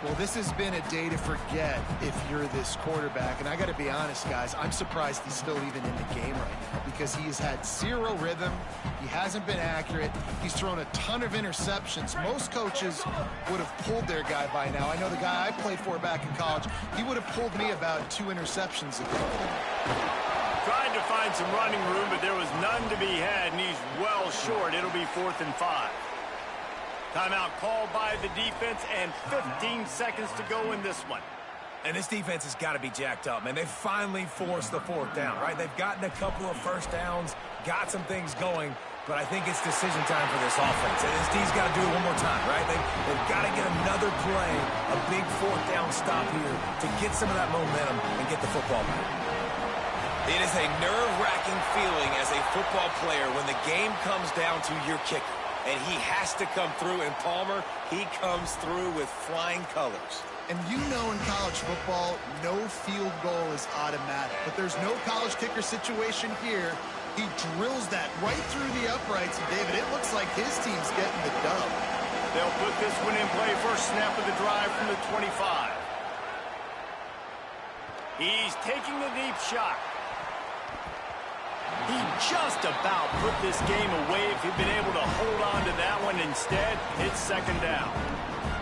Well, this has been a day to forget if you're this quarterback. And I got to be honest, guys, I'm surprised he's still even in the game right now because he has had zero rhythm. He hasn't been accurate. He's thrown a ton of interceptions. Most coaches would have pulled their guy by now. I know the guy I played for back in college, he would have pulled me about 2 interceptions ago. Tried to find some running room, but there was none to be had, and he's well short. It'll be 4th and 5. Timeout called by the defense, and 15 seconds to go in this one. And this defense has got to be jacked up, man. They finally forced the 4th down, right? They've gotten a couple of first downs, got some things going, but I think it's decision time for this offense. And this D's got to do it one more time, right? They've got to get another play, a big 4th down stop here to get some of that momentum and get the football back. It is a nerve-wracking feeling as a football player when the game comes down to your kicker. And he has to come through. And Palmer, he comes through with flying colors. And you know in college football, no field goal is automatic. But there's no college kicker situation here. He drills that right through the uprights. And, David, it looks like his team's getting the dub. They'll put this one in play first snap of the drive from the 25. He's taking the deep shot. He just about put this game away if he'd been able to hold on to that one. Instead, it's second down.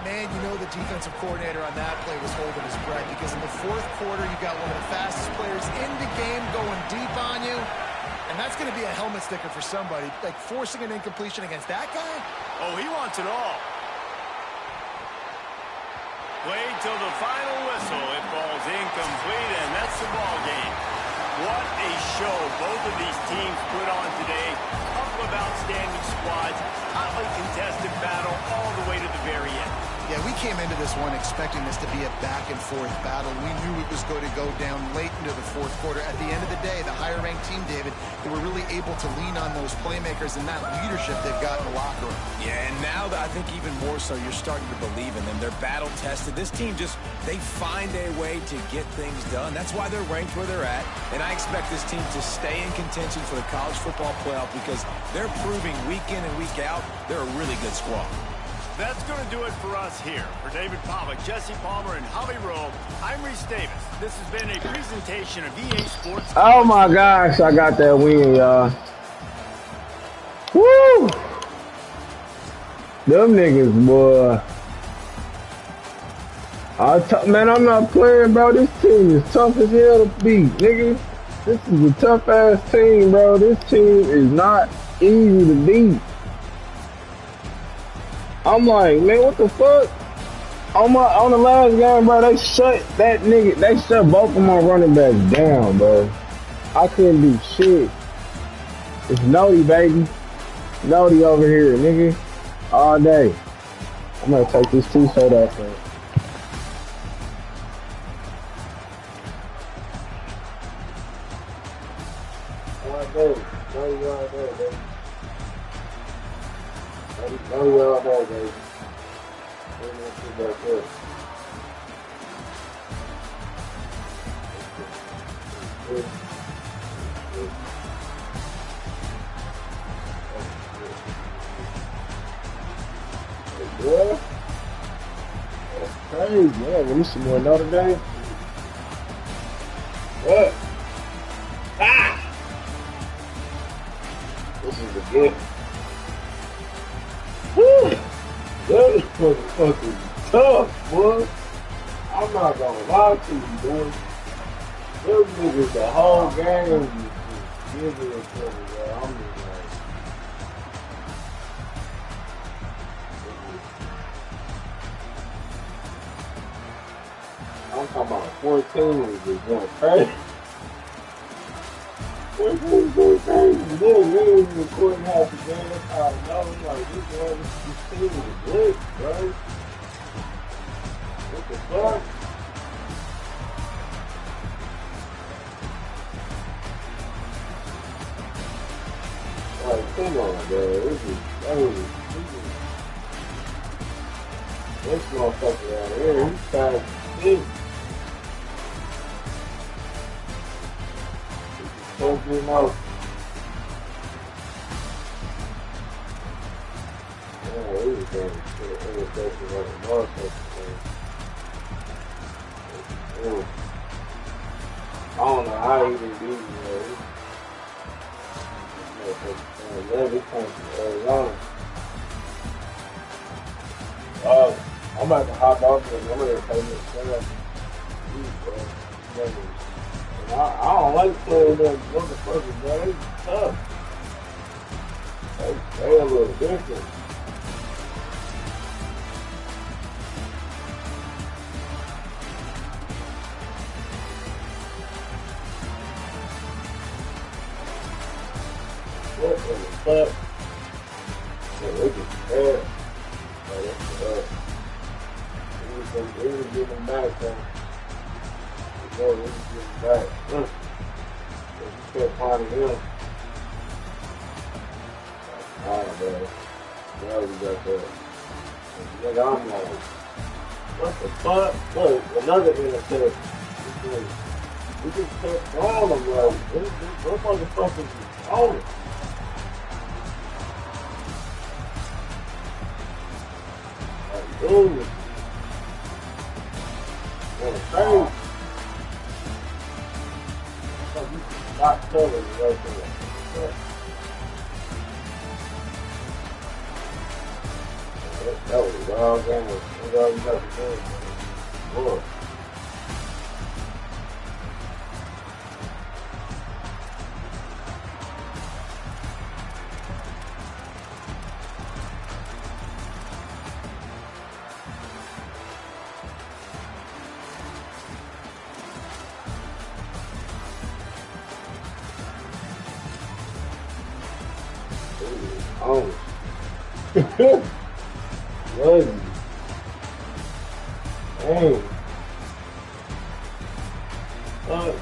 Man, you know the defensive coordinator on that play was holding his breath because in the 4th quarter, you got one of the fastest players in the game going deep on you. And that's going to be a helmet sticker for somebody. Like, forcing an incompletion against that guy? Oh, he wants it all. Played till the final whistle. It falls incomplete, and that's the ball game. What a show both of these teams put on today. Couple of outstanding squads. Hotly contested battle all the way to the very end. Yeah, we came into this one expecting this to be a back-and-forth battle. We knew it was going to go down late into the fourth quarter. At the end of the day, the higher-ranked team, David, they were really able to lean on those playmakers and that leadership they've got in the locker room. Yeah, and now I think even more so, you're starting to believe in them. They're battle-tested. This team they find a way to get things done. That's why they're ranked where they're at. And I expect this team to stay in contention for the college football playoff because they're proving week in and week out they're a really good squad. That's going to do it for us here. For David Pollack, Jesse Palmer, and Javi Rowe, I'm Reese Davis. This has been a presentation of EA Sports. Oh my gosh, I got that win, y'all. Woo! Them niggas, boy. Man, I'm not playing, bro. This team is tough as hell to beat, nigga. This is a tough-ass team, bro. This team is not easy to beat. I'm like, man, what the fuck? On the last game, bro, they shut both of my running backs down, bro. I couldn't do shit. It's Nody, baby. Nody over here, nigga. All day. I'm gonna take this t-shirt off, man. All day. Nody all day, baby. Nody all day, baby. Back there. Yeah. That's crazy, man. Give me some more Notre Dame. What? Ah! This is the gift. Woo! That motherfucker's tough, boy. I'm not gonna lie to you, boy. Those niggas the whole game just give it to me, bro. I'm just like, I'm talking about 14 is just going crazy. 14 is going crazy. Then we was recording half the game. That's how I know. I'm like, this team is good, bro. What the fuck? Like, come on, bro. This is crazy. This motherfucker out here, he's trying to think. Don't get him out. Yeah, he was going to interception like a motherfucker. I don't know how he didn't beat me, man. He comes from Arizona. I'm about to hop off and I'm going to take this stuff. I don't like playing them motherfuckers, bro. They tough. They a little different. What in the fuck? Yeah, they just bad. They was getting them back, though. They was getting back. You kept finding him. Alright, man. Now we got that. Nigga, I'm like, what the fuck? Look, another interception. We just kept on them, like, this motherfuckers is on it. Like, ooh. What crazy. Not covered right there. That was all game. That's all you got to do. Boy. Was he? Dang. Fuck.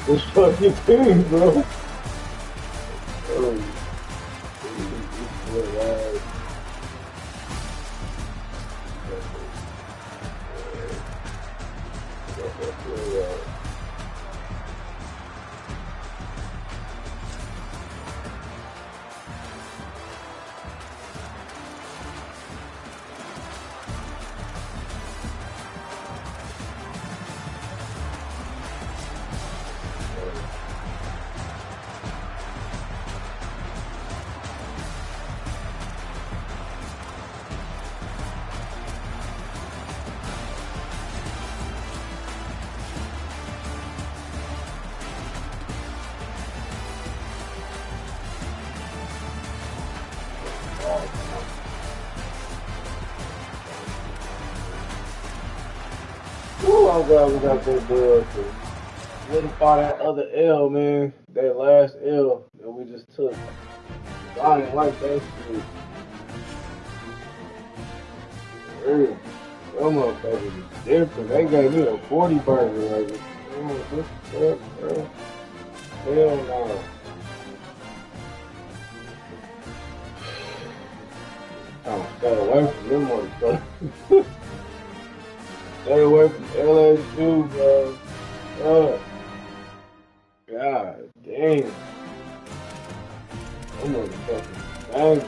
This fucking team, bro. Oh, I'm glad we got that deal. What about that other L, man? That last L that we just took. I didn't like that shit. Real. Them motherfuckers is different. They gave me a 40 burger. Like, what the fuck, bro? Hell no. I'm stay away from them motherfuckers. Stay away from LSU, bro. God damn. Them motherfuckers dang.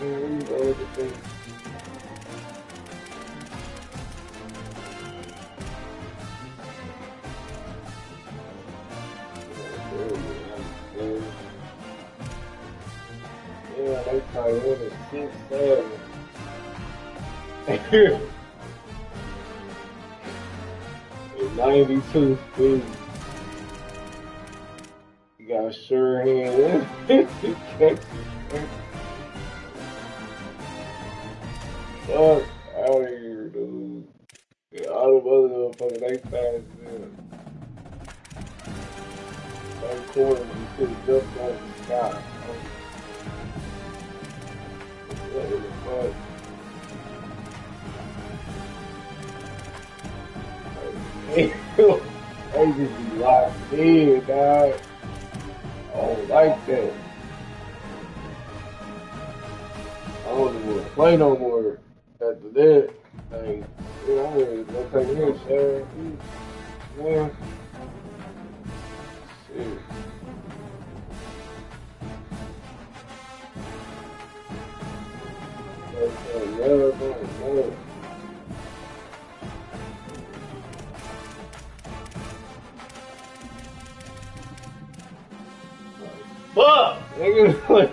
Man, you know what to think. Yeah, they probably win at 6-7. 92 speed. You got a sure hand. Fuck out of here, dude. Yeah, all the other motherfuckers, they fast, man. Third quarter, you could have jumped out of the sky. What the fuck? They just be locked in, dog. I don't like that. I don't even want to play no more after that. Like, you know, I'm ready to go take me a shower. Man. Shit. Fuck! Nigga, like,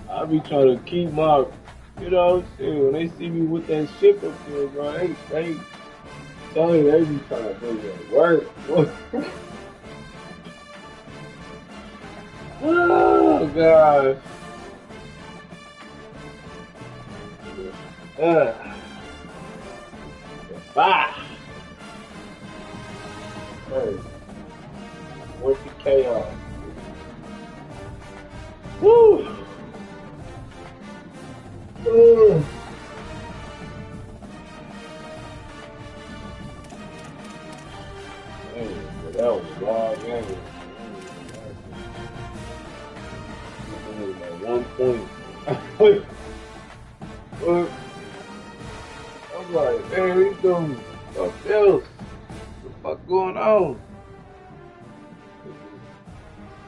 I be trying to keep my, you know what I'm saying? When they see me with that shit up there, bro, they tell me they be trying to do that work. Oh, God. Bye. Hey, what's the chaos? Woo! Man, that was a wild game. Like 1 point. I'm like, man, he's doing something else. What the fuck going on?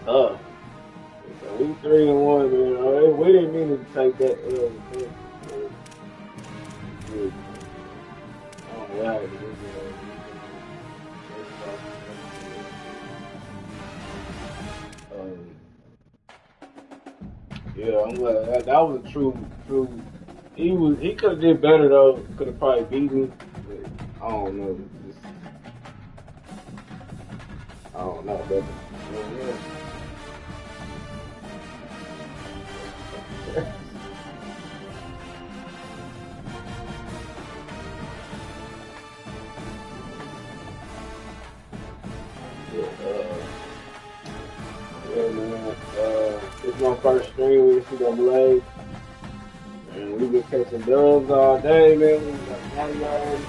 Tough. So we 3-1, man. We didn't mean to take that L. I don't know how to do that. Yeah, I'm glad that was a true. He could have did better though. Could have probably beat me. But I don't know. I don't know, but is my first stream with NCAA. And we've been catching dubs all day, man. We got 9 yards.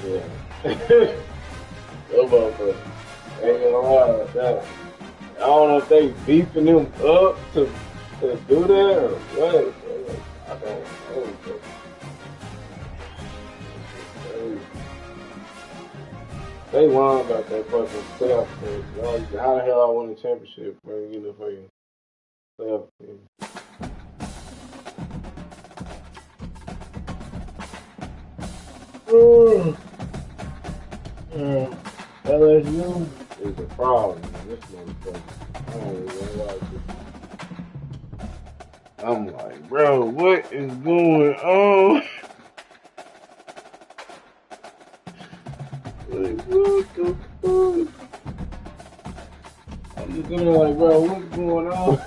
Yeah. That motherfucker. Ain't gonna lie about that. I don't know if they beefing them up to do that or what. I don't know. They lying about that fucking playoff thing. How the hell I won the championship, bro? You know, fucking playoff thing. LSU is a problem, man. This motherfucker. I don't even know why. I'm like, bro, what is going on? Like, what the fuck? I'm just going like, bro, what's going on?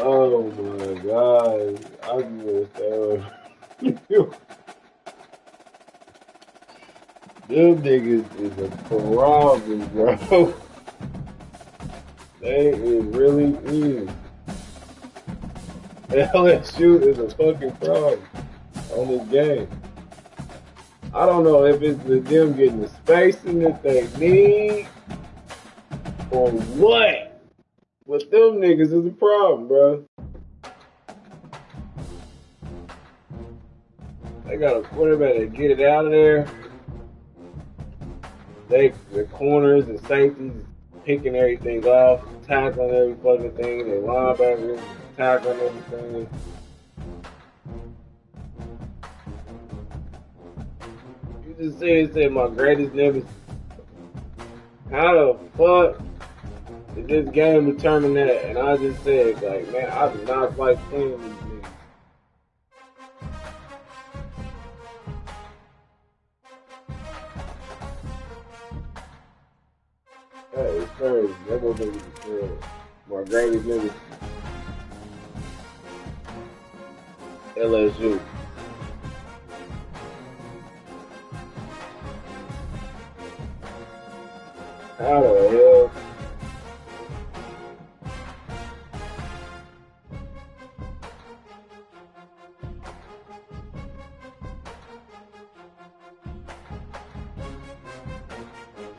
Oh my God. I just them niggas is a problem, bro. They really is. LSU is a fucking problem on this game. I don't know if it's them getting the spacing that they need or what. But them niggas is a problem, bro. They got a quarterback that get it out of there. The corners and safeties picking everything off, tackling every fucking thing. They linebackers tackling everything. You just said my greatest nemesis. How the fuck did this game determine that? And I just said, like, man, I do not like playing these niggas. That is crazy. That motherfucker just said my greatest nemesis. LSU. How the hell?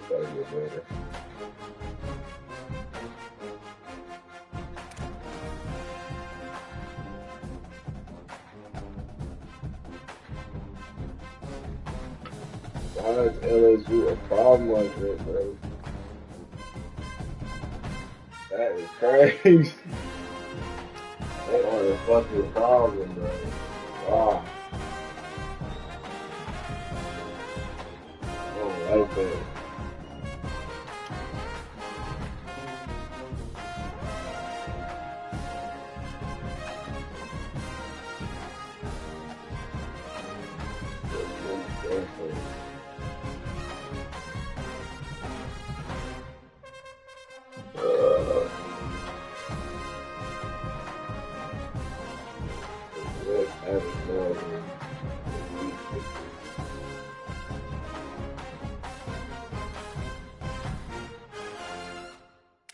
Gotta get better. Why is LSU a problem like that, bro? That is crazy. They are a fucking problem, bro. Wow. I don't like that.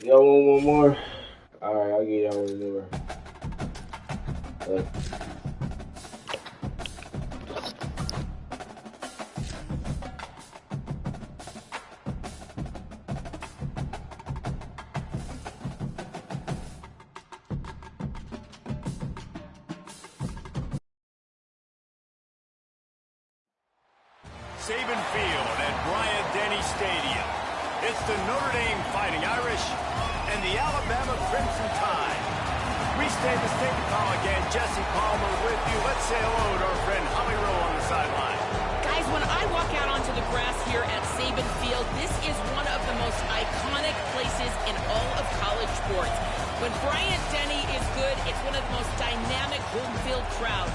Y'all want one more? Alright, I'll give y'all one more. Saban Field at Bryant-Denny Stadium. It's the Notre Dame Fighting Irish and the Alabama Crimson Tide. We stay the state call again. Jesse Palmer with you. Let's say hello to our friend Holly Rowe on the sideline. Guys, when I walk out onto the grass here at Saban Field, this is one of the most iconic places in all of college sports. When Bryant Denny is good, it's one of the most dynamic home field crowds.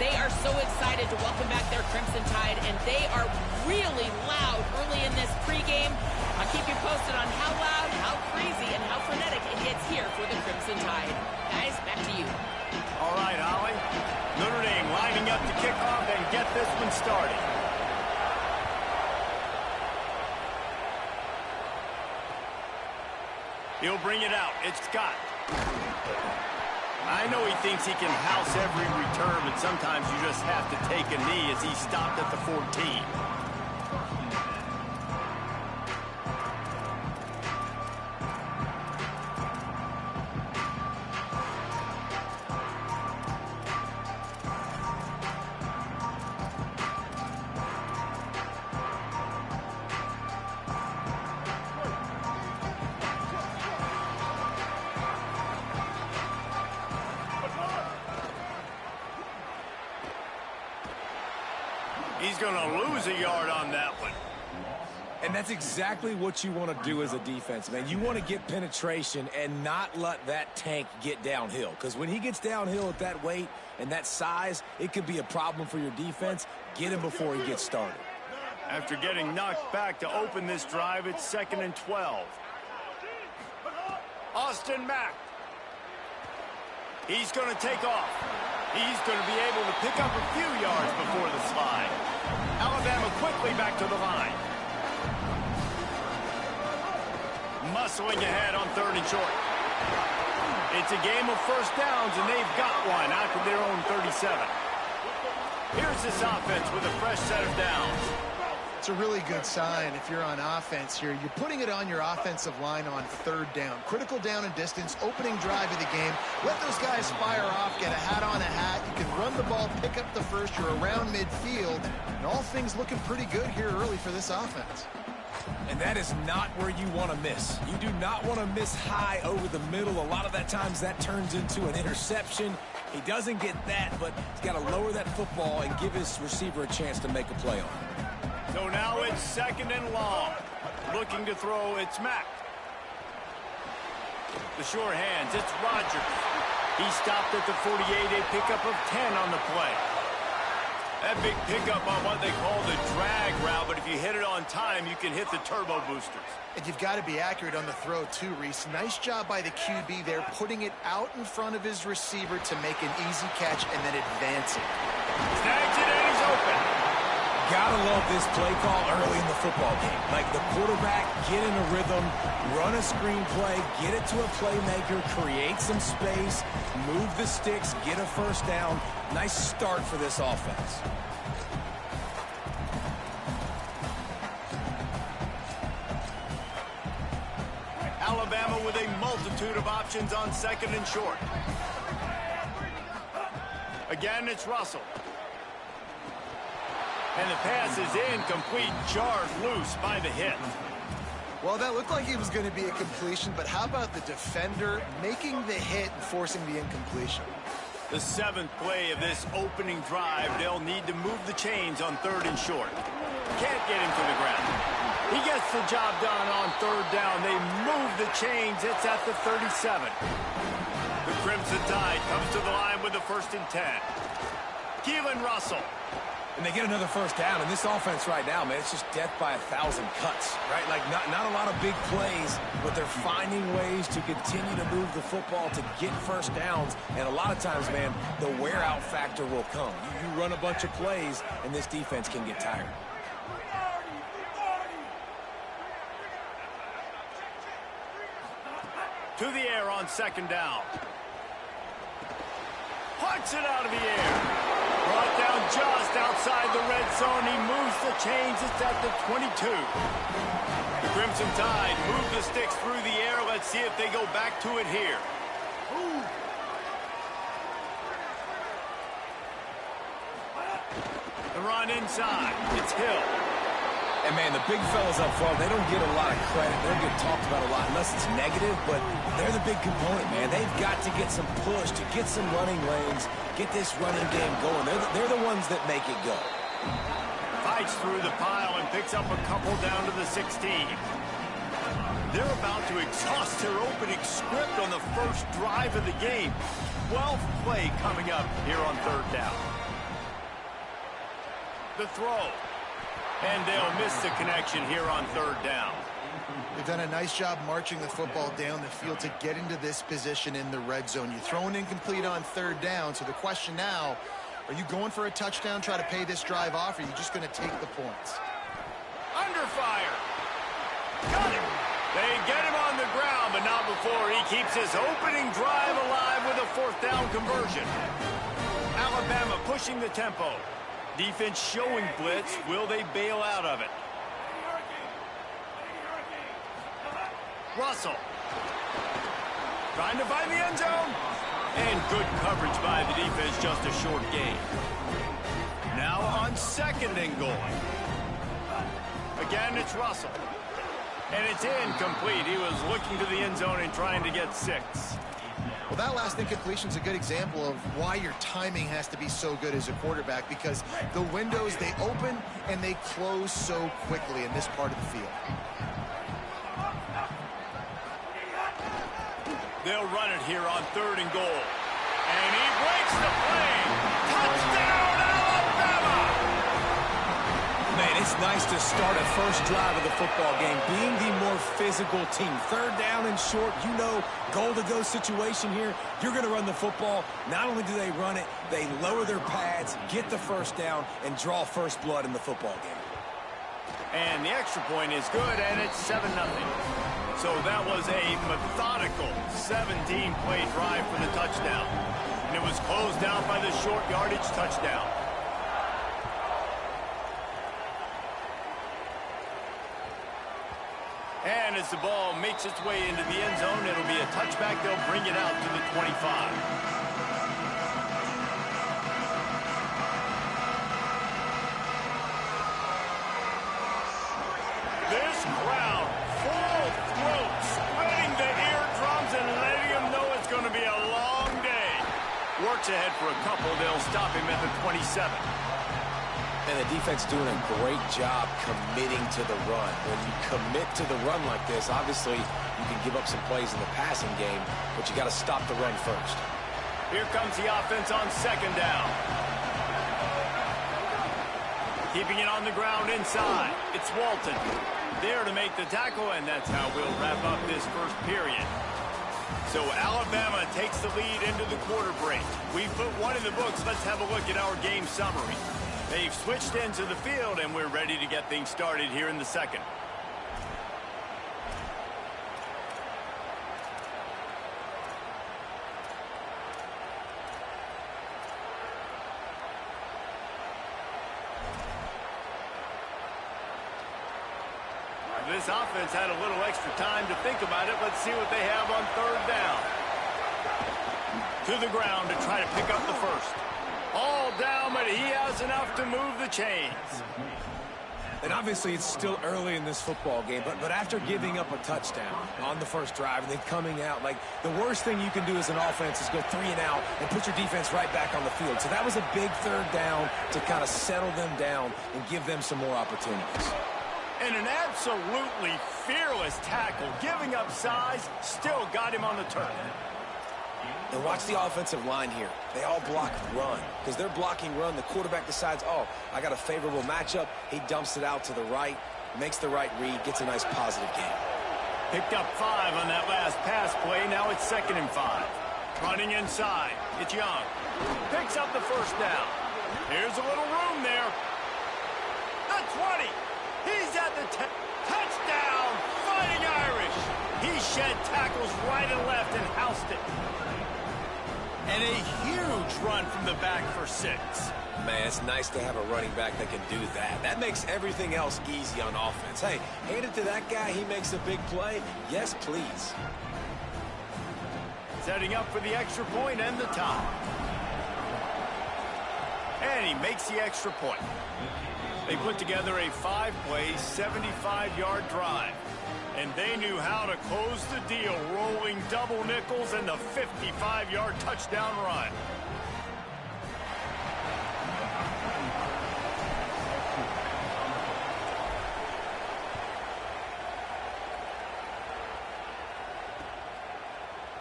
They are so excited to welcome back their Crimson Tide, and they are really loud early in this pregame. I'll keep you posted on how loud, how crazy, and how frenetic it gets here for the Crimson Tide. Guys, back to you. All right, Holly. Notre Dame lining up to kick off and get this one started. He'll bring it out. It's Scott. I know he thinks he can house every return, but sometimes you just have to take a knee as he stopped at the 14. He's going to lose a yard on that one. And that's exactly what you want to do as a defense, man. You want to get penetration and not let that tank get downhill. Because when he gets downhill at that weight and that size, it could be a problem for your defense. Get him before he gets started. After getting knocked back to open this drive, it's 2nd and 12. Austin Mack. He's going to take off. He's going to be able to pick up a few yards before the slide. Alabama quickly back to the line. Muscling ahead on 3rd and short. It's a game of first downs, and they've got one out to their own 37. Here's this offense with a fresh set of downs. It's a really good sign if you're on offense here. You're putting it on your offensive line on 3rd down. Critical down and distance, opening drive of the game. Let those guys fire off, get a hat on a hat. You can run the ball, pick up the first. You're around midfield. And all things looking pretty good here early for this offense. And that is not where you want to miss. You do not want to miss high over the middle. A lot of that times that turns into an interception. He doesn't get that, but he's got to lower that football and give his receiver a chance to make a play on it. So now it's 2nd and long. Looking to throw, it's Mack. The short hands, it's Rogers. He stopped at the 48, a pickup of 10 on the play. That big pickup on what they call the drag route, but if you hit it on time, you can hit the turbo boosters. And you've got to be accurate on the throw too, Reese. Nice job by the QB there, putting it out in front of his receiver to make an easy catch and then advancing. Snags it and he's open. Gotta love this play call early in the football game. Like the quarterback, get in a rhythm, run a screen play, get it to a playmaker, create some space, move the sticks, get a first down. Nice start for this offense. Alabama with a multitude of options on 2nd and short. Again, it's Russell. And the pass is incomplete, jarred loose by the hit. Well, that looked like it was going to be a completion, but how about the defender making the hit and forcing the incompletion? The 7th play of this opening drive, they'll need to move the chains on 3rd and short. Can't get him to the ground. He gets the job done on 3rd down. They move the chains. It's at the 37. The Crimson Tide comes to the line with the 1st and 10. Keelan Russell. And they get another first down. And this offense right now, man, it's just death by 1,000 cuts, right? Like not a lot of big plays, but they're finding ways to continue to move the football to get first downs. And a lot of times, man, the wear-out factor will come. You run a bunch of plays, and this defense can get tired. To the air on 2nd down. Punts it out of the air. Brought down just outside the red zone. He moves the chains. It's at the 22. The Crimson Tide move the sticks through the air. Let's see if they go back to it here. The run inside. It's Hill. And, man, the big fellas up front, they don't get a lot of credit. They don't get talked about a lot unless it's negative, but they're the big component, man. They've got to get some push, to get some running lanes, get this running game going. They're the ones that make it go. Fights through the pile and picks up a couple down to the 16. They're about to exhaust their opening script on the first drive of the game. 12th play coming up here on third down. The throw. And they'll miss the connection here on third down. They've done a nice job marching the football down the field to get into this position in the red zone. You throw an incomplete on third down, so the question now, are you going for a touchdown, try to pay this drive off, or are you just going to take the points? Under fire. Got him. They get him on the ground, but not before he keeps his opening drive alive with a fourth down conversion. Alabama pushing the tempo. Defense showing blitz. Will they bail out of it? Russell. Trying to find the end zone. And good coverage by the defense, just a short gain. Now on second and goal. Again, it's Russell. And it's incomplete. He was looking to the end zone and trying to get 6. Well, that last incompletion is a good example of why your timing has to be so good as a quarterback, because the windows, they open and they close so quickly in this part of the field. They'll run it here on third and goal. And he breaks the play. Touchdown, Alabama! Man, it's nice to start a first drive of the football game being the more physical team. Third down and short, you know, goal-to-go situation here. You're going to run the football. Not only do they run it, they lower their pads, get the first down, and draw first blood in the football game. And the extra point is good, and it's 7-0. So that was a methodical 17-play drive for the touchdown. And it was closed out by the short yardage touchdown. And as the ball makes its way into the end zone, it'll be a touchback. They'll bring it out to the 25. This crowd, full throat, spreading the eardrums and letting them know it's going to be a long day. Works ahead for a couple. They'll stop him at the 27. And the defense doing a great job committing to the run. When you commit to the run like this, obviously you can give up some plays in the passing game, but you got to stop the run first. Here comes the offense on second down. Keeping it on the ground inside. It's Walton. There to make the tackle, and that's how we'll wrap up this first period. So Alabama takes the lead into the quarter break. We put one in the books. Let's have a look at our game summary. They've switched into the field, and we're ready to get things started here in the second. This offense had a little extra time to think about it. Let's see what they have on third down. To the ground to try to pick up the first. All down, but he has enough to move the chains. And obviously it's still early in this football game, but after giving up a touchdown on the first drive and then coming out, like, the worst thing you can do as an offense is go 3 and out and put your defense right back on the field. So that was a big third down to kind of settle them down and give them some more opportunities. And an absolutely fearless tackle, giving up size, still got him on the turf. And watch the offensive line here. They all block run. Because they're blocking run, the quarterback decides, oh, I got a favorable matchup. He dumps it out to the right, makes the right read, gets a nice positive gain. Picked up 5 on that last pass play. Now it's 2nd and 5. Running inside. It's Young. Picks up the first down. Here's a little room there. The 20. He's at the 10. Touchdown, Fighting Irish. He shed tackles right and left and housed it. And a huge run from the back for 6. Man, it's nice to have a running back that can do that. That makes everything else easy on offense. Hey, hand it to that guy. He makes a big play. Yes, please. Setting up for the extra point and the tie. And he makes the extra point. They put together a 5-play, 75-yard drive. And they knew how to close the deal, rolling double nickels and the 55-yard touchdown run.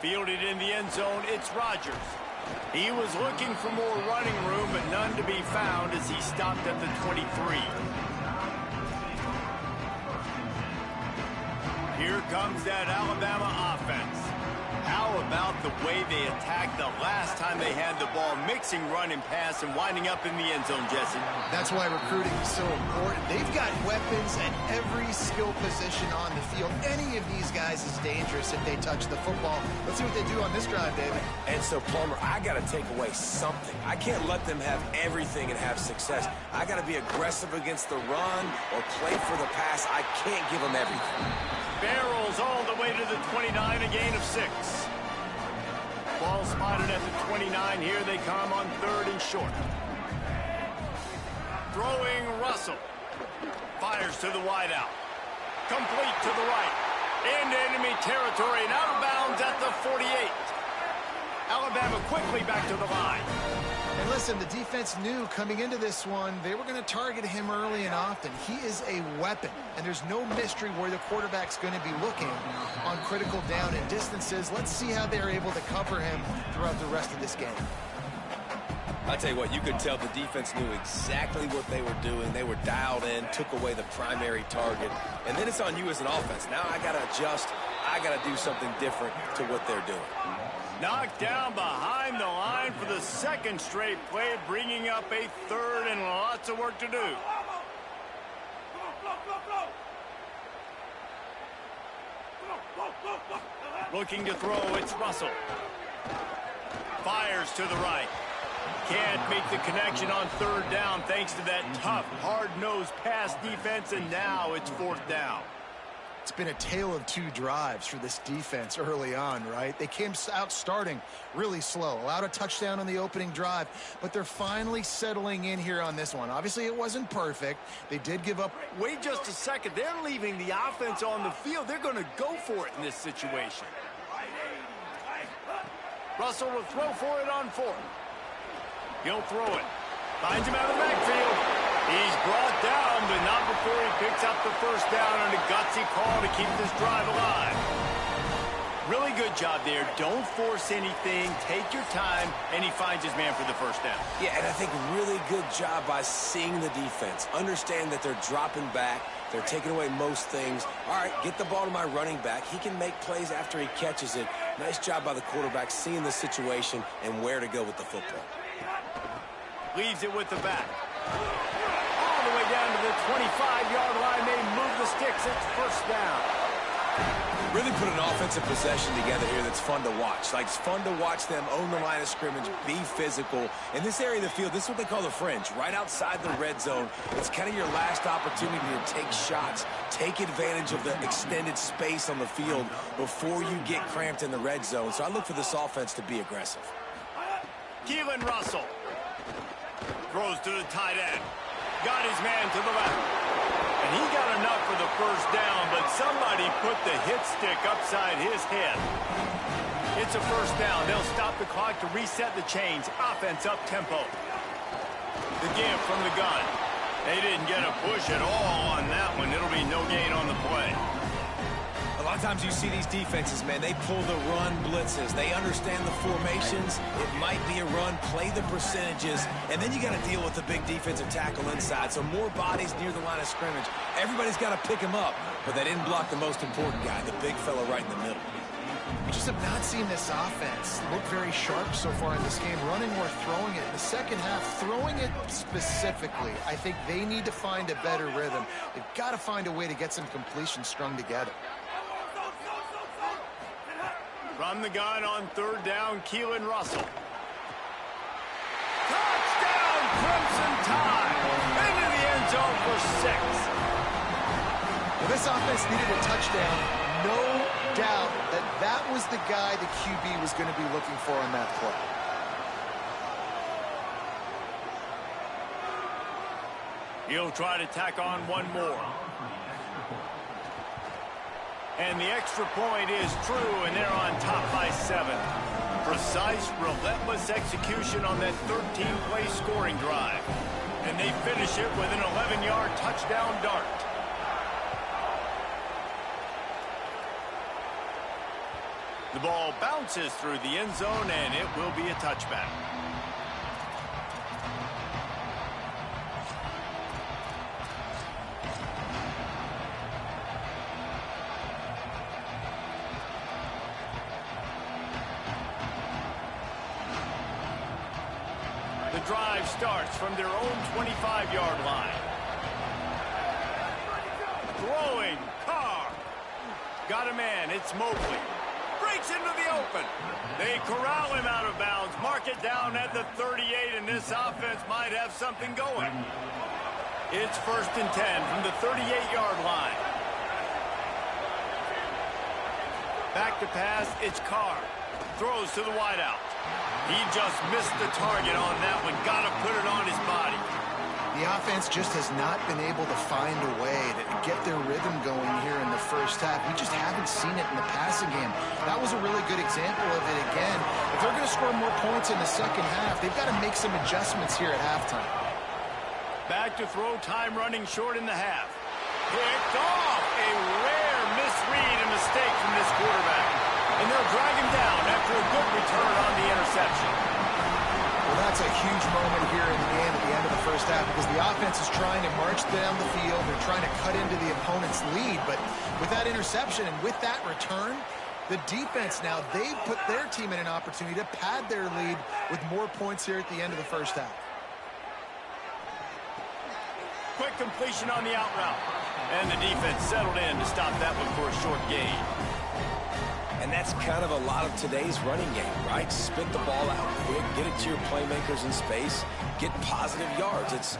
Fielded in the end zone, it's Rodgers. He was looking for more running room, but none to be found as he stopped at the 23. Here comes that Alabama offense. How about the way they attacked the last time they had the ball, mixing run and pass and winding up in the end zone, Jesse? That's why recruiting is so important. They've got weapons at every skill position on the field. Any of these guys is dangerous if they touch the football. Let's see what they do on this drive, David. And so, Plummer, I got to take away something. I can't let them have everything and have success. I got to be aggressive against the run or play for the pass. I can't give them everything. Barrels all the way to the 29, a gain of 6. Ball spotted at the 29. Here they come on 3rd and short. Throwing Russell. Fires to the wideout. Complete to the right. Into enemy territory and out of bounds at the 48. Alabama quickly back to the line. And listen, the defense knew coming into this one, they were going to target him early and often. He is a weapon, and there's no mystery where the quarterback's going to be looking on critical down and distances. Let's see how they're able to cover him throughout the rest of this game. I tell you what, you could tell the defense knew exactly what they were doing. They were dialed in, took away the primary target, and then it's on you as an offense. Now I got to adjust. I got to do something different to what they're doing. Knocked down behind the line for the 2nd straight play, bringing up a 3rd and lots of work to do. Looking to throw, it's Russell. Fires to the right. Can't make the connection on 3rd down thanks to that tough, hard-nosed pass defense, and now it's 4th down. It's been a tale of 2 drives for this defense early on, right? They came out starting really slow, allowed a touchdown on the opening drive, but they're finally settling in here on this one. Obviously, it wasn't perfect. They did give up. Wait just a second. They're leaving the offense on the field. They're going to go for it in this situation. Russell will throw for it on 4th. He'll throw it. Finds him out of the backfield. He's brought down, but not before he picks up the 1st down on a gutsy call to keep this drive alive. Really good job there. Don't force anything. Take your time, and he finds his man for the 1st down. Yeah, and I think really good job by seeing the defense. Understand that they're dropping back. They're taking away most things. All right, get the ball to my running back. He can make plays after he catches it. Nice job by the quarterback seeing the situation and where to go with the football. Leaves it with the back. All the way down to the 25-yard line. They move the sticks. It's 1st down. Really put an offensive possession together here that's fun to watch. Like, it's fun to watch them own the line of scrimmage, be physical. In this area of the field, this is what they call the fringe, right outside the red zone. It's kind of your last opportunity to take shots, take advantage of the extended space on the field before you get cramped in the red zone. So I look for this offense to be aggressive. Keelan Russell throws to the tight end. Got his man to the left. And he got enough for the 1st down, but somebody put the hit stick upside his head. It's a 1st down. They'll stop the clock to reset the chains. Offense up tempo. The give from the gun. They didn't get a push at all on that one. It'll be no gain on the play. A lot of times you see these defenses, man, they pull the run blitzes. They understand the formations. It might be a run, play the percentages, and then you got to deal with the big defensive tackle inside. So more bodies near the line of scrimmage. Everybody's got to pick him up, but they didn't block the most important guy, the big fella right in the middle. We just have not seen this offense look very sharp so far in this game, running or throwing it. In the 2nd half, throwing it specifically, I think they need to find a better rhythm. They've got to find a way to get some completions strung together. From the gun on 3rd down, Keelan Russell. Touchdown, Crimson Tide! Into the end zone for 6. Well, this offense needed a touchdown. No doubt that that was the guy the QB was going to be looking for on that play. He'll try to tack on one more. And the extra point is true, and they're on top by 7. Precise, relentless execution on that 13-play scoring drive. And they finish it with an 11-yard touchdown dart. The ball bounces through the end zone, and it will be a touchback. The drive starts from their own 25-yard line. Throwing, Carr. Got a man, it's Mobley. Breaks into the open. They corral him out of bounds, mark it down at the 38, and this offense might have something going. It's 1st and 10 from the 38-yard line. Back to pass, it's Carr. Throws to the wideout. He just missed the target on that one. Got to put it on his body. The offense just has not been able to find a way to get their rhythm going here in the first half. We just haven't seen it in the passing game. That was a really good example of it again. If they're going to score more points in the second half, they've got to make some adjustments here at halftime. Back to throw, time running short in the half. Picked off. A rare misread and mistake from this quarterback. And they'll drag him down after a good return on the interception. Well, that's a huge moment here in the game at the end of the first half because the offense is trying to march down the field. They're trying to cut into the opponent's lead. But with that interception and with that return, the defense now, they've put their team in an opportunity to pad their lead with more points here at the end of the first half. Quick completion on the out route. And the defense settled in to stop that one for a short gain. And that's kind of a lot of today's running game, right? Spit the ball out quick, get it to your playmakers in space, get positive yards. It's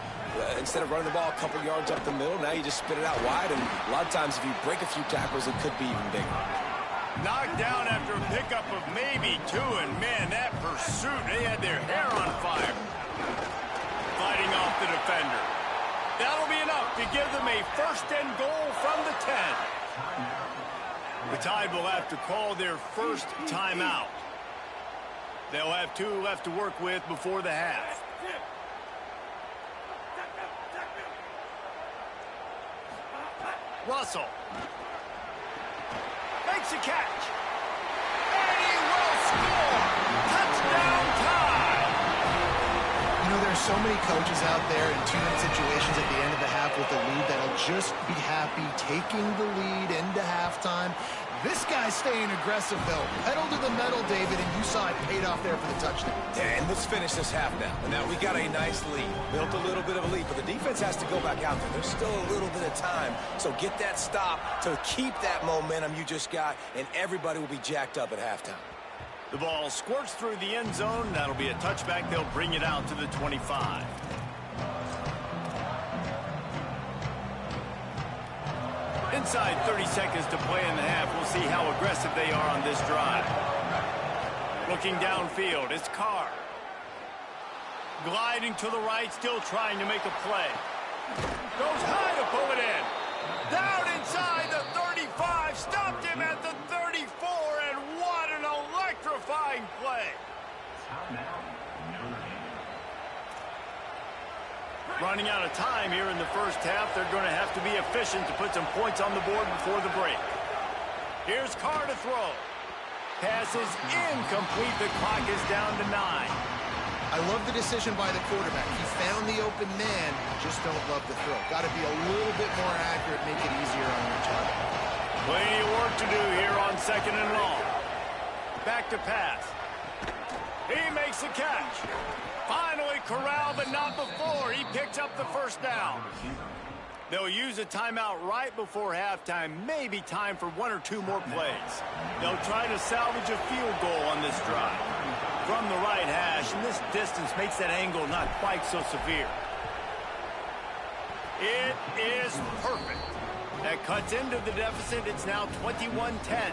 instead of running the ball a couple yards up the middle, now you just spit it out wide, and a lot of times if you break a few tackles, it could be even bigger. Knocked down after a pickup of maybe 2, and man, that pursuit, they had their hair on fire. Fighting off the defender. That'll be enough to give them a 1st and goal from the 10. The Tide will have to call their first timeout. They'll have 2 left to work with before the half. Russell. Makes a catch. And he will score. Touchdown Tide. You know, there are so many coaches out there in 2-minute situations at the end of the half with a lead that'll just be happy taking the lead into halftime. This guy's staying aggressive, though. Pedal to the metal, David, and you saw it paid off there for the touchdown. And let's finish this half now. And now we got a nice lead. Built a little bit of a lead, but the defense has to go back out there. There's still a little bit of time. So get that stop to keep that momentum you just got, and everybody will be jacked up at halftime. The ball squirts through the end zone. That'll be a touchback. They'll bring it out to the 25. Inside 30 seconds to play in the half. We'll see how aggressive they are on this drive. Looking downfield, it's Carr. Gliding to the right, still trying to make a play. Goes high to pull it in. Down inside the 35. Stopped him at the 34, and what an electrifying play. Running out of time here in the first half. They're going to have to be efficient to put some points on the board before the break. Here's Carr to throw. Pass is incomplete. The clock is down to 9. I love the decision by the quarterback. He found the open man, just don't love the throw. Got to be a little bit more accurate, make it easier on your target. Plenty of work to do here on 2nd and long. Back to pass. He makes the catch. Finally corralled, but not before. He picks up the first down. They'll use a timeout right before halftime. Maybe time for 1 or 2 more plays. They'll try to salvage a field goal on this drive. From the right hash, and this distance makes that angle not quite so severe. It is perfect. That cuts into the deficit. It's now 21-10.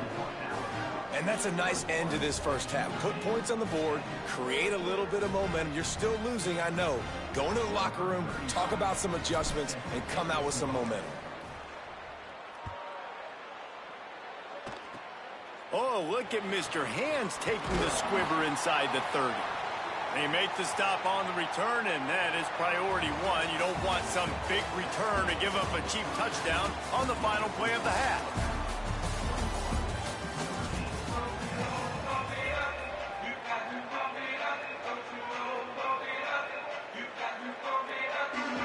And that's a nice end to this first half. Put points on the board, create a little bit of momentum. You're still losing, I know. Go into the locker room, talk about some adjustments, and come out with some momentum. Oh, look at Mr. Hands taking the squibber inside the 30. They make the stop on the return, and that is priority one. You don't want some big return to give up a cheap touchdown on the final play of the half.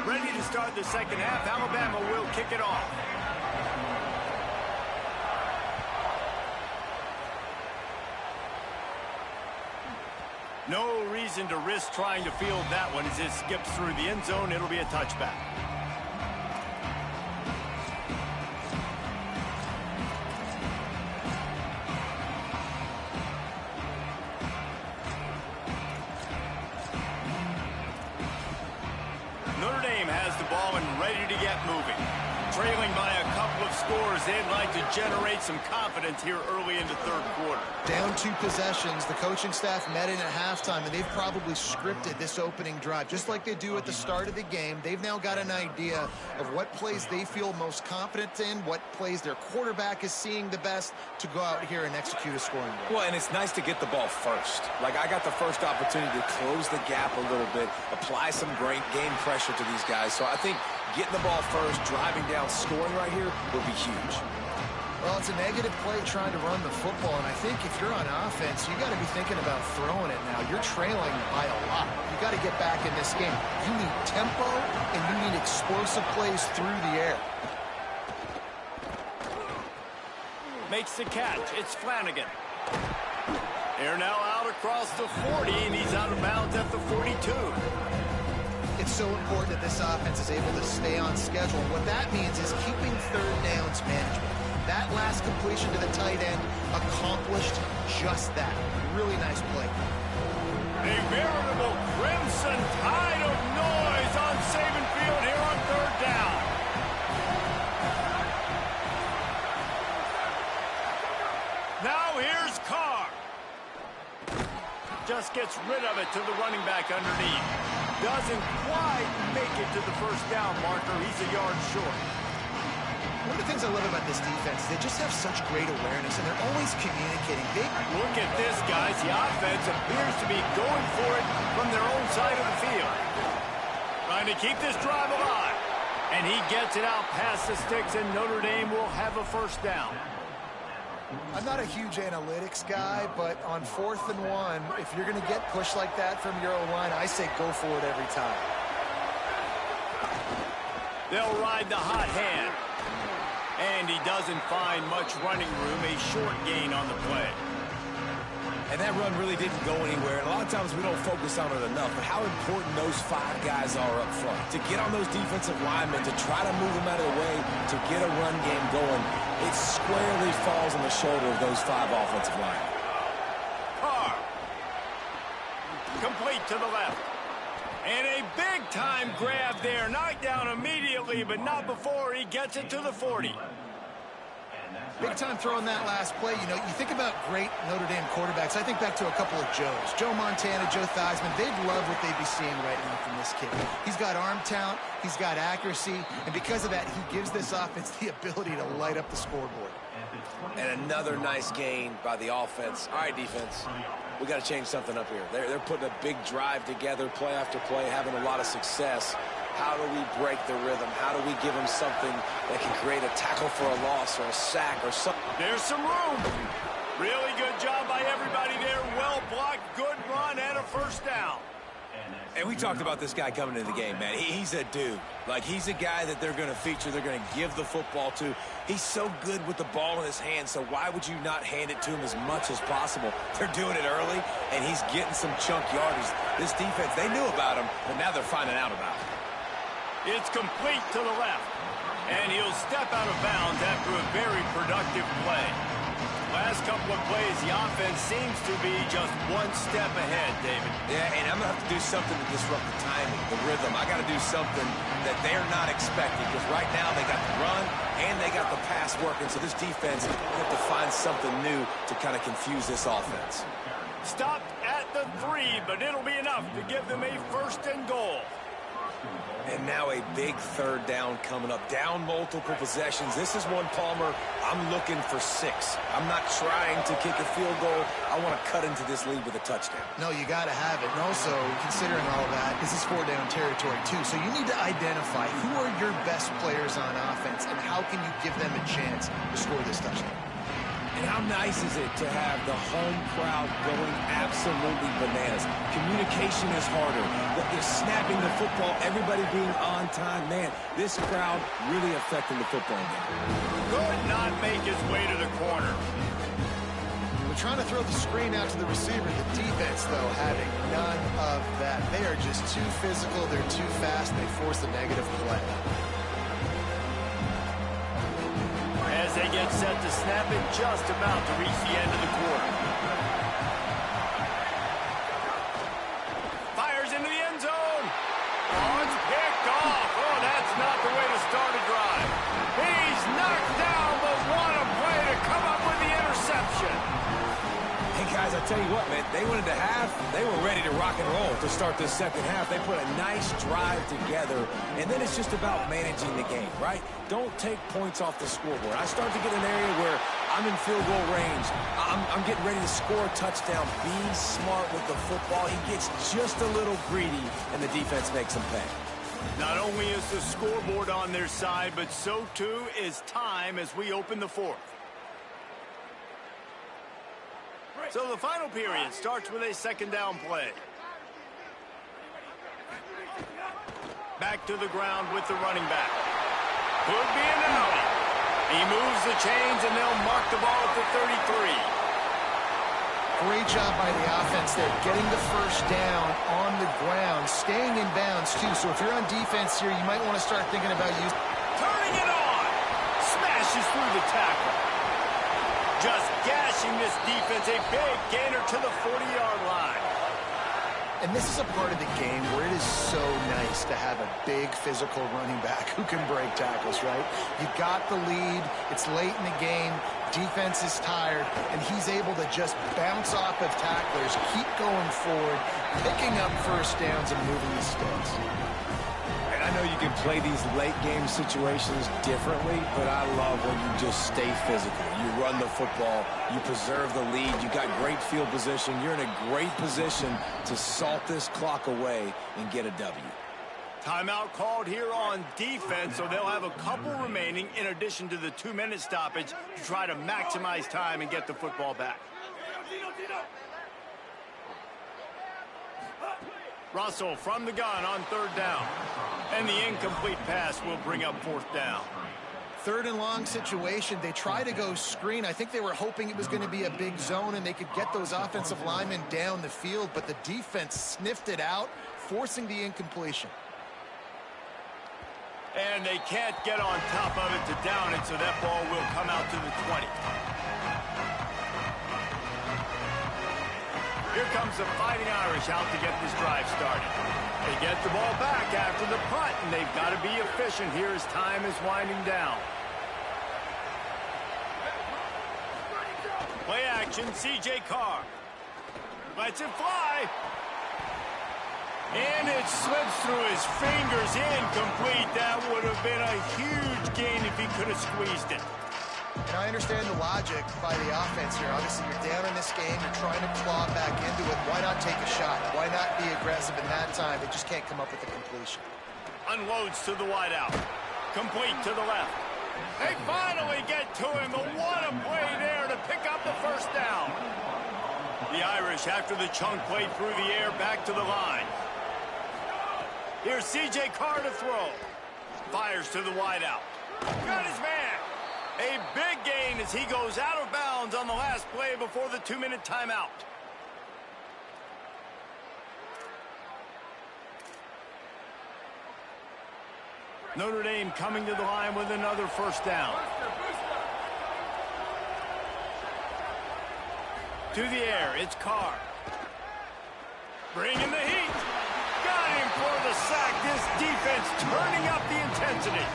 Ready to start the second half. Alabama will kick it off. No reason to risk trying to field that one as it skips through the end zone. It'll be a touchback. Notre Dame has the ball and ready to get moving. Trailing by a couple of scores, they'd like to generate some confidence here early in the third quarter. Down 2 possessions, the coaching staff met in at halftime, and they've probably scripted this opening drive. Just like they do at the start of the game, they've now got an idea of what plays they feel most confident in, what plays their quarterback is seeing the best to go out here and execute a scoring drive. Well, and it's nice to get the ball first. Like, I got the first opportunity to close the gap a little bit, apply some great game pressure to these guys. So I think getting the ball first, driving down, scoring right here would be huge. Well, it's a negative play trying to run the football, and I think if you're on offense, you got to be thinking about throwing it now. You're trailing by a lot. You got to get back in this game. You need tempo, and you need explosive plays through the air. Makes the catch. It's Flanagan. They're now out across the 40, and he's out of bounds at the 42. It's so important that this offense is able to stay on schedule. What that means is keeping third downs management. That last completion to the tight end accomplished just that. Really nice play. A veritable crimson tide of noise on Saban Field here on third down. Now here's Carr. Just gets rid of it to the running back underneath. Doesn't quite make it to the first down marker. He's a yard short. One of the things I love about this defense, they just have such great awareness, and they're always communicating. Look at this, guys. The offense appears to be going for it from their own side of the field. Trying to keep this drive alive. And he gets it out past the sticks, and Notre Dame will have a first down. I'm not a huge analytics guy, but on 4th and 1, if you're going to get pushed like that from your O-line, I say go for it every time. They'll ride the hot hand. And he doesn't find much running room, a short gain on the play. And that run really didn't go anywhere. And a lot of times we don't focus on it enough, but how important those 5 guys are up front. To get on those defensive linemen, to try to move them out of the way, to get a run game going, it squarely falls on the shoulder of those 5 offensive linemen. Carr. Complete to the left. And a big-time grab there. Knocked down immediately, but not before he gets it to the 40. Big time throw in that last play. You know, you think about great Notre Dame quarterbacks. I think back to a couple of Joes. Joe Montana, Joe Theismann. They'd love what they'd be seeing right now from this kid. He's got arm talent. He's got accuracy. And because of that, he gives this offense the ability to light up the scoreboard. And another nice gain by the offense. All right, defense. We got to change something up here. They're putting a big drive together, play after play, having a lot of success. How do we break the rhythm? How do we give them something that can create a tackle for a loss or a sack or something? There's some room. Really good job by everybody there. Well blocked, good run, and a first down. And we talked about this guy coming into the game, man. He's a dude. Like, he's a guy that they're going to feature, they're going to give the football to. He's so good with the ball in his hand, so why would you not hand it to him as much as possible? They're doing it early, and he's getting some chunk yardage. This defense, they knew about him, but now they're finding out about him. It's complete to the left. And he'll step out of bounds after a very productive play. Last couple of plays, the offense seems to be just one step ahead, David. Yeah, and I'm going to have to do something to disrupt the timing, the rhythm. I got to do something that they're not expecting, because right now they got the run and they got the pass working. So this defense have to find something new to kind of confuse this offense. Stopped at the 3, but it'll be enough to give them a 1st and goal. And now a big 3rd down coming up. Down multiple possessions. This is one, Palmer, I'm looking for 6. I'm not trying to kick a field goal. I want to cut into this lead with a touchdown. No, you got to have it. And also, considering all that, this is 4-down territory too. So you need to identify who are your best players on offense and how can you give them a chance to score this touchdown. And how nice is it to have the home crowd going absolutely bananas? Communication is harder. They're snapping the football, everybody being on time. Man, this crowd really affecting the football game. Could not make his way to the corner. We're trying to throw the screen out to the receiver. The defense, though, having none of that. They are just too physical. They're too fast. They force the negative play. As they get set to snap it, just about to reach the end of the quarter. Fires into the end zone. Oh, it's picked off. Oh, that's not the way to start a drive. He's knocked down, but what a play to come up with the interception. Hey, guys, I tell you what, man, they wanted to have, they were ready to rock and roll to start this 2nd half. They put a nice drive together, and then it's just about managing the game, right? Don't take points off the scoreboard. I start to get an area where I'm in field goal range. I'm getting ready to score a touchdown. Be smart with the football. He gets just a little greedy, and the defense makes him pay. Not only is the scoreboard on their side, but so too is time as we open the 4th. So the final period starts with a 2nd down play. Back to the ground with the running back. Could be an alley. He moves the chains, and they'll mark the ball at the 33. Great job by the offense there, getting the 1st down on the ground, staying in bounds, too. So if you're on defense here, you might want to start thinking about turning it on. Smashes through the tackle. Just gashing this defense, a big gainer to the 40-yard line. And this is a part of the game where it is so nice to have a big physical running back who can break tackles, right? You got the lead, it's late in the game, defense is tired, and he's able to just bounce off of tacklers, keep going forward, picking up 1st downs and moving the sticks. And I know you can play these late game situations differently, but I love when you just stay physical. You run the football, you preserve the lead, you got great field position, you're in a great position to salt this clock away and get a W. Timeout called here on defense, so they'll have a couple remaining in addition to the 2-minute stoppage to try to maximize time and get the football back. Russell from the gun on 3rd down. And the incomplete pass will bring up 4th down. 3rd and long situation. They try to go screen. I think they were hoping it was going to be a big zone and they could get those offensive linemen down the field, but the defense sniffed it out, forcing the incompletion. And they can't get on top of it to down it, so that ball will come out to the 20. Here comes the Fighting Irish out to get this drive started. They get the ball back after the punt, and they've got to be efficient here as time is winding down. Play action, C.J. Carr. Lets it fly. And it slips through his fingers, incomplete. That would have been a huge gain if he could have squeezed it. And I understand the logic by the offense here. Obviously, you're down in this game. You're trying to claw back into it. Why not take a shot? Why not be aggressive in that time? They just can't come up with a completion. Unloads to the wideout. Complete to the left. They finally get to him. But what a play there to pick up the 1st down. The Irish, after the chunk play through the air, back to the line. Here's C.J. Carr to throw. Fires to the wideout. Got his man. A big gain as he goes out of bounds on the last play before the 2-minute timeout. Notre Dame coming to the line with another 1st down. To the air, it's Carr. Bringing the heat. Got him for the sack. This defense turning up the intensity.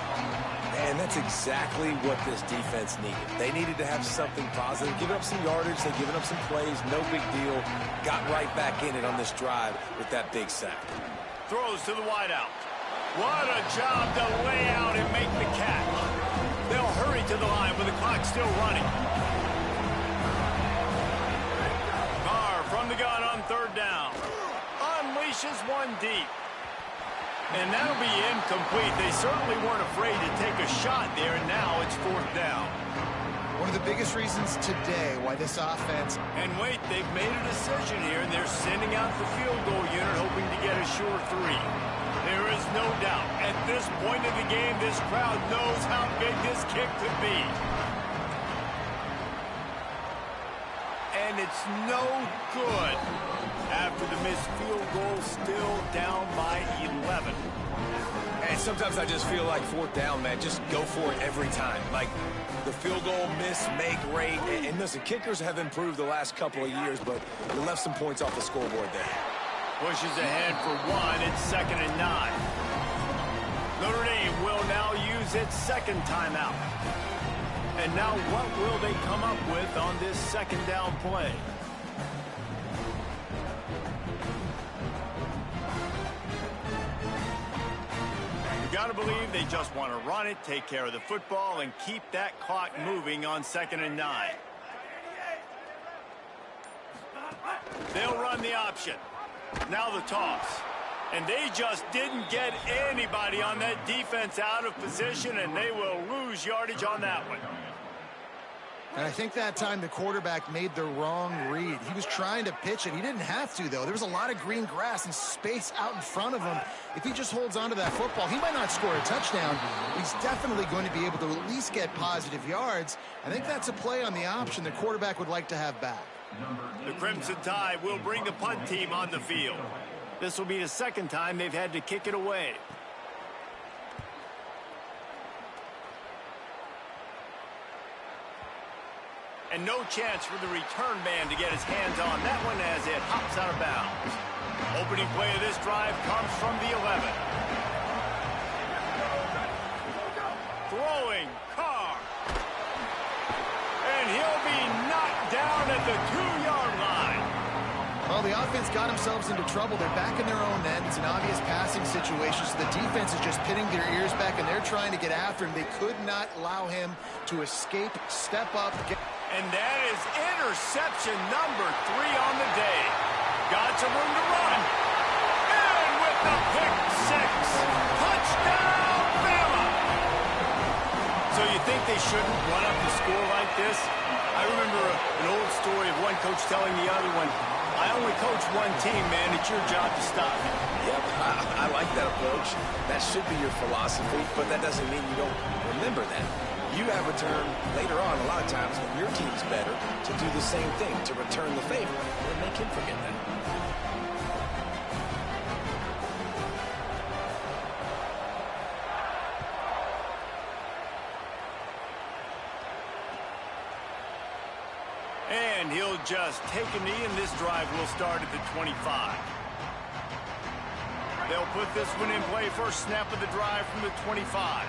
And that's exactly what this defense needed. They needed to have something positive. Giving up some yardage, they've given up some plays, no big deal. Got right back in it on this drive with that big sack. Throws to the wideout. What a job to lay out and make the catch. They'll hurry to the line with the clock still running. Carr from the gun on third down. Unleashes one deep. And that'll be incomplete. They certainly weren't afraid to take a shot there, and now it's fourth down. One of the biggest reasons today why this offense... And wait, they've made a decision here, and they're sending out the field goal unit hoping to get a sure three. There is no doubt, at this point of the game, this crowd knows how big this kick could be. And it's no good. After the missed field goal, still down by 11. And sometimes I just feel like fourth down, man, just go for it every time. Like the field goal miss, make rate. And listen, kickers have improved the last couple of years, but you left some points off the scoreboard there. Pushes ahead for one. It's 2nd and 9. Notre Dame will now use its second timeout. And now what will they come up with on this second down play? You got to believe they just want to run it, take care of the football, and keep that clock moving on 2nd and 9. They'll run the option. Now the toss. And they just didn't get anybody on that defense out of position, and they will lose yardage on that one. And I think that time the quarterback made the wrong read. He was trying to pitch it. He didn't have to, though. There was a lot of green grass and space out in front of him. If he just holds on to that football, he might not score a touchdown, but he's definitely going to be able to at least get positive yards. I think that's a play on the option the quarterback would like to have back. The Crimson Tide will bring the punt team on the field. This will be the second time they've had to kick it away. And no chance for the return man to get his hands on that one as it hops out of bounds. Opening play of this drive comes from the 11. Throwing, Carr. And he'll be knocked down at the 2-yard line. Well, the offense got themselves into trouble. They're back in their own end. It's an obvious passing situation, so the defense is just pinning their ears back, and they're trying to get after him. They could not allow him to escape, step up. And that is interception number 3 on the day. Got some room to run. And with the pick 6. Touchdown, Bama! So you think they shouldn't run up the score like this? I remember an old story of one coach telling the other one, I only coach one team, man. It's your job to stop me. Yep, I like that approach. That should be your philosophy, but that doesn't mean you don't remember that. You have a turn later on a lot of times when your team's better to do the same thing, to return the favor. Or make him forget that. And he'll just take a knee, and this drive will start at the 25. They'll put this one in play. First snap of the drive from the 25.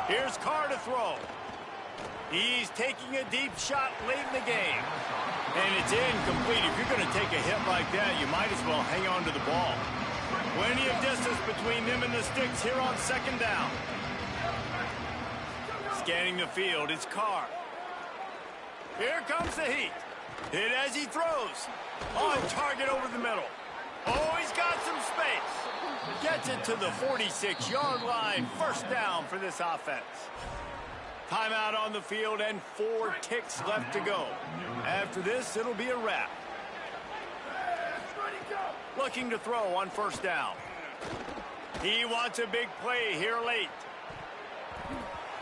Here's Carr to throw. He's taking a deep shot late in the game. And it's incomplete. If you're going to take a hit like that, you might as well hang on to the ball. Plenty of distance between them and the sticks here on 2nd down. Scanning the field, it's Carr. Here comes the heat. Hit as he throws. On target over the middle. Oh, he's got some space. Gets it to the 46-yard line. First down for this offense. Timeout on the field and 4 ticks left to go. After this, it'll be a wrap. Looking to throw on first down. He wants a big play here late.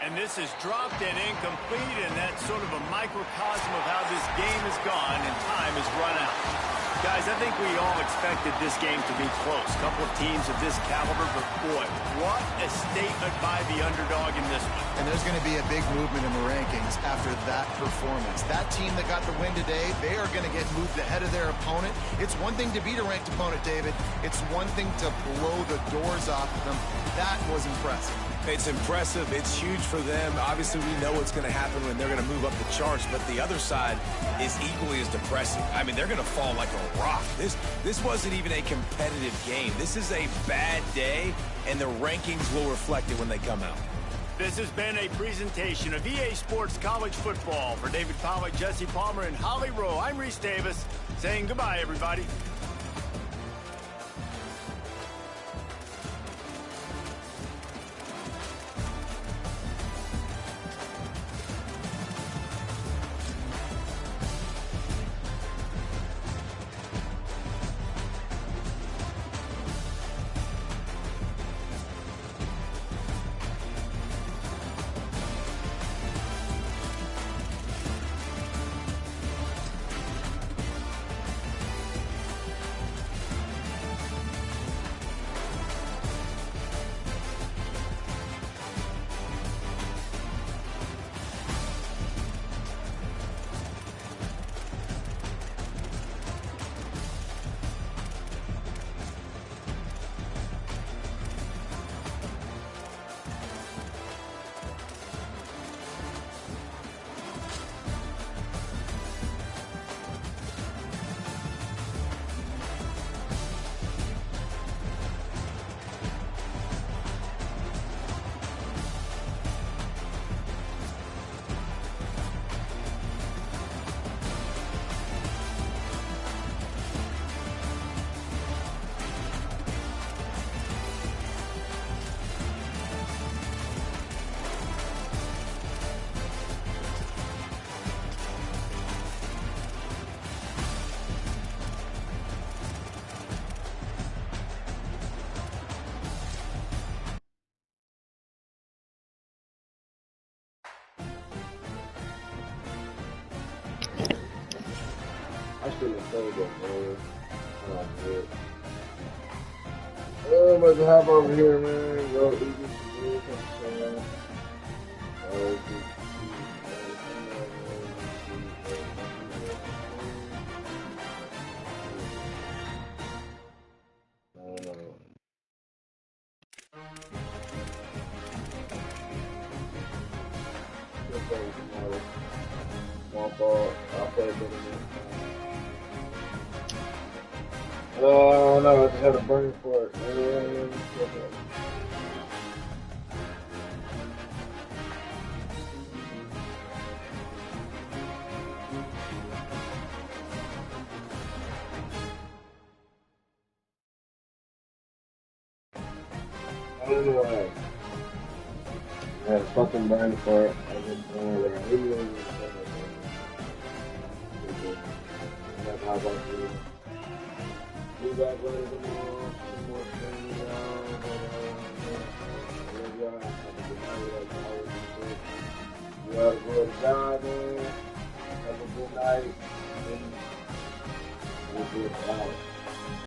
And this is dropped and incomplete, and that's sort of a microcosm of how this game has gone, and time has run out. Guys, I think we all expected this game to be close. A couple of teams of this caliber, but boy, what a statement by the underdog in this one. And there's going to be a big movement in the rankings after that performance. That team that got the win today, they are going to get moved ahead of their opponent. It's one thing to beat a ranked opponent, David. It's one thing to blow the doors off of them. That was impressive. It's impressive. It's huge for them. Obviously, we know what's going to happen when they're going to move up the charts, but the other side is equally as depressing. I mean, they're going to fall like a rock. This wasn't even a competitive game. This is a bad day, and the rankings will reflect it when they come out. This has been a presentation of EA Sports College Football. For David Pollack, Jesse Palmer, and Holly Rowe, I'm Reese Davis, saying goodbye, everybody. I shouldn't have told them, man. Oh, good. Oh, I'm about to hop over here, man. Go eat this, man. Small ball. I'll play it. Oh no, I just had a burn for it. I don't know why. I had a fucking burn for it. I just don't know. That's how I want to do it. We got ready tomorrow. Some more training, y'all. Love y'all. Have a good night. You have a good job, man. Have a good night. We'll be out.